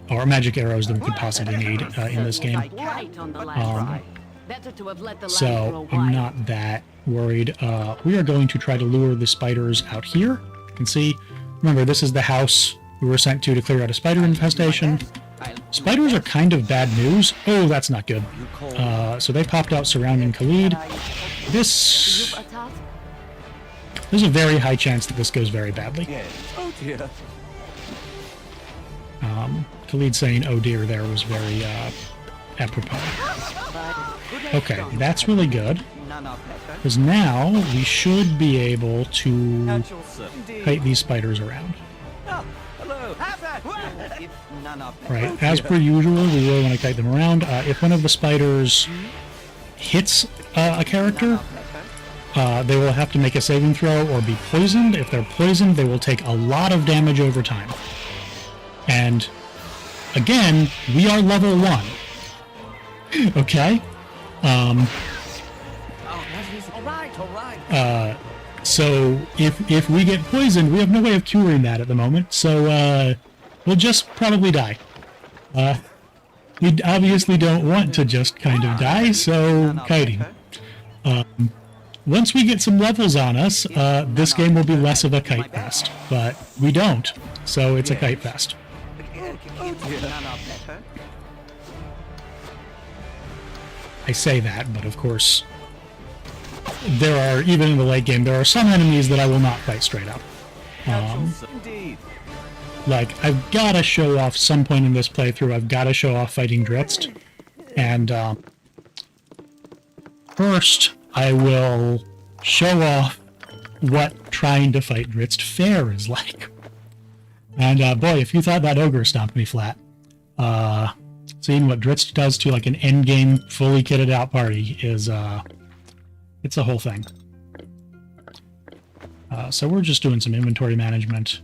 or magic arrows than we could possibly need in this game.
Right on the last ride. Better to have let the land
So
grow
I'm
wild.
not that worried. We are going to try to lure the spiders out here. You can see, remember, this is the house we were sent to clear out a spider infestation. Spiders are kind of bad news. Oh, that's not good. So they popped out surrounding Khalid. There's a very high chance that this goes very badly.
Yes. Oh dear.
Khalid saying "oh dear" there was very apropos. Okay, that's really good, because now we should be able to kite these spiders around.
Hello.
Right, as per usual, we really want to kite them around. If one of the spiders hits a character, they will have to make a saving throw or be poisoned. If they're poisoned, they will take a lot of damage over time. And again, we are level 1. Okay?
All right.
So if we get poisoned, we have no way of curing that at the moment. So we'll just probably die. We obviously don't want to just kind of die, so kiting. Once we get some levels on us, this game will be less of a kite fest, but we don't, so it's a kite fest. I say that, but of course, there are, even in the late game, there are some enemies that I will not fight straight up. Like, I've got to show off some point in this playthrough, I've got to show off fighting Dritz. And first, I will show off what trying to fight Dritz fair is like. And boy, if you thought that ogre stomped me flat, seeing what Dritz does to like an endgame, fully kitted out party is, it's a whole thing. So we're just doing some inventory management.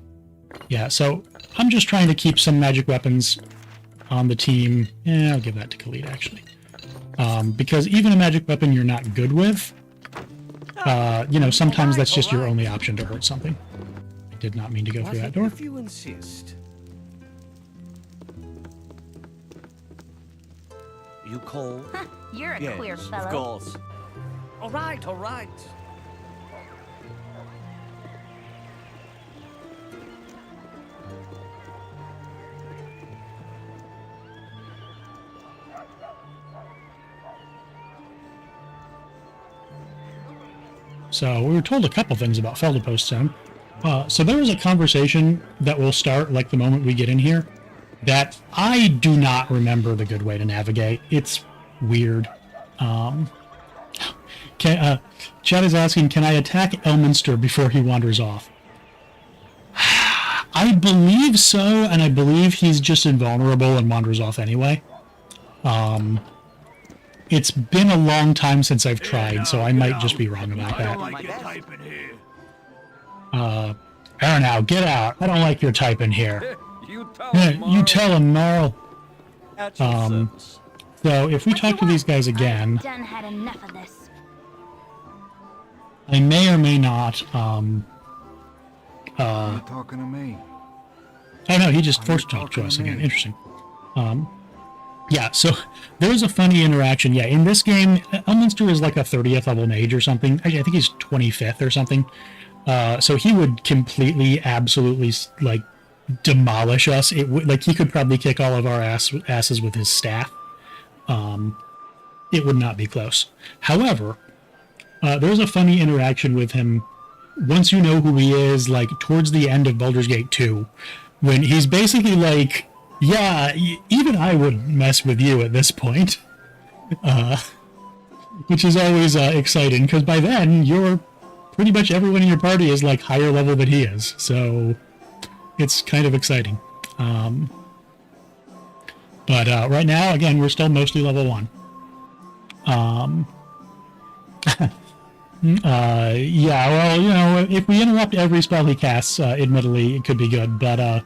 Yeah, so I'm just trying to keep some magic weapons on the team. Yeah, I'll give that to Khalid, actually. Because even a magic weapon you're not good with, you know, sometimes that's just your only option to hurt something. I did not mean to go through that door.
If you insist. You call?
You're a queer fellow.
Of course. All right, all right.
So we were told a couple things about Felderpost soon. So there is a conversation that will start like the moment we get in here that I do not remember the good way to navigate. It's weird. Chad is asking, can I attack Elminster before he wanders off? I believe so, and I believe he's just invulnerable and wanders off anyway. It's been a long time since I've tried, so I might just be wrong about that. Now, get out. I don't like your type in here. You tell him, Marl. So if we talk to these guys again,
Done had enough of this.
I may or may not,
talking to me.
Oh no, he just forced talk to us again. Interesting. Yeah, so there was a funny interaction. Yeah, in this game, Elminster is like a 30th level mage or something. Actually, I think he's 25th or something. So he would completely, absolutely, like, demolish us. It would, like, he could probably kick all of our asses with his staff. It would not be close. However, there's a funny interaction with him once you know who he is, like, towards the end of Baldur's Gate 2, when he's basically like, yeah, even I would mess with you at this point. Which is always exciting, because by then, you're pretty much everyone in your party is, like, higher level than he is, so it's kind of exciting. But right now, again, we're still mostly level 1. Yeah, well, you know, if we interrupt every spell he casts, admittedly, it could be good, but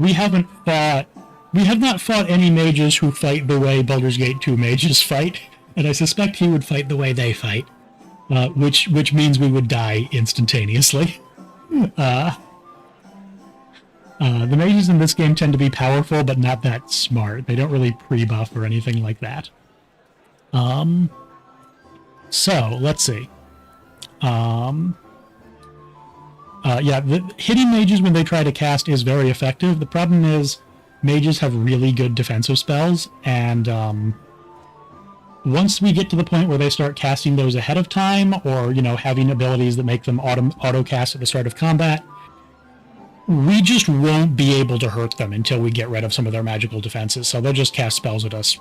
we have not fought any mages who fight the way Baldur's Gate 2 mages fight, and I suspect he would fight the way they fight, which means we would die instantaneously. The mages in this game tend to be powerful, but not that smart. They don't really pre-buff or anything like that. So, let's see. Yeah, hitting mages when they try to cast is very effective. The problem is mages have really good defensive spells, and once we get to the point where they start casting those ahead of time, or, you know, having abilities that make them auto-cast at the start of combat, we just won't be able to hurt them until we get rid of some of their magical defenses, so they'll just cast spells at us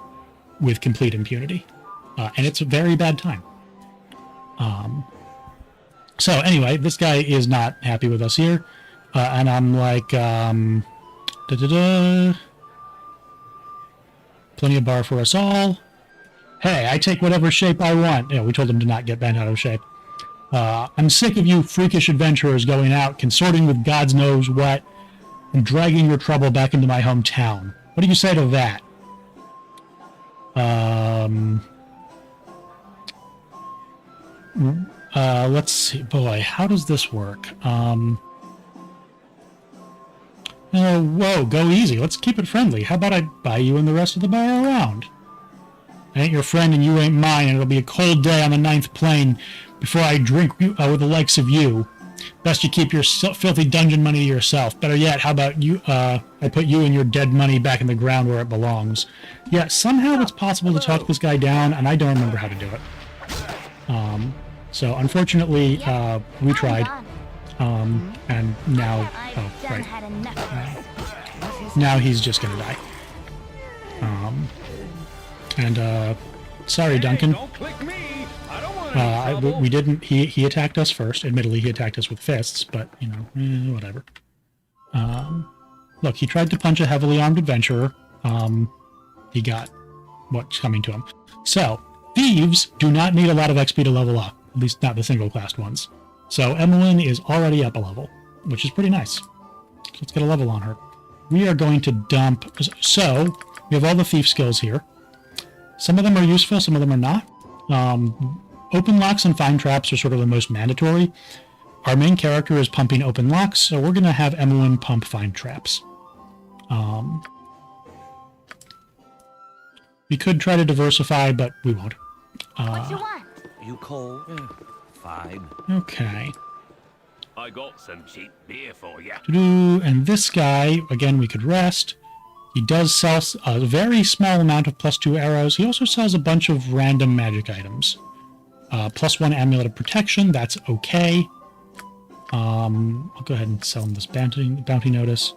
with complete impunity. And it's a very bad time. So anyway, this guy is not happy with us here, and I'm like, plenty of bar for us all. Hey, I take whatever shape I want. You know, we told him to not get bent out of shape. I'm sick of you freakish adventurers going out, consorting with God's knows what, and dragging your trouble back into my hometown. What do you say to that? let's see. Boy, how does this work? Oh, whoa, go easy. Let's keep it friendly. How about I buy you and the rest of the bar around? I ain't your friend and you ain't mine, and it'll be a cold day on the 9th plane before I drink with the likes of you. Best you keep your filthy dungeon money to yourself. Better yet, how about you? I put you and your dead money back in the ground where it belongs. Yeah, somehow it's possible to talk this guy down, and I don't remember how to do it. So unfortunately, we tried, and now, oh, right. Now he's just gonna die. Sorry, Duncan. We didn't. He attacked us first. Admittedly, he attacked us with fists, but you know, whatever. Look, he tried to punch a heavily armed adventurer. He got what's coming to him. So thieves do not need a lot of XP to level up, at least not the single-classed ones. So Emmeline is already up a level, which is pretty nice. So let's get a level on her. We are going to dump. So we have all the thief skills here. Some of them are useful, some of them are not. Open locks and find traps are sort of the most mandatory. Our main character is pumping open locks, so we're going to have Emmeline pump find traps. We could try to diversify, but we won't.
What you want?
You call? Fine.
Okay.
I got some cheap beer for you.
And this guy, again, we could rest. He does sell a very small amount of +2 arrows. He also sells a bunch of random magic items. +1 amulet of protection, that's okay. I'll go ahead and sell him this bounty notice.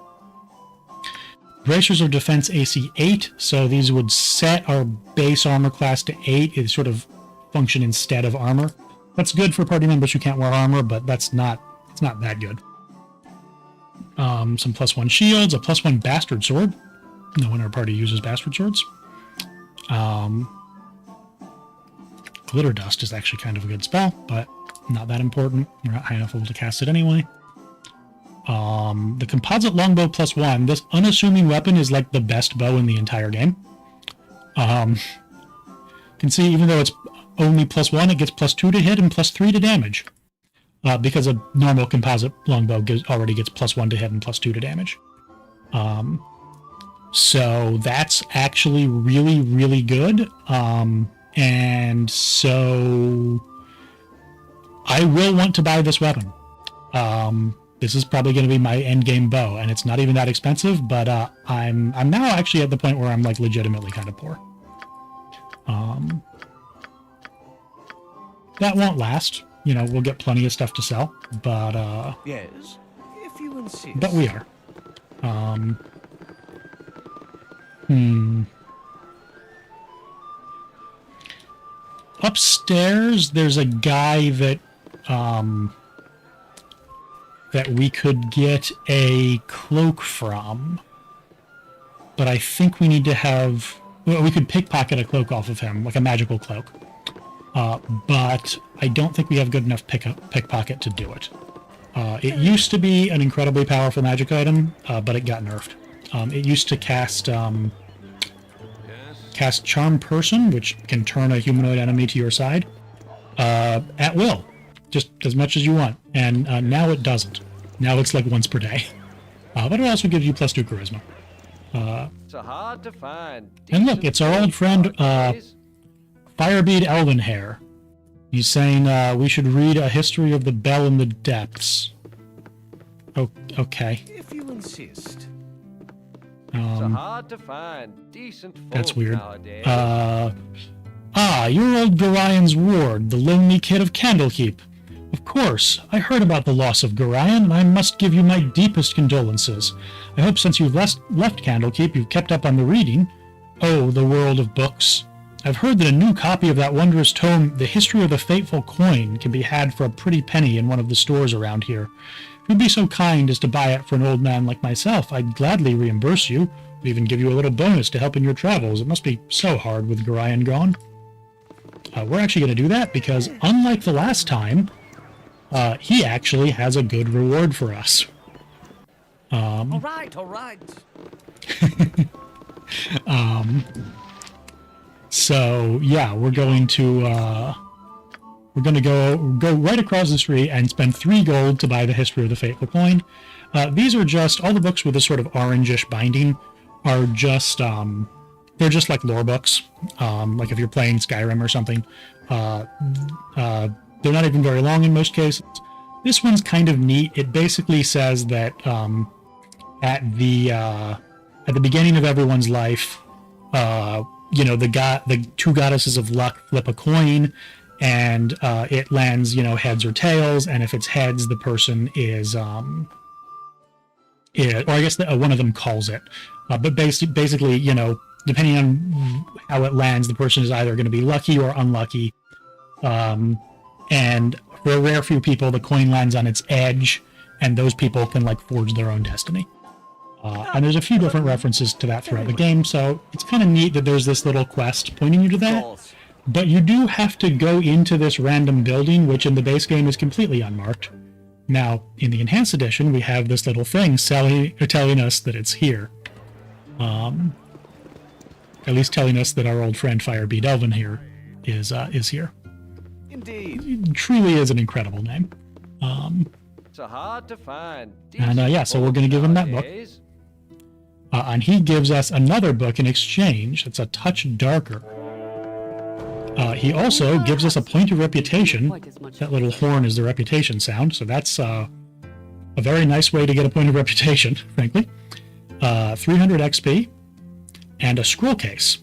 Bracers of defense AC 8, so these would set our base armor class to 8. It sort of function instead of armor. That's good for party members who can't wear armor, but it's not that good. Some +1 shields, a +1 bastard sword. No one in our party uses bastard swords. Glitter dust is actually kind of a good spell, but not that important. We're not high enough level to cast it anyway. The composite longbow +1. This unassuming weapon is like the best bow in the entire game. You can see even though it's only +1, it gets +2 to hit and +3 to damage. Because a normal composite longbow already gets +1 to hit and +2 to damage. So that's actually really, really good. And so I will want to buy this weapon. This is probably going to be my endgame bow, and it's not even that expensive, but I'm now actually at the point where I'm like legitimately kind of poor. That won't last. You know, we'll get plenty of stuff to sell, but
yes, if you insist.
But we are. Upstairs, there's a guy that that we could get a cloak from, but I think we need to have. Well, we could pickpocket a cloak off of him, like a magical cloak. But I don't think we have good enough pickpocket to do it. It used to be an incredibly powerful magic item, but it got nerfed. It used to cast Charm Person, which can turn a humanoid enemy to your side at will, just as much as you want. And now it doesn't. Now it's like once per day. But it also gives you +2 charisma.
So hard to find.
And look, it's our old friend Firebead Elvenhair. He's saying we should read A History of the Bell in the Depths. Oh, okay.
If you insist. So hard to find decent folk
That's weird.
Nowadays.
You're old Gorian's ward, the lonely kid of Candlekeep. Of course, I heard about the loss of Gorian, and I must give you my deepest condolences. I hope since you've left Candlekeep, you've kept up on the reading. Oh, the world of books. I've heard that a new copy of that wondrous tome, The History of the Fateful Coin, can be had for a pretty penny in one of the stores around here. If you'd be so kind as to buy it for an old man like myself, I'd gladly reimburse you. I'd even give you a little bonus to help in your travels. It must be so hard with Gorian gone. We're actually going to do that because, unlike the last time, he actually has a good reward for us.
All right.
So, yeah, we're going to we're going to go right across the street and spend 3 gold to buy the History of the Fateful Coin. These are just, all the books with a sort of orangish binding are just, they're just like lore books. Like if you're playing Skyrim or something. They're not even very long in most cases. This one's kind of neat. It basically says that at the beginning of everyone's life, the 2 goddesses of luck flip a coin, and it lands, heads or tails. And if it's heads, the person is, or I guess one of them calls it. But basically, depending on how it lands, the person is either going to be lucky or unlucky. And for a rare few people, the coin lands on its edge, and those people can forge their own destiny. And there's a few different references to that throughout the game, so it's kind of neat that there's this little quest pointing you to that. But you do have to go into this random building, which in the base game is completely unmarked. Now, in the Enhanced Edition, we have this little thing telling us that it's here. At least telling us that our old friend Firebeat Elven here is here.
Indeed.
It truly is an incredible name.
So hard to find.
And so we're going to give him that book. And he gives us another book in exchange. It's a touch darker. He also gives us a point of reputation. That little horn is the reputation sound, so that's a very nice way to get a point of reputation, frankly. 300 XP, and a scroll case.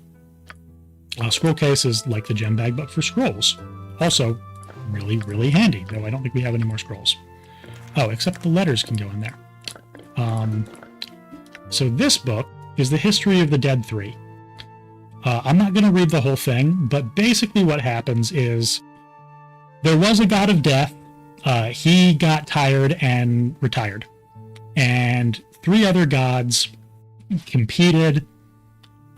A scroll case is like the gem bag, but for scrolls. Also, really, really handy, though I don't think we have any more scrolls. Oh, except the letters can go in there. So this book is the History of the Dead 3. I'm not going to read the whole thing, but basically what happens is there was a god of death. He got tired and retired. And 3 other gods competed,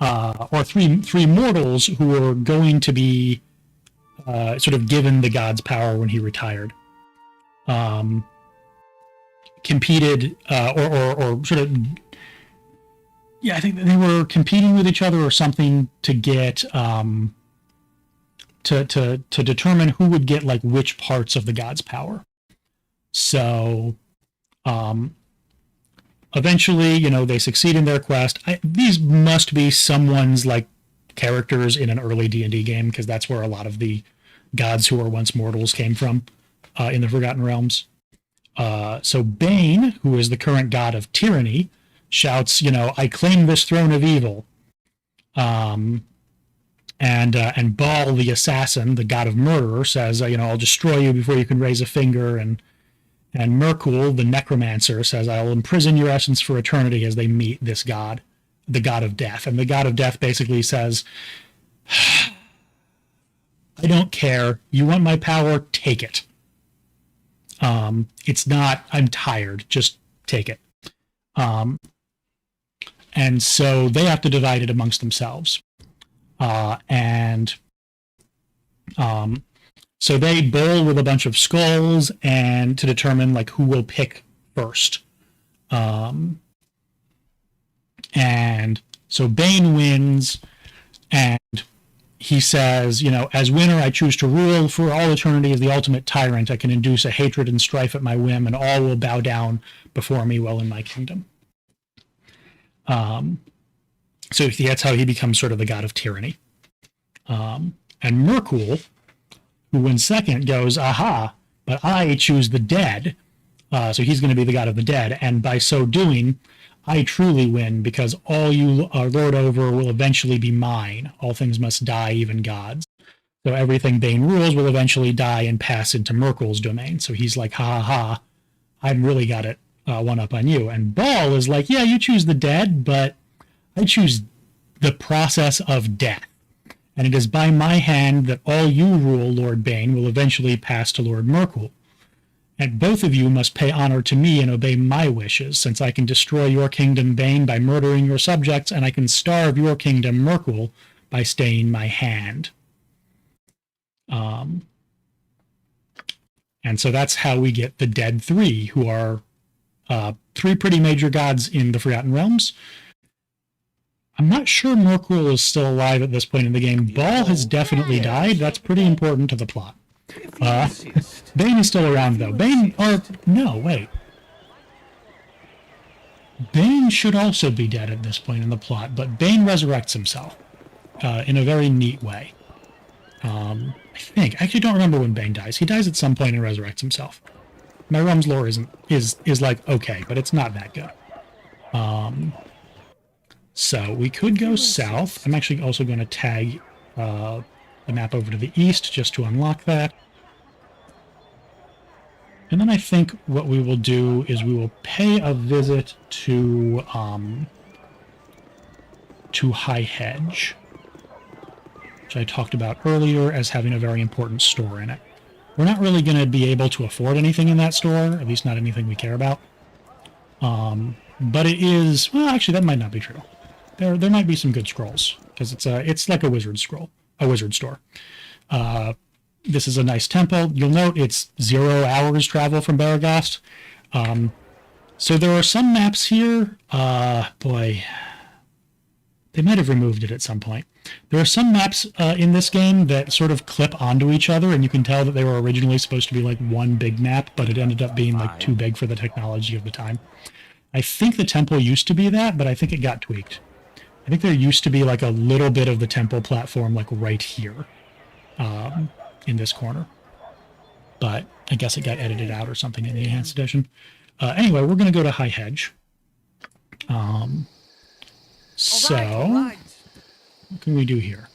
or three mortals who were going to be sort of given the god's power when he retired. Competed, or sort of, yeah, I think they were competing with each other or something to get to determine who would get which parts of the god's power. So eventually, they succeed in their quest. These must be someone's characters in an early D&D game, because that's where a lot of the gods who were once mortals came from in the Forgotten Realms. So Bane, who is the current god of tyranny, shouts, I claim this throne of evil. And Baal, the assassin, the god of murder, says, I'll destroy you before you can raise a finger. And Merkul, the necromancer, says, I'll imprison your essence for eternity, as they meet this god, the god of death. And the god of death basically says, I don't care. You want my power? Take it. It's not, I'm tired. Just take it. And so they have to divide it amongst themselves. So they bowl with a bunch of skulls and to determine who will pick first. And so Bane wins, and he says, as winner, I choose to rule for all eternity as the ultimate tyrant. I can induce a hatred and strife at my whim, and all will bow down before me while in my kingdom. So that's how he becomes sort of the god of tyranny. And Merkul, who wins second, goes, aha, but I choose the dead. So he's going to be the god of the dead. And by so doing, I truly win, because all you are lord over will eventually be mine. All things must die, even gods. So everything Bane rules will eventually die and pass into Merkul's domain. So he's like, ha ha ha, I've really got it one up on you. And Baal is like, yeah, you choose the dead, but I choose the process of death. And it is by my hand that all you rule, Lord Bane, will eventually pass to Lord Merkul. And both of you must pay honor to me and obey my wishes, since I can destroy your kingdom, Bane, by murdering your subjects, and I can starve your kingdom, Merkul, by staying my hand. And so that's how we get the Dead Three, who are 3 pretty major gods in the Forgotten Realms. I'm not sure Merkul is still alive at this point in the game. Baal has definitely died. That's pretty important to the plot. Bane is still around, though. Bane, or, no, wait. Bane should also be dead at this point in the plot, but Bane resurrects himself in a very neat way. I think. I actually don't remember when Bane dies. He dies at some point and resurrects himself. My Rum's lore is like okay, but it's not that good. So we could go south. I'm actually also going to tag the map over to the east just to unlock that. And then I think what we will do is we will pay a visit to High Hedge, which I talked about earlier as having a very important store in it. We're not really going to be able to afford anything in that store, at least not anything we care about. But it is, well, actually, that might not be true. There might be some good scrolls, because it's like a wizard store. This is a nice temple. You'll note it's 0 hours travel from Baragast. So there are some maps here. Boy, they might have removed it at some point. There are some maps in this game that sort of clip onto each other, and you can tell that they were originally supposed to be like one big map, but it ended up being like too big for the technology of the time. I think the temple used to be that, but I think it got tweaked. I think there used to be like a little bit of the temple platform like right here in this corner. But I guess it got edited out or something in the enhanced edition. Anyway, we're going to go to High Hedge. So, what can we do here?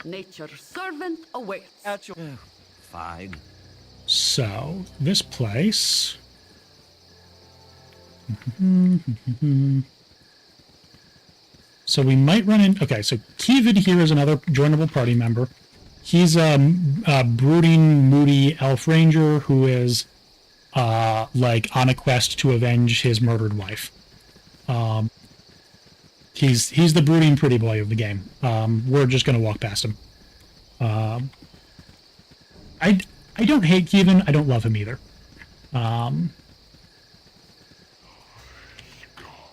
Nature's servant awaits.
At your... Fine.
So, this place... So we might run in... Okay, so Keevid here is another joinable party member. He's a brooding, moody elf ranger who is like on a quest to avenge his murdered wife. He's the brooding pretty boy of the game. We're just going to walk past him. I don't hate Keevan. I don't love him either.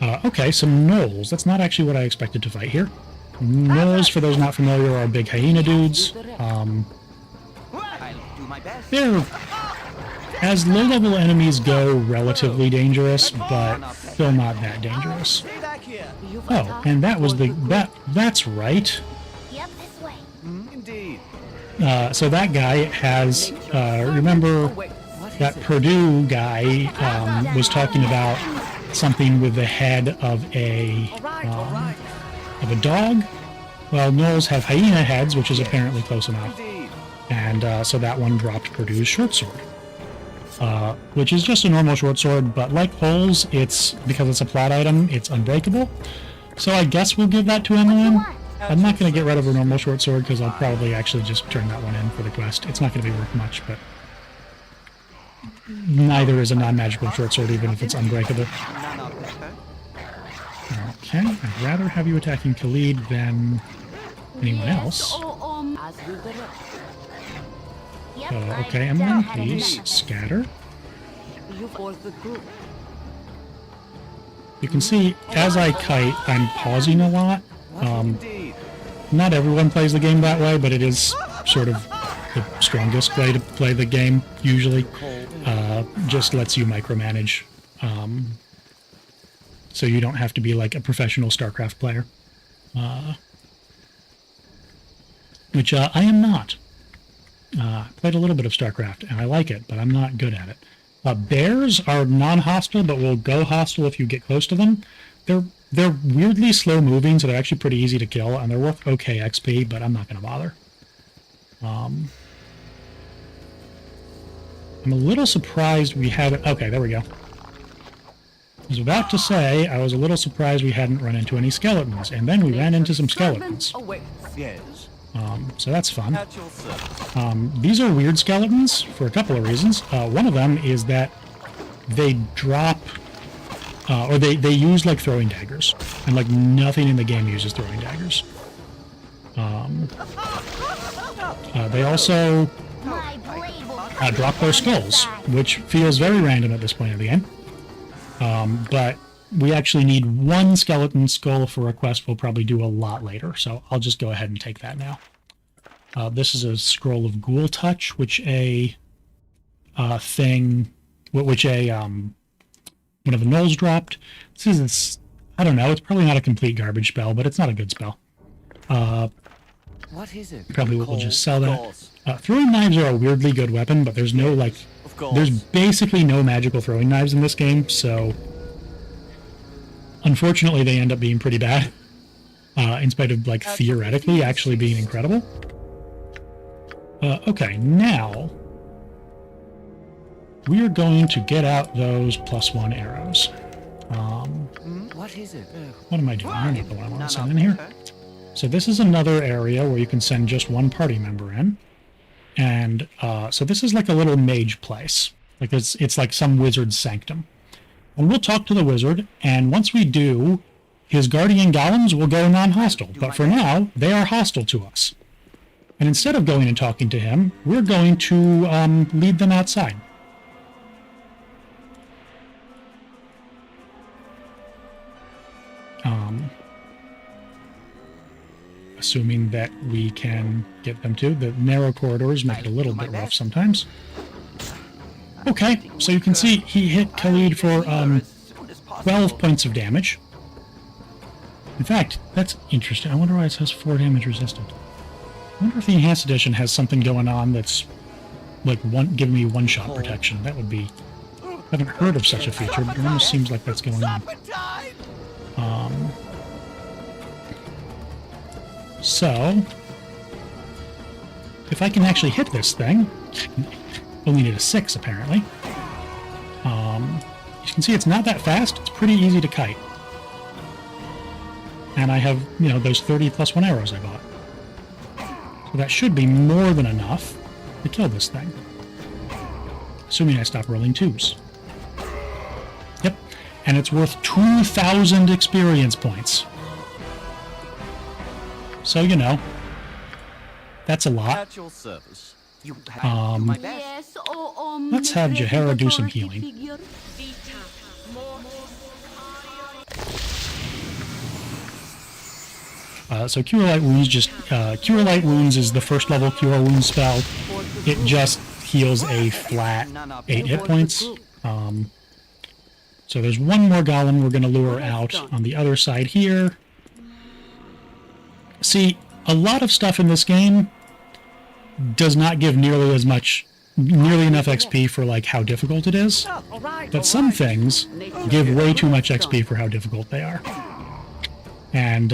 Okay, some gnolls. That's not actually what I expected to fight here. Gnolls, for those not familiar, are big hyena dudes. They're, as low-level enemies go, relatively dangerous, but still not that dangerous. Oh, and that was that's right.
Yep, this way.
Indeed.
So that guy has, remember that Purdue guy was talking about something with the head of a dog. Well, gnolls have hyena heads, which is apparently close enough. And so that one dropped Purdue's short sword. Which is just a normal short sword, but like holes, because it's a plot item, it's unbreakable. So I guess we'll give that to Emmeline. I'm not going to get rid of her normal short sword, because I'll probably actually just turn that one in for the quest. It's not going to be worth much, but neither is a non-magical short sword, even if it's unbreakable. Okay, I'd rather have you attacking Khalid than anyone else. Okay, Emmeline, please scatter. You can see, as I kite, I'm pausing a lot. Not everyone plays the game that way, but it is sort of the strongest way to play the game, usually. Just lets you micromanage. So you don't have to be like a professional StarCraft player. Which I am not. I played a little bit of StarCraft, and I like it, but I'm not good at it. Bears are non-hostile, but will go hostile if you get close to them. They're weirdly slow-moving, so they're actually pretty easy to kill, and they're worth okay XP, but I'm not going to bother. I'm a little surprised we haven't... Okay, there we go. I was about to say, I was a little surprised we hadn't run into any skeletons, and then we ran into some skeletons.
Yes.
So that's fun. These are weird skeletons for a couple of reasons. One of them is that they drop, or they use like throwing daggers, and like nothing in the game uses throwing daggers. They also drop their skulls, which feels very random at this point of the game. But we actually need one skeleton skull for a quest we'll probably do a lot later, so I'll just go ahead and take that now. This is a scroll of Ghoul Touch, which one of the gnolls dropped. I don't know, it's probably not a complete garbage spell, but it's not a good spell.
What is it?
Probably we'll just sell that. Throwing knives are a weirdly good weapon, but there's no, like, there's basically no magical throwing knives in this game, so unfortunately they end up being pretty bad, in spite of, like, theoretically actually being incredible. Okay, now we are going to get out those +1 arrows.
What is it?
What am I doing? You're not the one I want to send in here. So this is another area where you can send just one party member in. And so this is like a little mage place. Like it's like some wizard's sanctum. And we'll talk to the wizard, and once we do, his guardian golems will go non-hostile. But for now, they are hostile to us. And instead of going and talking to him, we're going to lead them outside. Assuming that we can get them to. The narrow corridors make it a little bit rough sometimes. Okay, so you can see he hit Khalid for 12 points of damage. In fact, that's interesting. I wonder why it says 4 damage resistant. I wonder if the Enhanced Edition has something going on that's like giving me one-shot protection. That would be... I haven't heard of such a feature, but it almost seems like that's going on. So, if I can actually hit this thing, only need a 6 apparently. You can see it's not that fast. It's pretty easy to kite. And I have, those 30 +1 arrows I bought. So that should be more than enough to kill this thing. Assuming I stop rolling 2s. Yep. And it's worth 2,000 experience points. So, that's a lot.
At your service. You have my best.
Yes,
let's have Jaheira do some healing. So Cure Light Wounds Cure Light Wounds is the first level Cure Wounds spell. It just heals a flat 8 hit points. So there's one more golem we're going to lure out on the other side here. See, a lot of stuff in this game does not give nearly enough XP for like how difficult it is, but some things give way too much XP for how difficult they are. And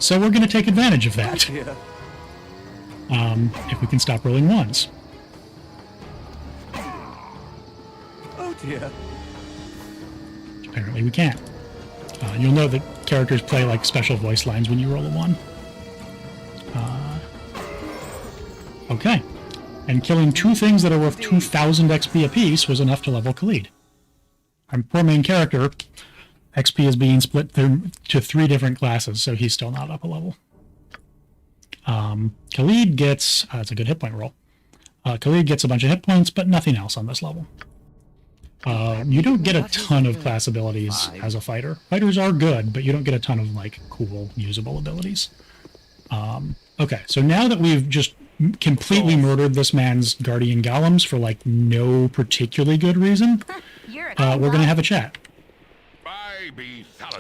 so we're going to take advantage of that. If we can stop rolling 1s.
Oh dear.
Which apparently we can't. You'll know that characters play like special voice lines when you roll a 1. Okay. And killing 2 things that are worth 2,000 XP apiece was enough to level Khalid. Our poor main character, XP is being split to 3 different classes, so he's still not up a level. Khalid gets... it's a good hit point roll. Khalid gets a bunch of hit points, but nothing else on this level. You don't get a ton of class abilities as a fighter. Fighters are good, but you don't get a ton of, like, cool, usable abilities. Okay, so now that we've just completely murdered this man's guardian golems for, like, no particularly good reason, we're going to have a chat.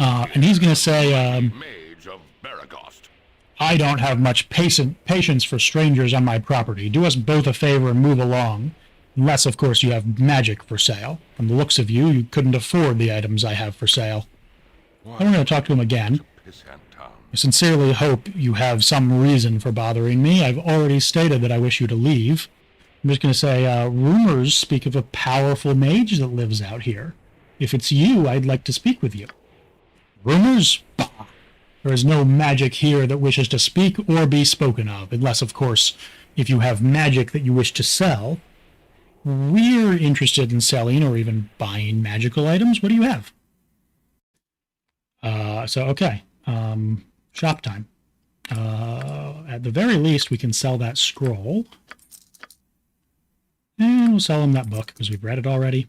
And he's going to say, I don't have much patience for strangers on my property. Do us both a favor and move along. Unless, of course, you have magic for sale. From the looks of you, you couldn't afford the items I have for sale. I'm going to talk to him again. I sincerely hope you have some reason for bothering me. I've already stated that I wish you to leave. I'm just going to say, rumors speak of a powerful mage that lives out here. If it's you, I'd like to speak with you. Rumors? Bah. There is no magic here that wishes to speak or be spoken of, unless, of course, if you have magic that you wish to sell. We're interested in selling or even buying magical items. What do you have? Okay. Shop time. At the very least, we can sell that scroll. And we'll sell him that book, because we've read it already.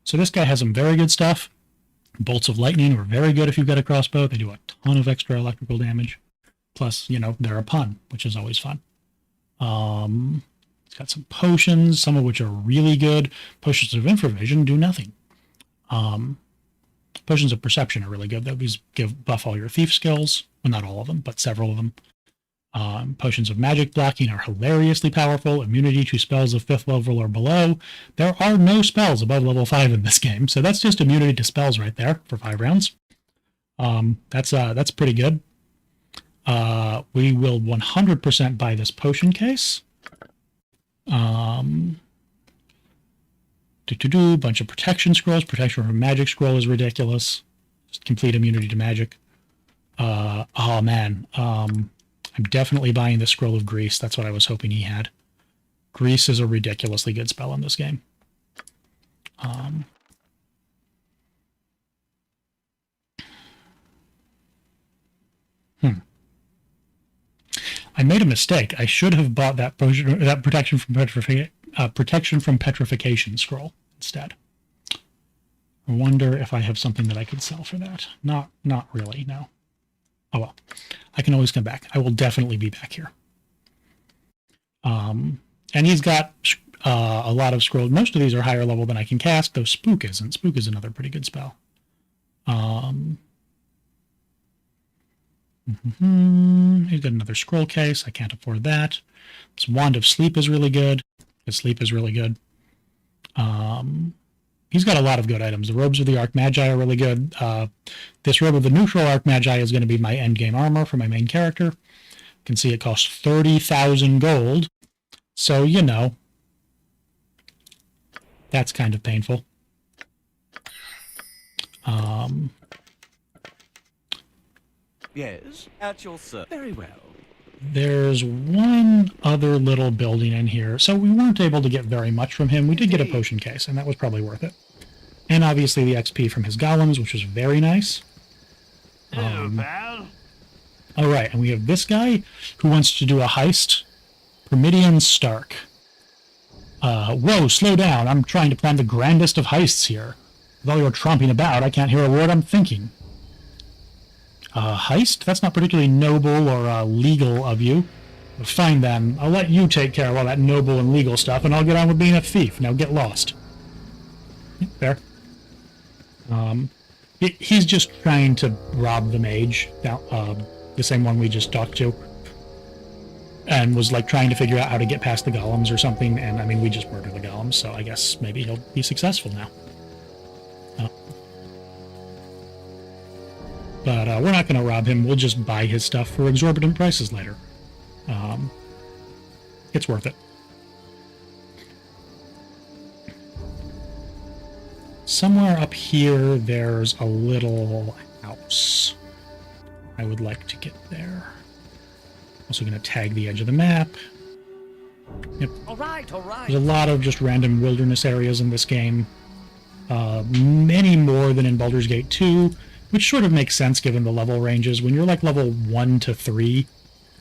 So this guy has some very good stuff. Bolts of lightning are very good if you've got a crossbow. They do a ton of extra electrical damage. Plus, you know, they're a pun, which is always fun. It's got some potions, some of which are really good. Potions of infravision do nothing. Potions of perception are really good. Those buff all your thief skills. Well, not all of them, but several of them. Potions of magic blocking are hilariously powerful. Immunity to spells of 5th level or below. There are no spells above level 5 in this game, so that's just immunity to spells right there for 5 rounds. That's pretty good. We will 100% buy this potion case. Bunch of protection scrolls. Protection from magic scroll is ridiculous. Just complete immunity to magic. Oh man. I'm definitely buying the Scroll of Grease. That's what I was hoping he had. Grease is a ridiculously good spell in this game. I made a mistake. I should have bought that protection from petrification scroll instead. I wonder if I have something that I could sell for that. Not really, no. Oh well, I can always come back. I will definitely be back here. And he's got a lot of scrolls. Most of these are higher level than I can cast, though Spook isn't. Spook is another pretty good spell. He's got another scroll case. I can't afford that. This Wand of Sleep is really good. His sleep is really good. He's got a lot of good items. The Robes of the Archmagi are really good. This Robe of the Neutral Archmagi is going to be my endgame armor for my main character. You can see it costs 30,000 gold. So, you know, that's kind of painful.
Yes, at your service. Very well.
There's one other little building in here. So we weren't able to get very much from him. We did get a potion case, and that was probably worth it. And obviously the XP from his golems, which was very nice.
Hello, pal.
All right, and we have this guy who wants to do a heist. Permidian Stark. Whoa, slow down. I'm trying to plan the grandest of heists here. With all your tromping about, I can't hear a word I'm thinking. Heist? That's not particularly noble or legal of you. Fine then, I'll let you take care of all that noble and legal stuff, and I'll get on with being a thief. Now get lost. Fair. He's just trying to rob the mage, the same one we just talked to, and was like trying to figure out how to get past the golems or something, and I mean, we just murdered the golems, so I guess maybe he'll be successful now. But we're not going to rob him. We'll just buy his stuff for exorbitant prices later. It's worth it. Somewhere up here, there's a little house. I would like to get there. Also going to tag the edge of the map. Yep.
All right.
There's a lot of just random wilderness areas in this game. Many more than in Baldur's Gate 2. Which sort of makes sense given the level ranges. When you're like level 1 to 3,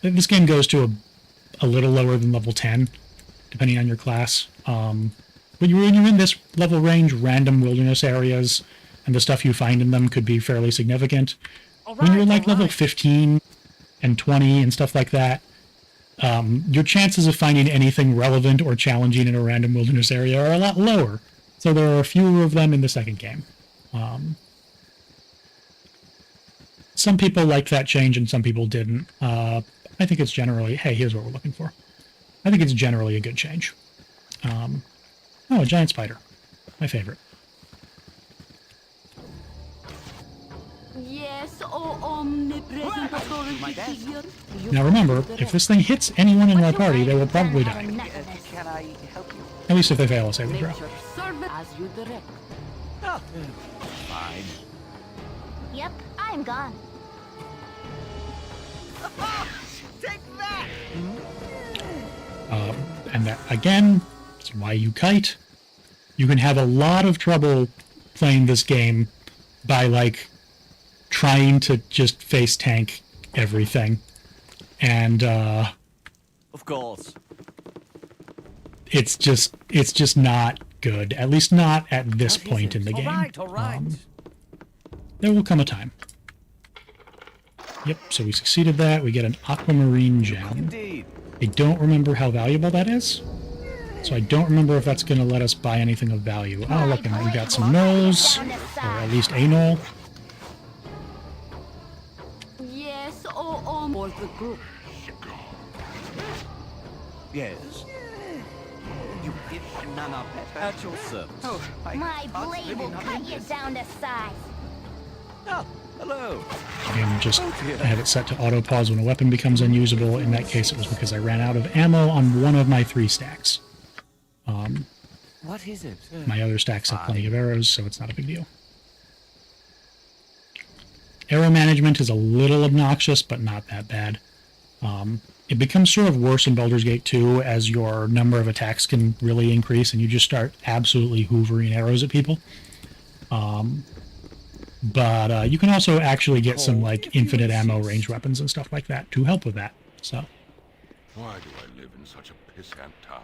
this game goes to a little lower than level 10, depending on your class. When you're in this level range, random wilderness areas and the stuff you find in them could be fairly significant. When you're like level 15 and 20 and stuff like that, your chances of finding anything relevant or challenging in a random wilderness area are a lot lower. So there are fewer of them in the second game. Some people liked that change and some people didn't. I think it's generally, hey, here's what we're looking for. I think it's generally a good change. Oh, a giant spider. My favorite.
Yes, oh omnipresent authority figure.
Now remember, if this thing hits anyone in our party, they will probably die.
Can I help you?
At least if they fail a saving throw.
As you direct.
Fine.
Yep, I'm gone.
Take that!
And that, again, is why you kite. You can have a lot of trouble playing this game by, like, trying to just face tank everything. And,
Of course.
It's just not good. At least not at this point in the game.
All right.
There will come a time. Yep, so we succeeded that. We get an aquamarine gem.
Indeed.
I don't remember how valuable that is. So I don't remember if that's going to let us buy anything of value. Oh, look, and we got some knolls. Or at least a knoll.
Yes, all the group.
Yes. You did none of that. At your service.
Oh,
My blade will cut you down to size.
Ah, hello.
Again, just have it set to auto pause when a weapon becomes unusable. In that case, it was because I ran out of ammo on one of my 3 stacks.
What is it?
My other stacks have plenty of arrows, so it's not a big deal. Arrow management is a little obnoxious, but not that bad. It becomes sort of worse in Baldur's Gate 2 as your number of attacks can really increase, and you just start absolutely hoovering arrows at people. But you can also actually get some like infinite ammo range weapons and stuff like that to help with that. So.
Why do I live in such a pissant town?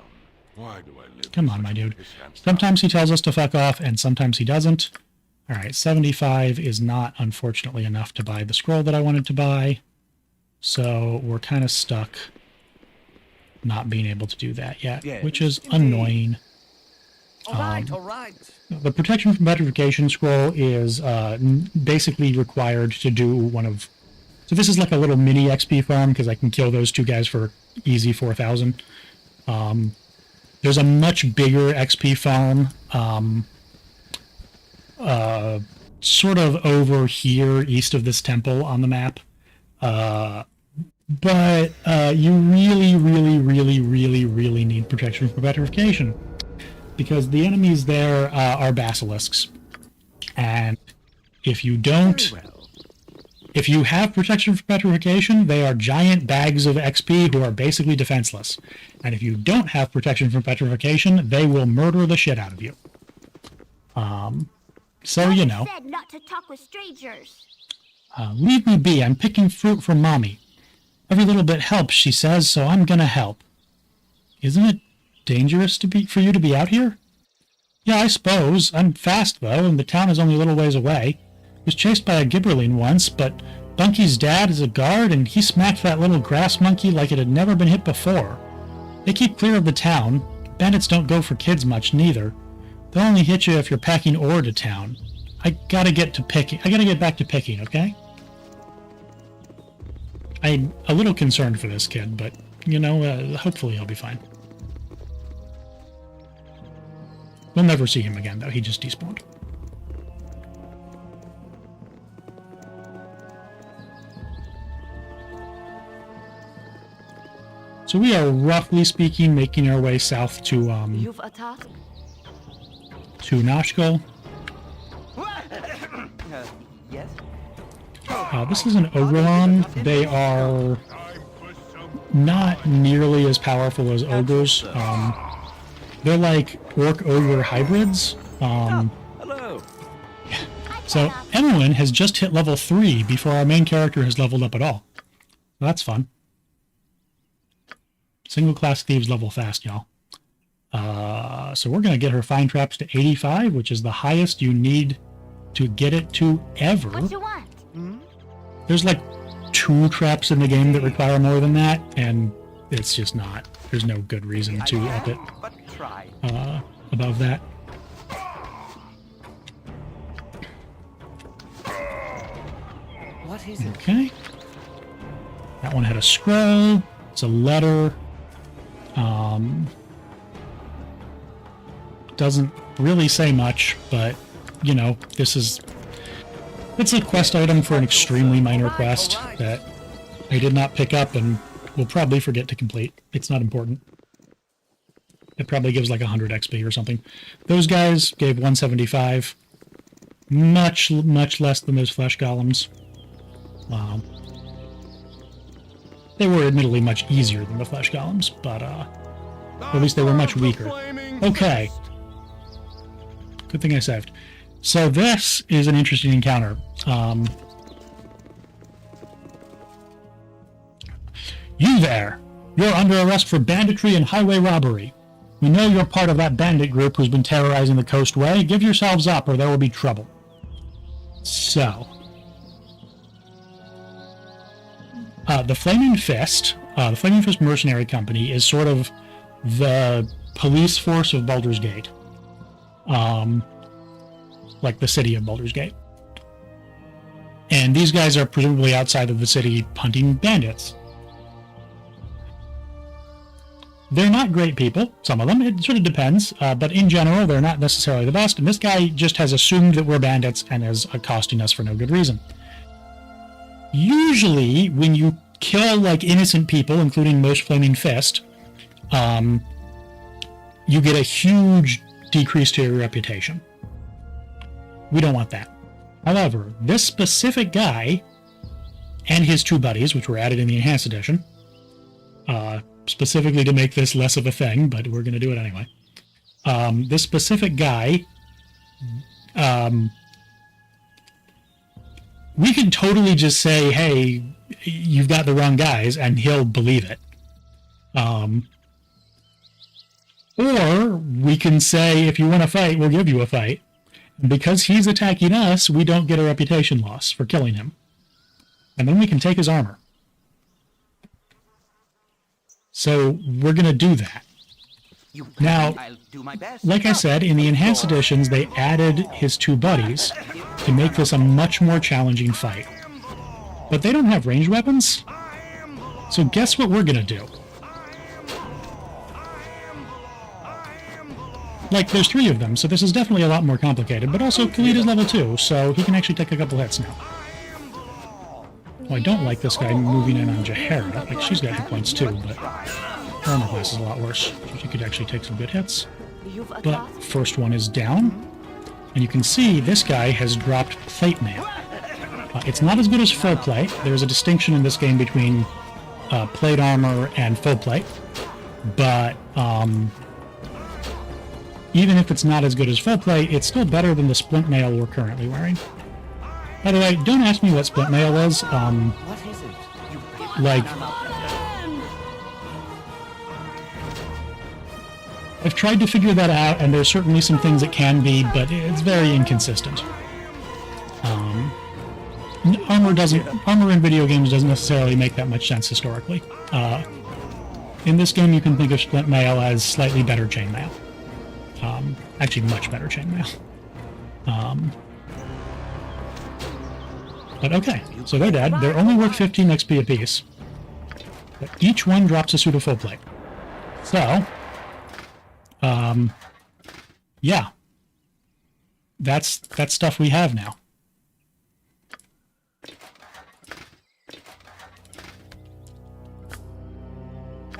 Why do I live
Come on, my dude. Sometimes he tells us to fuck off, and sometimes he doesn't. Alright, 75 is not, unfortunately, enough to buy the scroll that I wanted to buy. So we're kind of stuck not being able to do that yet, which is annoying.
All right.
The protection from petrification scroll is basically required to do one of... So this is like a little mini XP farm, because I can kill those 2 guys for easy 4,000. There's a much bigger XP farm sort of over here east of this temple on the map. But you really need protection from petrification, because the enemies there are basilisks, and if you don't, if you have protection from petrification, they are giant bags of XP who are basically defenseless, and if you don't have protection from petrification, they will murder the shit out of you. So you know.
Said not to talk with strangers.
Leave me be. I'm picking fruit for Mommy. Every little bit helps, she says, so I'm gonna help. Isn't it dangerous for you to be out here? Yeah, I suppose. I'm fast, though, and the town is only a little ways away. Was chased by a gibberling once, but Bunky's dad is a guard, and he smacked that little grass monkey like it had never been hit before. They keep clear of the town. Bandits don't go for kids much, neither. They'll only hit you if you're packing ore to town. I gotta get back to picking, okay? I'm a little concerned for this kid, but, you know, hopefully he'll be fine. We'll never see him again, though. He just despawned. So we are, roughly speaking, making our way south to,
You've a task?
to Nashkel.
Yes?
This is an Ogron. They are not nearly as powerful as ogres. They're like orc-ogre hybrids.
Hello.
So Emmeline has just hit level 3 before our main character has leveled up at all. That's fun. Single-class thieves level fast, y'all. So we're going to get her fine traps to 85, which is the highest you need to get it to ever.
What you want?
There's like 2 traps in the game that require more than that, and it's just not. There's no good reason to up it above that.
What is it?
Okay. That one had a scroll. It's a letter. Doesn't really say much, but, you know, it's a quest item for an extremely minor quest that I did not pick up and will probably forget to complete. It's not important. It probably gives like 100 XP or something. Those guys gave 175. Much less than those flesh golems. They were admittedly much easier than the flesh golems, but at least they were much weaker. Okay. Good thing I saved. So this is an interesting encounter. You there! You're under arrest for banditry and highway robbery. We know you're part of that bandit group who's been terrorizing the coastway. Give yourselves up or there will be trouble. So, the Flaming Fist Mercenary Company is sort of the police force of Baldur's Gate. Like the city of Baldur's Gate. And these guys are presumably outside of the city hunting bandits. They're not great people, some of them. It sort of depends. But in general, they're not necessarily the best. And this guy just has assumed that we're bandits and is accosting us for no good reason. Usually, when you kill, like, innocent people, including Most Flaming Fist, you get a huge decrease to your reputation. We don't want that. However, this specific guy and his two buddies, which were added in the Enhanced Edition, specifically to make this less of a thing, but we're going to do it anyway. This specific guy, we can totally just say, hey, you've got the wrong guys, and he'll believe it. Or we can say, if you want to fight, we'll give you a fight. And because he's attacking us, we don't get a reputation loss for killing him. And then we can take his armor. So we're going to do that. Now, like I said, in the Enhanced Editions, they added his two buddies to make this a much more challenging fight. But they don't have ranged weapons. So guess what we're going to do? Like, there's 3 of them, so this is definitely a lot more complicated, but also Khalid is level 2, so he can actually take a couple hits now. Well, I don't like this guy moving in on Jaheira. Like, she's got hit points too, but her armor class is a lot worse. She could actually take some good hits. But first one is down, and you can see this guy has dropped plate mail. It's not as good as full plate. There's a distinction in this game between plate armor and full plate, but even if it's not as good as full plate, it's still better than the splint mail we're currently wearing. By the way, don't ask me what splint mail is.
What is it?
Like, I've tried to figure that out, and there's certainly some things it can be, but it's very inconsistent. Armor in video games doesn't necessarily make that much sense historically. In this game, you can think of splint mail as slightly better chainmail. Actually, much better chainmail. But okay, so they're dead. They're only worth 15 XP apiece. But each one drops a suit of full plate. So, yeah. That's stuff we have now.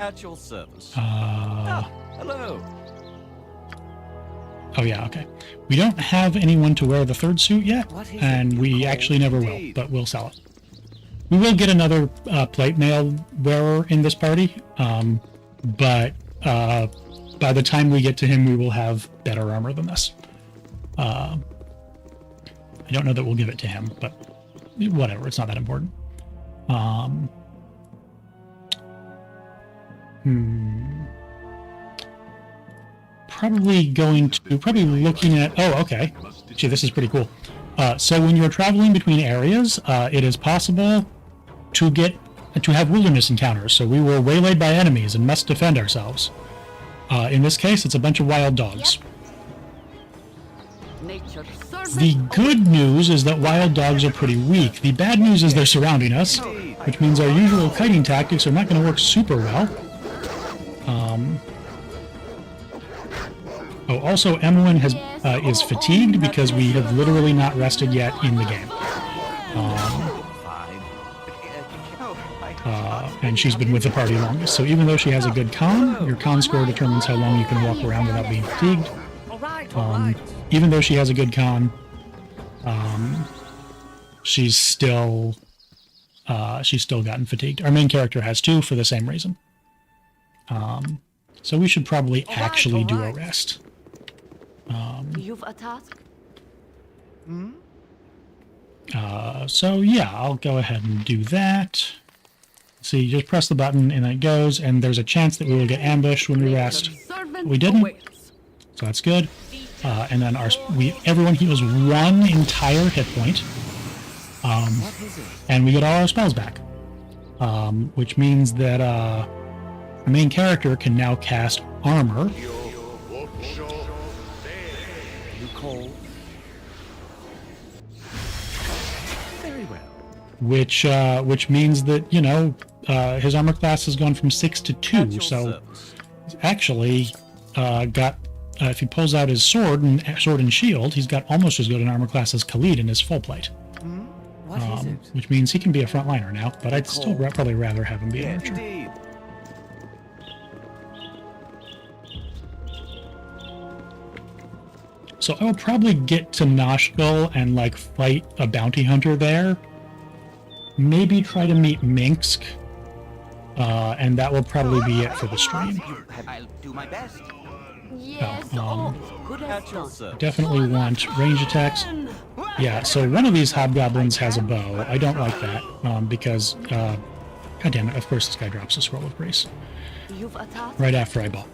At your service.
Hello.
Oh yeah, okay. We don't have anyone to wear the 3rd suit yet, and we actually never will, but we'll sell it. We will get another plate mail wearer in this party, but by the time we get to him, we will have better armor than this. I don't know that we'll give it to him, but whatever, it's not that important. Probably looking at... Oh, okay. Gee, this is pretty cool. So when you're traveling between areas, it is possible to have wilderness encounters. So we were waylaid by enemies and must defend ourselves. In this case, it's a bunch of wild dogs. The good news is that wild dogs are pretty weak. The bad news is they're surrounding us, which means our usual kiting tactics are not going to work super well. Oh, also, Emlyn is fatigued because we have literally not rested yet in the game. And she's been with the party longest. So even though she has a good con, your con score determines how long you can walk around without being fatigued. Even though she has a good con, she's still gotten fatigued. Our main character has 2 for the same reason. So we should probably actually do a rest.
You've a task?
So yeah, I'll go ahead and do that. See, you just press the button and it goes, and there's a chance that we will get ambushed when we rest. We didn't, so that's good. and then everyone heals 1 entire hit point, and we get all our spells back, which means that the main character can now cast armor.
Very well.
Which means that, you know, his armor class has gone from 6 to 2, so he's actually got, if he pulls out his sword and shield, he's got almost as good an armor class as Khalid in his full plate.
What is it?
Which means he can be a frontliner now, but I'd still probably rather have him be an archer.
Indeed.
So I will probably get to Noshkul and like fight a bounty hunter there. Maybe try to meet Minsk. And that will probably be it for the stream.
I'll do my best.
Yes,
Definitely want range attacks. Yeah, so one of these hobgoblins has a bow. I don't like that, because, god damn it, of course this guy drops a scroll of grace. Right after I bought.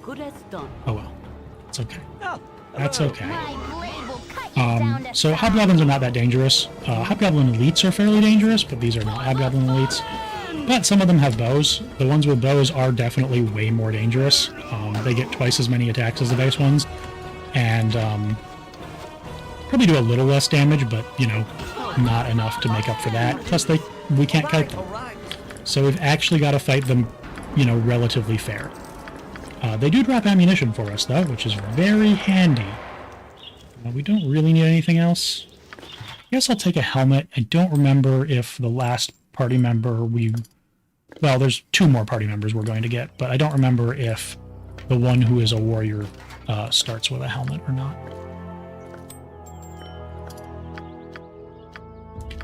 Oh well. It's okay. That's okay. So hobgoblins are not that dangerous. Hobgoblin elites are fairly dangerous, but these are not hobgoblin elites. But some of them have bows. The ones with bows are definitely way more dangerous. They get twice as many attacks as the base ones, and probably do a little less damage, but you know, not enough to make up for that. Plus, we can't kite them, so we've actually got to fight them, you know, relatively fair. They do drop ammunition for us though, which is very handy. We don't really need anything else. I guess I'll take a helmet. I don't remember if the last party member well, there's 2 more party members we're going to get, but I don't remember if the one who is a warrior starts with a helmet or not.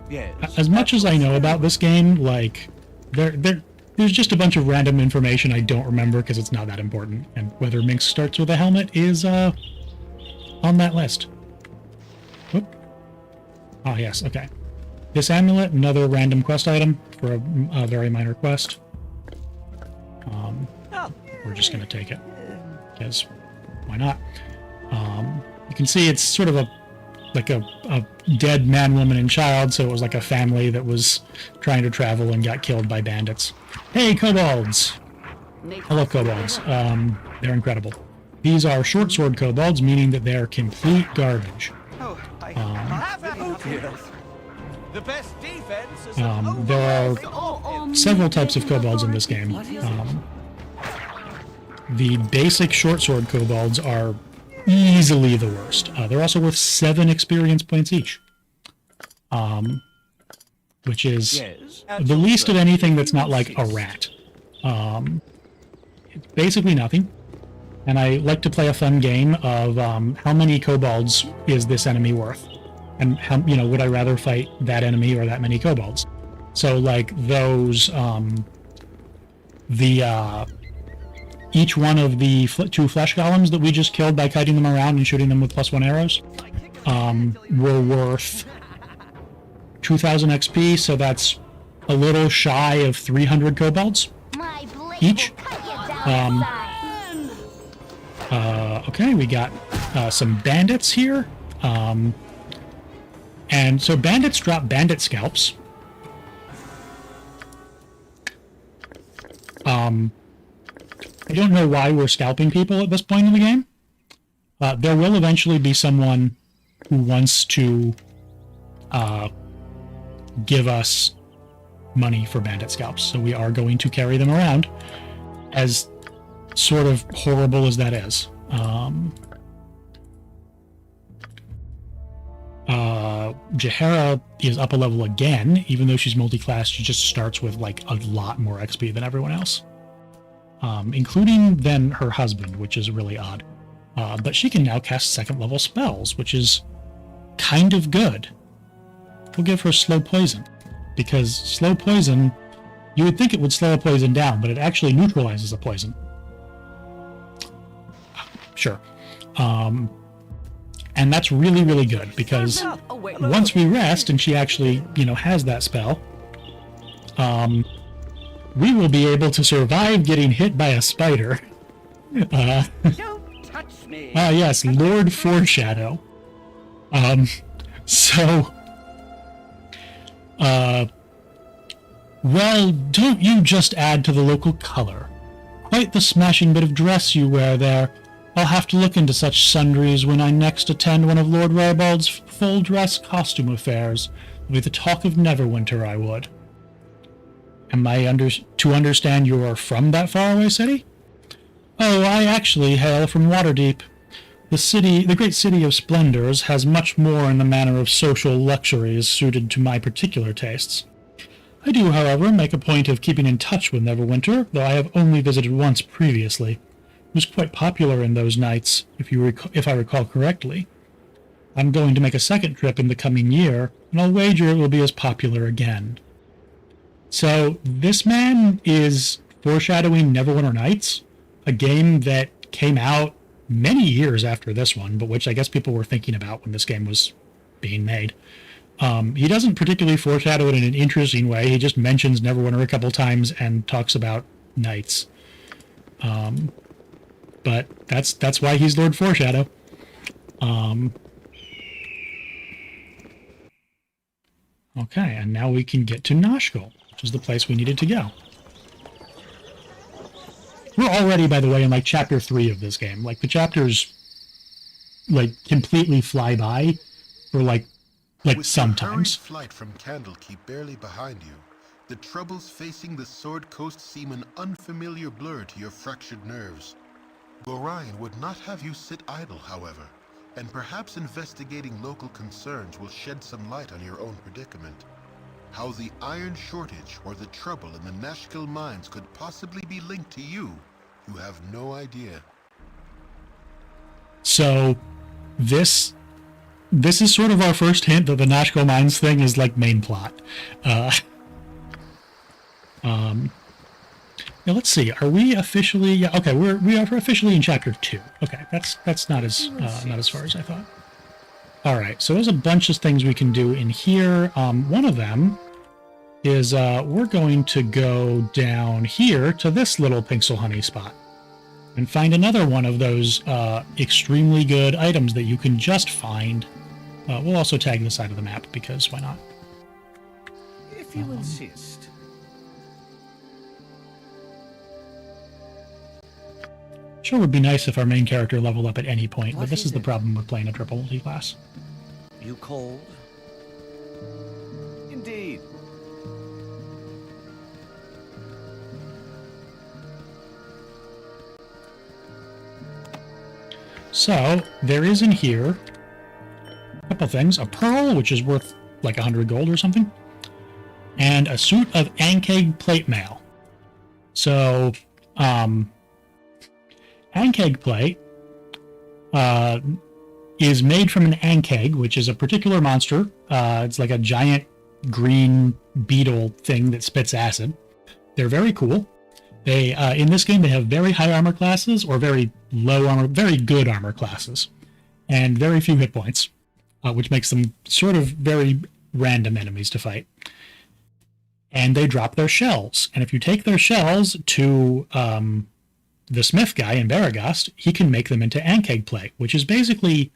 Yes.
As much as I know about this game, like, there's just a bunch of random information I don't remember because it's not that important, and whether Minx starts with a helmet is on that list. Whoop. Ah, yes, okay. This amulet, another random quest item for a very minor quest. We're just going to take it, because why not? You can see it's sort of like a dead man, woman, and child, so it was like a family that was trying to travel and got killed by bandits. Hey, kobolds! I love kobolds. They're incredible. These are short sword kobolds, meaning that they're complete garbage.
The best defense is
there are several types of kobolds in this game. The basic short sword kobolds are easily the worst. They're also worth 7 experience points each, which is the least of anything that's not like a rat. It's basically nothing. And I like to play a fun game of how many kobolds is this enemy worth, and how, you know, would I rather fight that enemy or that many kobolds? So like those, each one of the 2 flesh golems that we just killed by kiting them around and shooting them with +1 arrows were worth 2,000 XP, so that's a little shy of 300 kobolds each. Okay, we got some bandits here. And so bandits drop bandit scalps. I don't know why we're scalping people at this point in the game. There will eventually be someone who wants to give us money for bandit scalps, so we are going to carry them around, as sort of horrible as that is. Jahara is up a level again, even though she's multi-class. She just starts with like a lot more XP than everyone else, including then her husband, which is really odd. But she can now cast 2nd level spells, which is kind of good. We'll give her slow poison, because slow poison, you would think it would slow a poison down, but it actually neutralizes a poison. Sure. And that's really, really good, because once we rest and she actually, you know, has that spell, we will be able to survive getting hit by a spider.
Don't touch
me.
Ah, yes, Lord Foreshadow. So, well, don't you just add to the local color. Quite the smashing bit of dress you wear there. I'll have to look into such sundries when I next attend one of Lord Ribald's full-dress costume affairs. It'll be the talk of Neverwinter, I would. Am I to understand you're from that faraway city? Oh, I actually hail from Waterdeep. The great city of splendors, has much more in the manner of social luxuries suited to my particular tastes. I do, however, make a point of keeping in touch with Neverwinter, though I have only visited once previously. It was quite popular in those nights, if I recall correctly. I'm going to make a second trip in the coming year, and I'll wager it will be as popular again. So, this man is foreshadowing Neverwinter Nights, a game that came out many years after this one, but which I guess people were thinking about when this game was being made. He doesn't particularly foreshadow it in an interesting way. He just mentions Neverwinter a couple times and talks about Knights. But that's why he's Lord Foreshadow. Okay, and now we can get to Nashkel, which is the place we needed to go. We're already, by the way, in like chapter 3 of this game. Like the chapters like completely fly by for like sometimes.
With your hurried flight from Candlekeep barely behind you, the troubles facing the Sword Coast seem an unfamiliar blur to your fractured nerves. Gorion would not have you sit idle, however, and perhaps investigating local concerns will shed some light on your own predicament. How the iron shortage or the trouble in the Nashkel mines could possibly be linked to you, you have no idea.
So, this is sort of our first hint that the Nashkel Mines thing is like main plot. Now let's see. Are we officially? Yeah, okay, we are officially in chapter 2. Okay, that's not as far as I thought. All right, so there's a bunch of things we can do in here. One of them is we're going to go down here to this little Pinxel Honey spot and find another one of those extremely good items that you can just find. We'll also tag the side of the map because why not?
If you insist.
Sure would be nice if our main character leveled up at any point, but this is the problem with playing a triple multi-class.
You cold? Indeed.
So, there is in here a couple things. A pearl, which is worth like 100 gold or something, and a suit of Ankeg plate mail. So, Ankeg plate is made from an Ankeg, which is a particular monster. It's like a giant green beetle thing that spits acid. They're very cool. They in this game, they have very high armor classes or very low armor, very good armor classes, and very few hit points, which makes them sort of very random enemies to fight. And they drop their shells. And if you take their shells to the smith guy in Baragast, he can make them into Ankeg plate, which is basically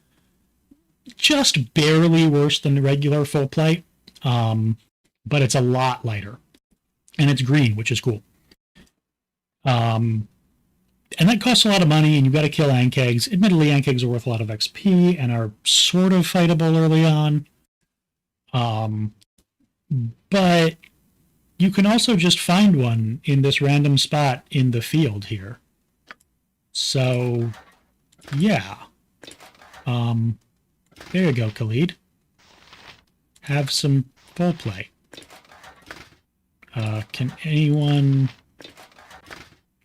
just barely worse than the regular full plate, but it's a lot lighter. And it's green, which is cool. And that costs a lot of money, and you've got to kill Ankegs. Admittedly, Ankegs are worth a lot of XP and are sort of fightable early on. But you can also just find one in this random spot in the field here. So, yeah. There you go, Khalid. Have some full play. Can anyone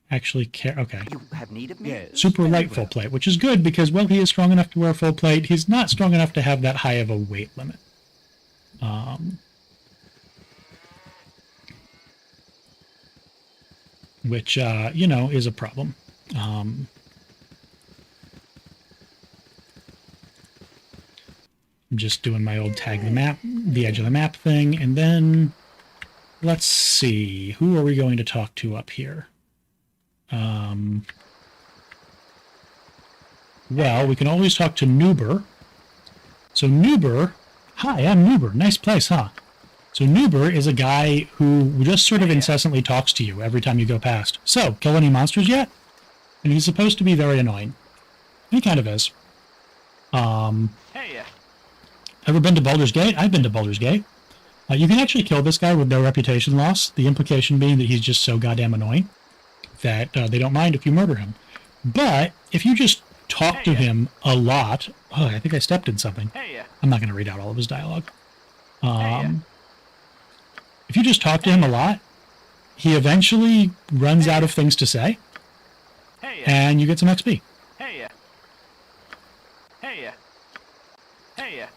actually care? Okay.
You have need of me?
Yes,
Super light full plate, which is good because, well, he is strong enough to wear full plate. He's not strong enough to have that high of a weight limit. Which, you know, is a problem. I'm just doing my old tag the map, the edge of the map thing, and then let's see, who are we going to talk to up here? Well, we can always talk to Nuber. So Nuber, hi, I'm Nuber. Nice place, huh? So Nuber is a guy who just sort of incessantly talks to you every time you go past. So, kill any monsters yet? And he's supposed to be very annoying. He kind of is. Ever been to Baldur's Gate? I've been to Baldur's Gate. You can actually kill this guy with no reputation loss, the implication being that he's just so goddamn annoying that they don't mind if you murder him. But if you just talk to him a lot... Oh, I think I stepped in something. I'm not going to read out all of his dialogue. If you just talk to him a lot, he eventually runs out of things to say, and you get some XP.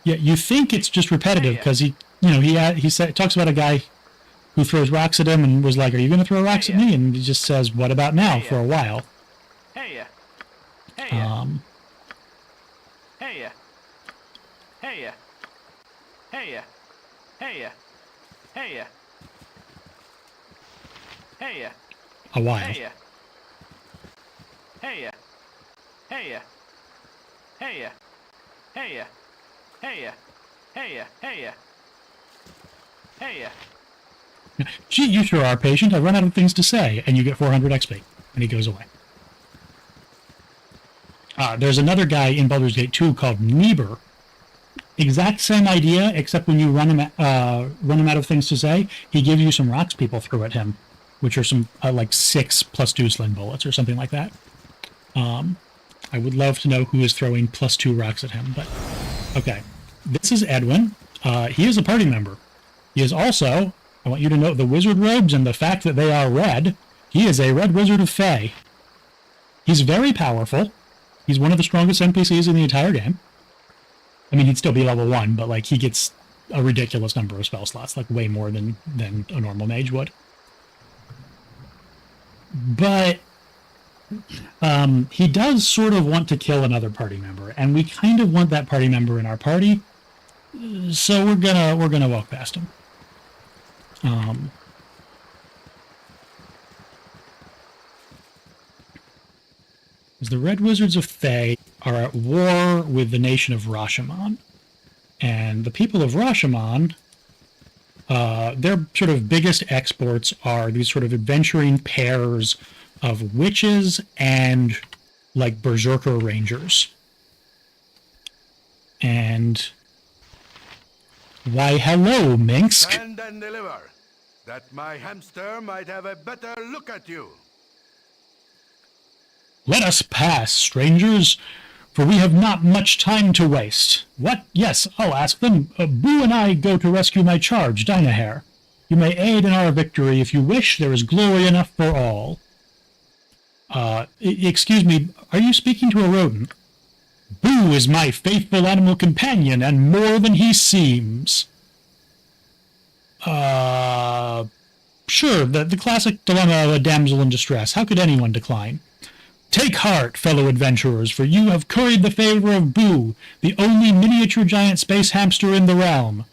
Yeah, you think it's just repetitive because he talks about a guy who throws rocks at him and was like, "Are you going to throw rocks at me?" And he just says, "What about now?" for a while. A while. Gee, you sure are patient. I run out of things to say, and you get 400 XP. And he goes away. There's another guy in Baldur's Gate 2 called Niebuhr. Exact same idea, except when you run him out of things to say, he gives you some rocks people throw at him, which are some like 6 +2 sling bullets or something like that. I would love to know who is throwing +2 rocks at him, but okay. This is Edwin. He is a party member. He is also, I want you to note the wizard robes and the fact that they are red. He is a red wizard of Fey. He's very powerful. He's one of the strongest NPCs in the entire game. I mean, he'd still be level 1, but like he gets a ridiculous number of spell slots, like way more than a normal mage would. But he does sort of want to kill another party member, and we kind of want that party member in our party, so we're gonna walk past him. The Red Wizards of Thay are at war with the nation of Rashomon, and the people of Rashomon, their sort of biggest exports are these sort of adventuring pairs of witches and like berserker rangers. And why, hello, Minsk.
Stand and deliver, that my hamster might have a better look at you.
Let us pass, strangers, for we have not much time to waste. What? Yes, I'll ask them. Boo and I go to rescue my charge, Dynahair. You may aid in our victory if you wish. There is glory enough for all. Excuse me, are you speaking to a rodent? Boo is my faithful animal companion, and more than he seems. Sure, the classic dilemma of a damsel in distress. How could anyone decline? Take heart, fellow adventurers, for you have curried the favor of Boo, the only miniature giant space hamster in the realm.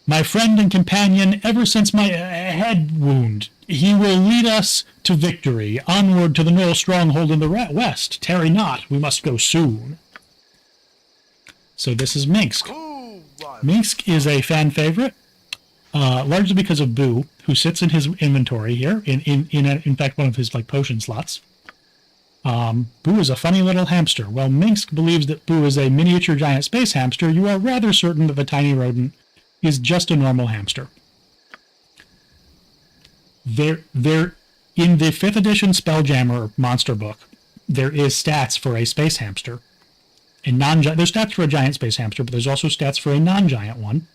My friend and companion ever since my head wound. He will lead us to victory, onward to the Knoll stronghold in the west. Tarry not, we must go soon. So this is Minsk. Minsk is a fan favorite, largely because of Boo, who sits in his inventory here, in fact one of his like potion slots. Boo is a funny little hamster. While Minsk believes that Boo is a miniature giant space hamster, you are rather certain that the tiny rodent is just a normal hamster. There, in the 5th edition Spelljammer monster book, there is stats for a space hamster. There's stats for a giant space hamster, but there's also stats for a non-giant one.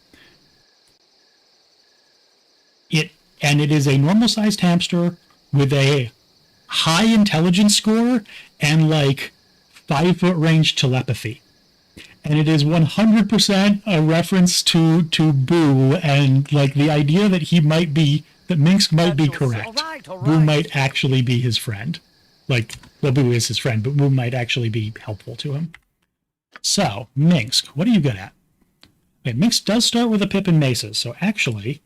It is a normal-sized hamster with a high intelligence score and like 5-foot range telepathy. And it is 100% a reference to Boo and like the idea that that Minsk might be correct. All right. Boo might actually be his friend. Boo is his friend, but Boo might actually be helpful to him. So, Minsk, what are you good at? Okay, Minsk does start with a pip and maces, so actually,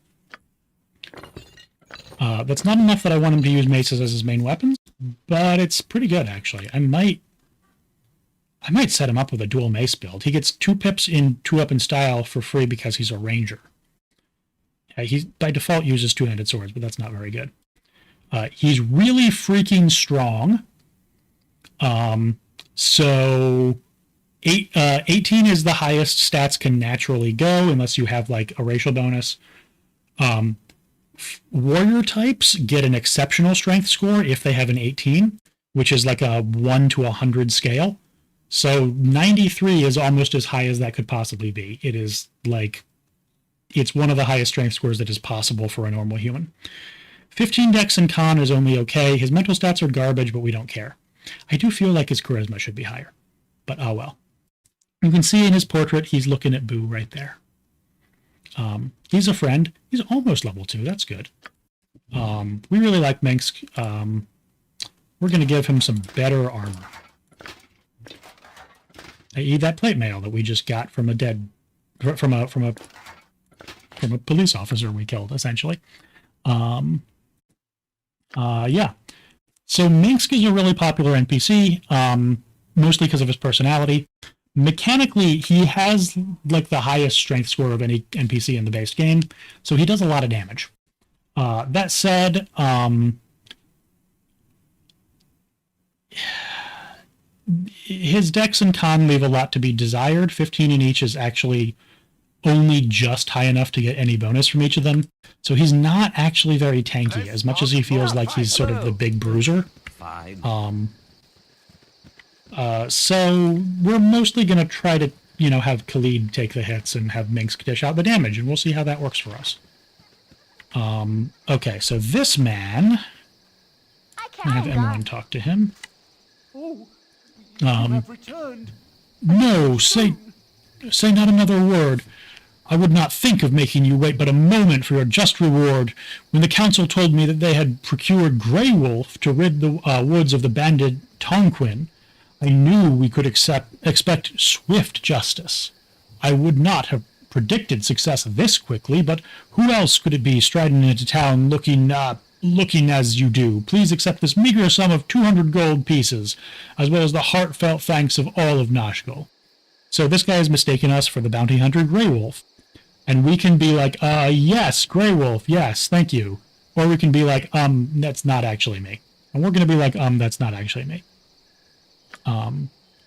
that's not enough that I want him to use maces as his main weapons, but it's pretty good, actually. I might I might set him up with a dual mace build. He gets 2 pips in 2-up in style for free because he's a ranger. He by default uses 2-handed swords, but that's not very good. He's really freaking strong. So 18 is the highest stats can naturally go, unless you have like a racial bonus. Warrior types get an exceptional strength score if they have an 18, which is like a 1 to 100 scale. So 93 is almost as high as that could possibly be. It is like, it's one of the highest strength scores that is possible for a normal human. 15 dex and con is only okay. His mental stats are garbage, but we don't care. I do feel like his charisma should be higher, but oh well. You can see in his portrait, he's looking at Boo right there. He's a friend. He's almost level 2. That's good. We really like Minsk. We're going to give him some better armor. I.e. that plate mail that we just got from a from a police officer we killed, essentially. Yeah. So Minsk is a really popular NPC, mostly because of his personality. Mechanically, he has like the highest strength score of any NPC in the base game, so he does a lot of damage. That said, his dex and con leave a lot to be desired. 15 in each is actually only just high enough to get any bonus from each of them. So he's not actually very tanky, as much as he feels like he's sort of the big bruiser. So we're mostly going to try to, have Khalid take the hits and have Minsk dish out the damage, and we'll see how that works for us. Okay, so this man, I have M1 talk to him. No, say not another word. I would not think of making you wait but a moment for your just reward. When the council told me that they had procured Grey Wolf to rid the woods of the bandit Tonquin, I knew we could expect swift justice. I would not have predicted success this quickly, but who else could it be striding into town looking as you do? Please accept this meager sum of 200 gold pieces, as well as the heartfelt thanks of all of Nashkel. So this guy has mistaken us for the bounty hunter Grey Wolf. And we can be like, yes, Grey Wolf, yes, thank you. Or we can be like, that's not actually me. And we're going to be like, that's not actually me.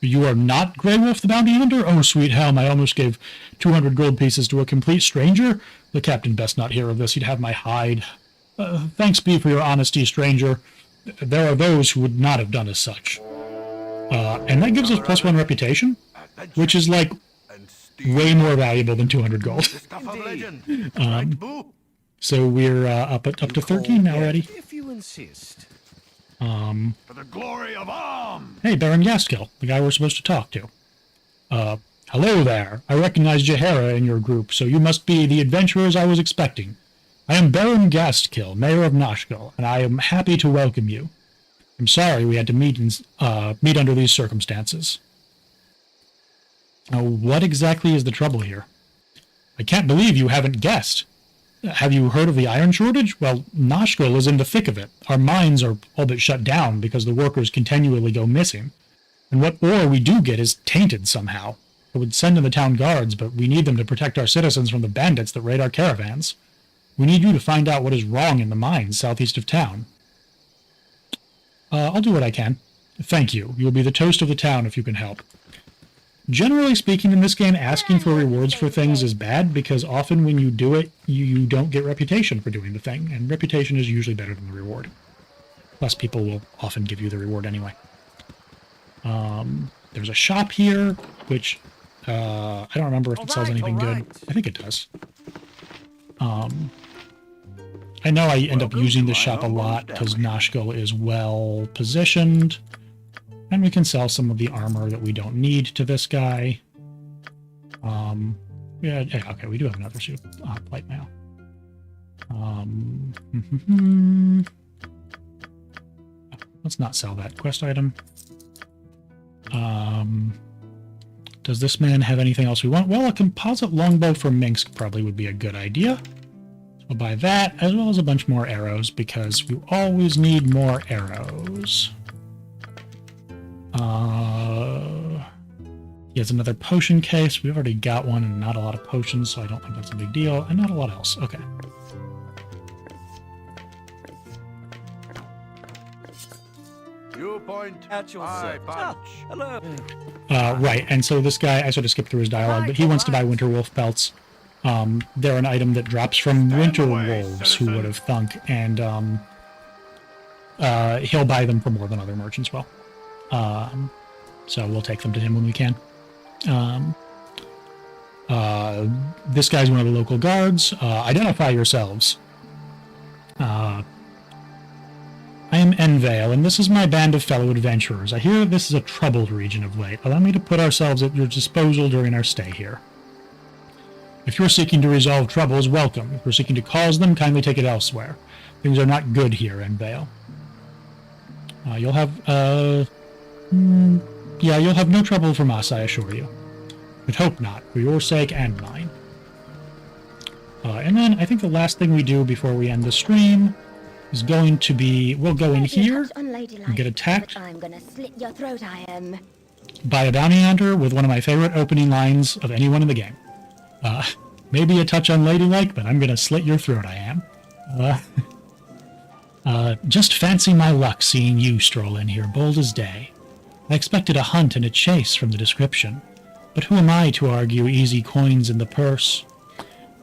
You are not Grey Wolf the bounty hunter? Oh, sweet helm, I almost gave 200 gold pieces to a complete stranger. The captain best not hear of this, he'd have my hide. Thanks be for your honesty, stranger. There are those who would not have done as such. And that gives us +1 reputation, which is like way more valuable than 200 gold. So we're up to 13 already.
If you insist.
For the glory of
Hey, Baron Gaskill, the guy we're supposed to talk to. Hello there. I recognize Jahara in your group, so you must be the adventurers I was expecting. I am Baron Gaskill, Mayor of Nashkel, and I am happy to welcome you. I'm sorry we had to meet under these circumstances. Now, what exactly is the trouble here? I can't believe you haven't guessed. Have you heard of the iron shortage? Well, Nashkel is in the thick of it. Our mines are all but shut down because the workers continually go missing. And what ore we do get is tainted somehow. I would send in the town guards, but we need them to protect our citizens from the bandits that raid our caravans. We need you to find out what is wrong in the mines southeast of town. I'll do what I can. Thank you. You will be the toast of the town if you can help. Generally speaking, in this game, asking for rewards for things is bad because often when you do it, you don't get reputation for doing the thing, and reputation is usually better than the reward. Plus, people will often give you the reward anyway. There's a shop here, which I don't remember if it sells anything good. I think it does. I know I end up using this shop a lot because Nashkel is well positioned. And we can sell some of the armor that we don't need to this guy. Yeah, okay, we do have another suit. Plate mail. Let's not sell that quest item. Does this man have anything else we want? Well, a composite longbow for Minsk probably would be a good idea. So we'll buy that, as well as a bunch more arrows, because we always need more arrows. He has another potion case. We've already got one and not a lot of potions, so I don't think that's a big deal. And not a lot else. Okay.
You point at your punch.
Hello.
Right, and so this guy, I sort of skipped through his dialogue, but he wants to buy winter wolf pelts. They're an item that drops from winter wolves, who would have thunk, and he'll buy them for more than other merchants will. So we'll take them to him when we can. This guy's one of the local guards. Identify yourselves. I am Envale, and this is my band of fellow adventurers. I hear this is a troubled region of late. Allow me to put ourselves at your disposal during our stay here. If you're seeking to resolve troubles, welcome. If you're seeking to cause them, kindly take it elsewhere. Things are not good here, Envale. You'll have no trouble from us, I assure you. But hope not, for your sake and mine. And then I think the last thing we do before we end the stream is going to be, we'll go in here and get attacked
I'm gonna slit your throat, I am.
by a bounty hunter with one of my favorite opening lines of anyone in the game. Maybe a touch unladylike, but I'm gonna slit your throat, I am. Just fancy my luck seeing you stroll in here, bold as day. I expected a hunt and a chase from the description, but who am I to argue easy coins in the purse?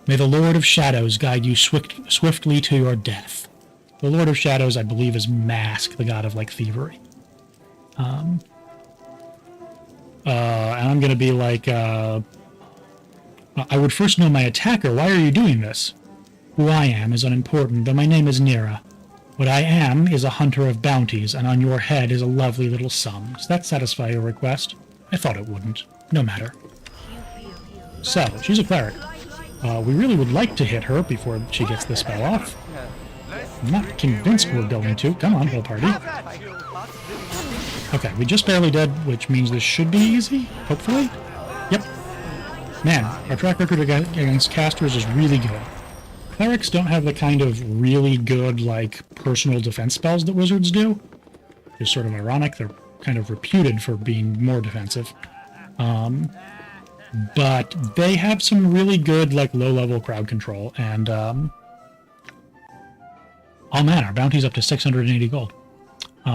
May the Lord of Shadows guide you swiftly to your death. The Lord of Shadows, I believe, is Mask, the god of, like, thievery. And I'm gonna be like, I would first know my attacker. Why are you doing this? Who I am is unimportant, though my name is Nira. What I am is a hunter of bounties, and on your head is a lovely little sum. Does that satisfy your request? I thought it wouldn't. No matter. So, she's a cleric. We really would like to hit her before she gets the spell off. I'm not convinced we're going to. Come on, whole party. Okay, we just barely did, which means this should be easy, hopefully. Yep. Man, our track record against casters is really good. Clerics don't have the kind of really good, like, personal defense spells that wizards do. It's sort of ironic. They're kind of reputed for being more defensive. But they have some really good, like, low-level crowd control, and, oh man, our bounty's up to 680 gold. You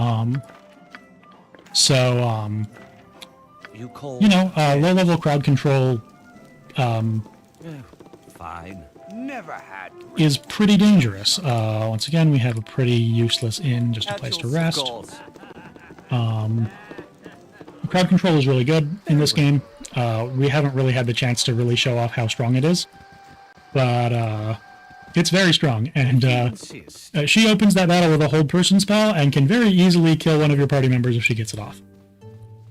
know, low-level crowd control,
Fine.
Never had.
is pretty dangerous. Once again, we have a pretty useless inn, just a place to rest. Crowd control is really good in this game. We haven't really had the chance to really show off how strong it is, but it's very strong, and she opens that battle with a hold person spell and can very easily kill one of your party members if she gets it off.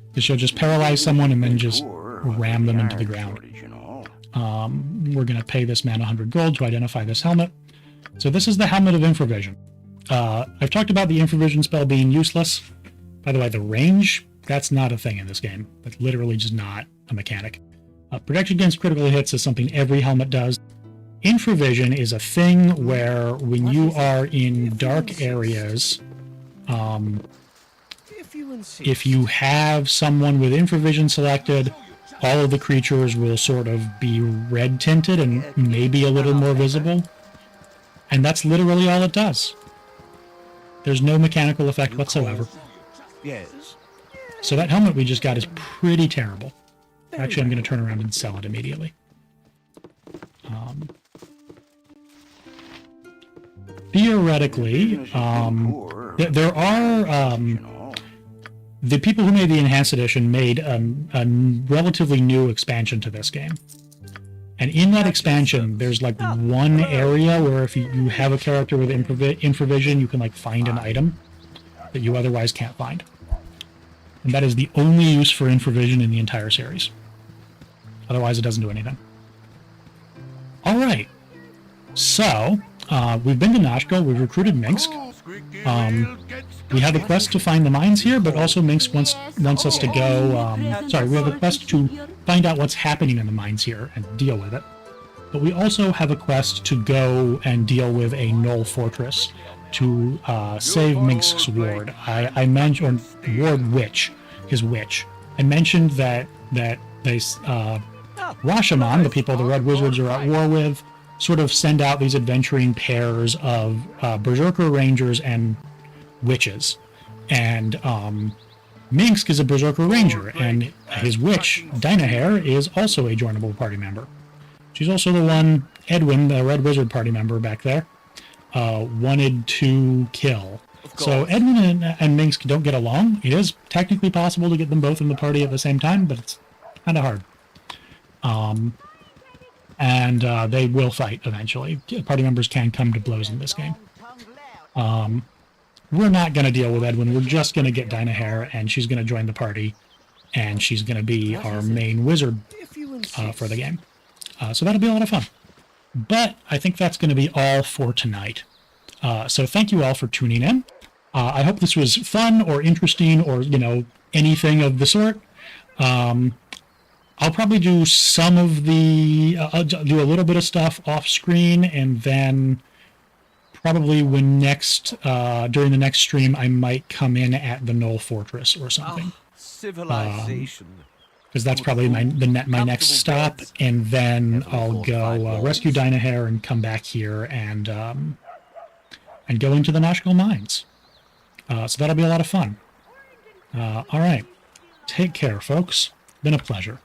Because she'll just paralyze someone and then just ram them into the ground. We're going to pay this man 100 gold to identify this helmet. So this is the Helmet of Infravision. I've talked about the Infravision spell being useless. By the way, the range, that's not a thing in this game. That's literally just not a mechanic. Protection against critical hits is something every helmet does. Infravision is a thing where when you are in dark areas, if you have someone with infravision selected, all of the creatures will sort of be red tinted and maybe a little more visible. And that's literally all it does. There's no mechanical effect whatsoever.
Yes.
So that helmet we just got is pretty terrible. Actually, I'm going to turn around and sell it immediately. Theoretically, there are... the people who made the Enhanced Edition made a relatively new expansion to this game. And in that expansion, there's like one area where if you have a character with infravision, you can like find an item that you otherwise can't find. And that is the only use for infravision in the entire series. Otherwise, it doesn't do anything. All right. So, we've been to Nashko, we've recruited Minsk. We have a quest to find the mines here, but also Minsk wants us to go... we have a quest to find out what's happening in the mines here and deal with it. But we also have a quest to go and deal with a Knoll Fortress to save Minsk's ward. I mentioned... or Ward Witch. His witch. I mentioned that they Rashomon, the people the Red Wizards are at war with, sort of send out these adventuring pairs of Berserker Rangers and witches. And Minsk is a Berserker Ranger, and his witch, Dynahair, is also a joinable party member. She's also the one Edwin, the Red Wizard party member back there, wanted to kill. So Edwin and Minsk don't get along. It is technically possible to get them both in the party at the same time, but it's kind of hard. And they will fight eventually. Party members can come to blows in this game. We're not going to deal with Edwin. We're just going to get Dynahair, and she's going to join the party, and she's going to be our main wizard for the game. So that'll be a lot of fun. But I think that's going to be all for tonight. So thank you all for tuning in. I hope this was fun or interesting or, anything of the sort. I'll probably do some of the... I'll do a little bit of stuff off screen, and then probably during the next stream, I might come in at the Knoll Fortress or something.
Civilization.
Because that's probably my next stop, and then I'll go rescue Dynahair and come back here and go into the Nashkel Mines. So that'll be a lot of fun. All right. Take care, folks. Been a pleasure.